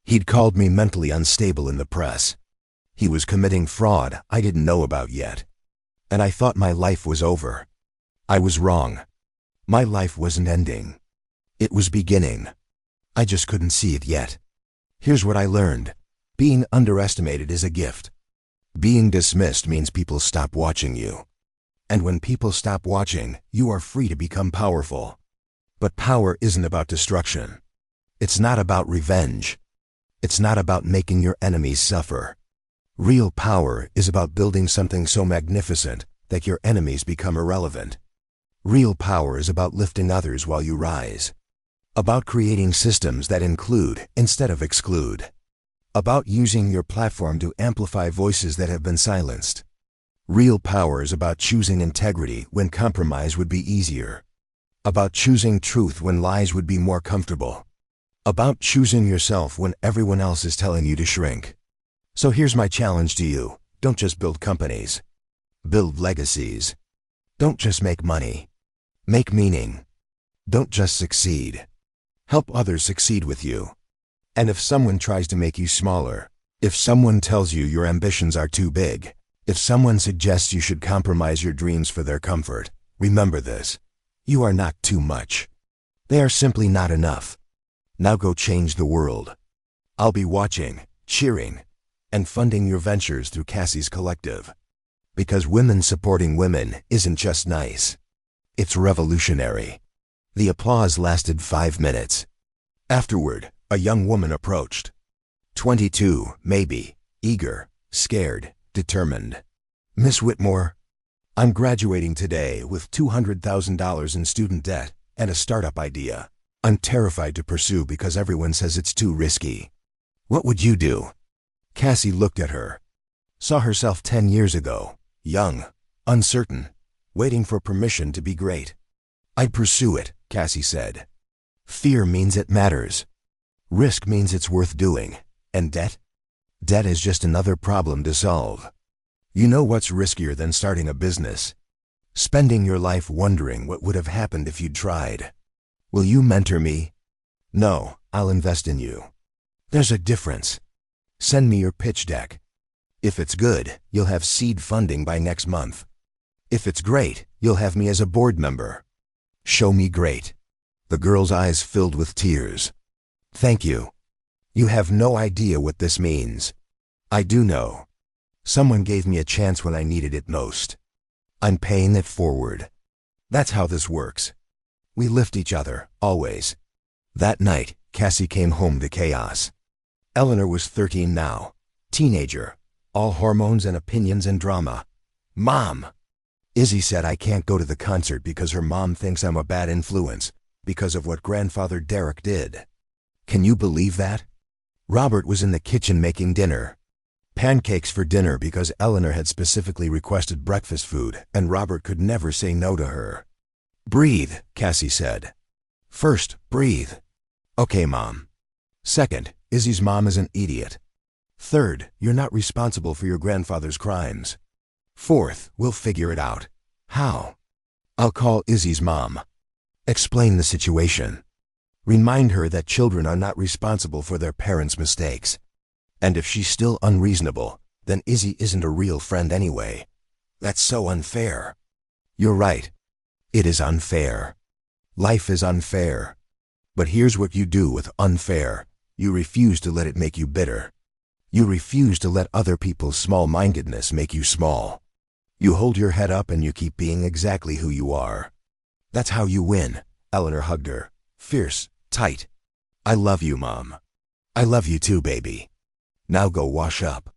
He'd called me mentally unstable in the press. He was committing fraud I didn't know about yet. And I thought my life was over. I was wrong. My life wasn't ending. It was beginning. I just couldn't see it yet. Here's what I learned. Being underestimated is a gift. Being dismissed means people stop watching you. And when people stop watching, you are free to become powerful. But power isn't about destruction. It's not about revenge. It's not about making your enemies suffer. Real power is about building something so magnificent that your enemies become irrelevant. Real power is about lifting others while you rise. About creating systems that include instead of exclude. About using your platform to amplify voices that have been silenced. Real power is about choosing integrity when compromise would be easier. About choosing truth when lies would be more comfortable. About choosing yourself when everyone else is telling you to shrink. So here's my challenge to you. Don't just build companies. Build legacies. Don't just make money. Make meaning. Don't just succeed. Help others succeed with you. And if someone tries to make you smaller, if someone tells you your ambitions are too big, if someone suggests you should compromise your dreams for their comfort, remember this. You are not too much. They are simply not enough. Now go change the world. I'll be watching, cheering, and funding your ventures through Cassie's Collective. Because women supporting women isn't just nice. It's revolutionary. The applause lasted 5 minutes. Afterward, a young woman approached. 22, maybe, eager, scared, determined. Miss Whitmore, I'm graduating today with $200,000 in student debt and a startup idea. I'm terrified to pursue because everyone says it's too risky. What would you do? Cassie looked at her. Saw herself 10 years ago, young, uncertain, waiting for permission to be great. I'd pursue it, Cassie said. Fear means it matters. Risk means it's worth doing. And debt? Debt is just another problem to solve. You know what's riskier than starting a business? Spending your life wondering what would have happened if you'd tried. Will you mentor me? No, I'll invest in you. There's a difference. Send me your pitch deck. If it's good, you'll have seed funding by next month. If it's great, you'll have me as a board member. Show me great. The girl's eyes filled with tears. Thank you. You have no idea what this means. I do know. Someone gave me a chance when I needed it most. I'm paying it forward. That's how this works. We lift each other, always. That night, Cassie came home to chaos. Eleanor was 13 now, teenager, all hormones and opinions and drama. Mom! Izzy said I can't go to the concert because her mom thinks I'm a bad influence, because of what grandfather Derek did. Can you believe that? Robert was in the kitchen making dinner. Pancakes for dinner because Eleanor had specifically requested breakfast food and Robert could never say no to her. Breathe, Cassie said. First, breathe. Okay, Mom. Second, Izzy's mom is an idiot. Third, you're not responsible for your grandfather's crimes. Fourth, we'll figure it out. How? I'll call Izzy's mom. Explain the situation. Remind her that children are not responsible for their parents' mistakes. And if she's still unreasonable, then Izzy isn't a real friend anyway. That's so unfair. You're right. It is unfair. Life is unfair. But here's what you do with unfair. You refuse to let it make you bitter. You refuse to let other people's small-mindedness make you small. You hold your head up and you keep being exactly who you are. That's how you win. Eleanor hugged her. Fierce, tight. I love you, Mom. I love you too, baby. Now go wash up.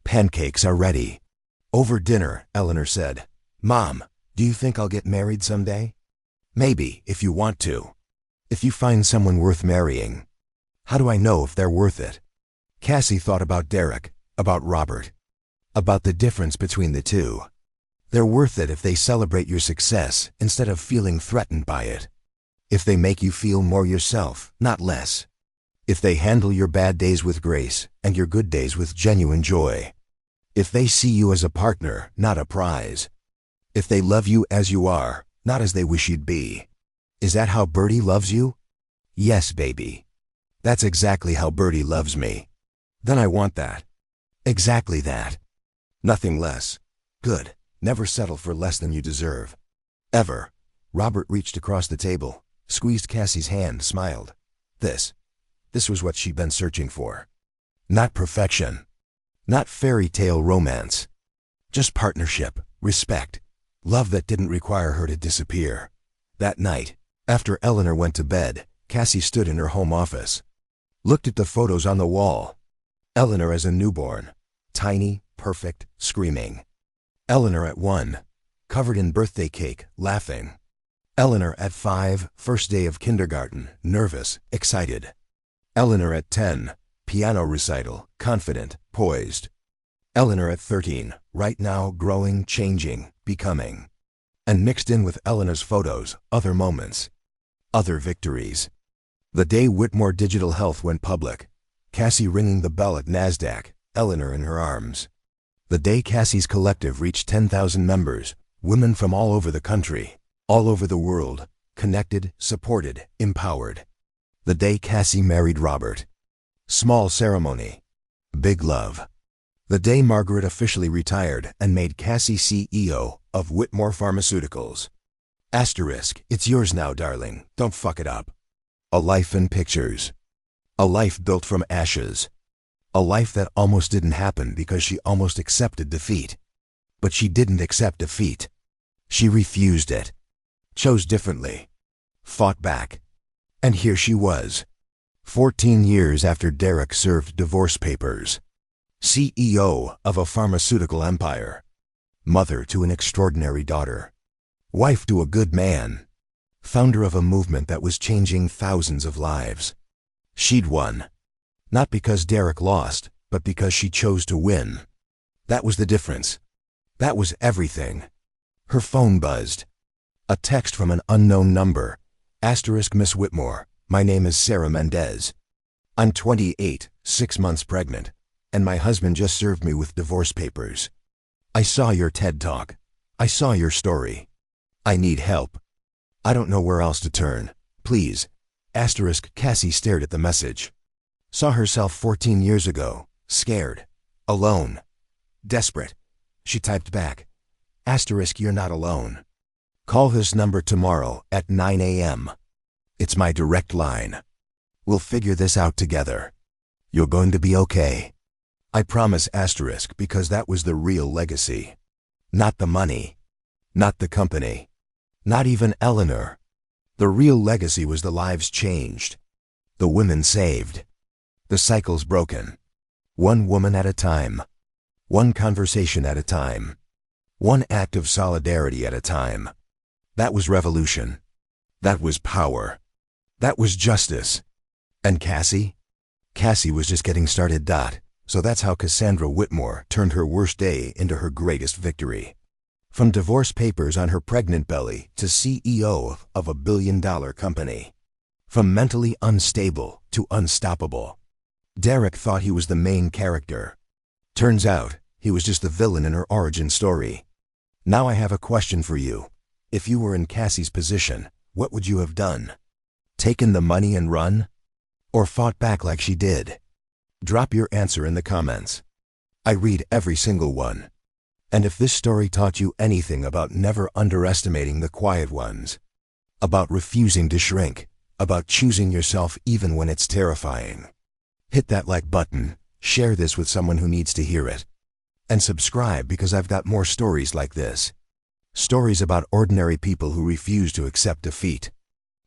Pancakes are ready. Over dinner, Eleanor said, Mom, do you think I'll get married someday? Maybe, if you want to. If you find someone worth marrying. How do I know if they're worth it? Cassie thought about Derek, about Robert, about the difference between the two. They're worth it if they celebrate your success instead of feeling threatened by it. If they make you feel more yourself, not less. If they handle your bad days with grace and your good days with genuine joy. If they see you as a partner, not a prize. If they love you as you are, not as they wish you'd be. Is that how Bertie loves you? Yes, baby. That's exactly how Bertie loves me. Then I want that. Exactly that. Nothing less. Good. Never settle for less than you deserve. Ever. Robert reached across the table, squeezed Cassie's hand, smiled. This was what she'd been searching for. Not perfection. Not fairy tale romance. Just partnership, respect, love that didn't require her to disappear. That night, after Eleanor went to bed, Cassie stood in her home office. Looked at the photos on the wall. Eleanor as a newborn. Tiny, perfect, screaming. Eleanor at 1, covered in birthday cake, laughing. Eleanor at 5, first day of kindergarten, nervous, excited. Eleanor at 10, piano recital, confident, poised. Eleanor at 13, right now growing, changing, becoming. And mixed in with Eleanor's photos, other moments. Other victories. The day Whitmore Digital Health went public. Cassie ringing the bell at NASDAQ, Eleanor in her arms. The day Cassie's collective reached 10,000 members, women from all over the country, all over the world, connected, supported, empowered. The day Cassie married Robert. Small ceremony. Big love. The day Margaret officially retired and made Cassie CEO of Whitmore Pharmaceuticals. Asterisk, it's yours now, darling, don't fuck it up. A life in pictures. A life built from ashes. A life that almost didn't happen because she almost accepted defeat. But she didn't accept defeat. She refused it, chose differently, fought back. And here she was, 14 years after Derek served divorce papers, CEO of a pharmaceutical empire, mother to an extraordinary daughter, wife to a good man, founder of a movement that was changing thousands of lives. She'd won, not because Derek lost, but because she chose to win. That was the difference. That was everything. Her phone buzzed. A text from an unknown number. * Miss Whitmore, my name is Sarah Mendez. I'm 28, 6 months pregnant, and my husband just served me with divorce papers. I saw your TED Talk. I saw your story. I need help. I don't know where else to turn. Please. * Cassie stared at the message. Saw herself 14 years ago, scared, alone, desperate. She typed back, * You're not alone. Call this number tomorrow at 9 a.m. It's my direct line. We'll figure this out together. You're going to be okay. I promise * because that was the real legacy. Not the money. Not the company. Not even Eleanor. The real legacy was the lives changed. The women saved. The cycles broken. One woman at a time. One conversation at a time. One act of solidarity at a time. That was revolution. That was power. That was justice. And Cassie? Cassie was just getting started. So that's how Cassandra Whitmore turned her worst day into her greatest victory. From divorce papers on her pregnant belly to CEO of a billion-dollar company. From mentally unstable to unstoppable. Derek thought he was the main character. Turns out, he was just the villain in her origin story. Now I have a question for you. If you were in Cassie's position, what would you have done? Taken the money and run? Or fought back like she did? Drop your answer in the comments. I read every single one. And if this story taught you anything about never underestimating the quiet ones, about refusing to shrink, about choosing yourself even when it's terrifying, hit that like button, share this with someone who needs to hear it, and subscribe because I've got more stories like this. Stories about ordinary people who refuse to accept defeat.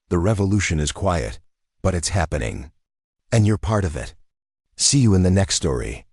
The revolution is quiet, but it's happening. And you're part of it. See you in the next story.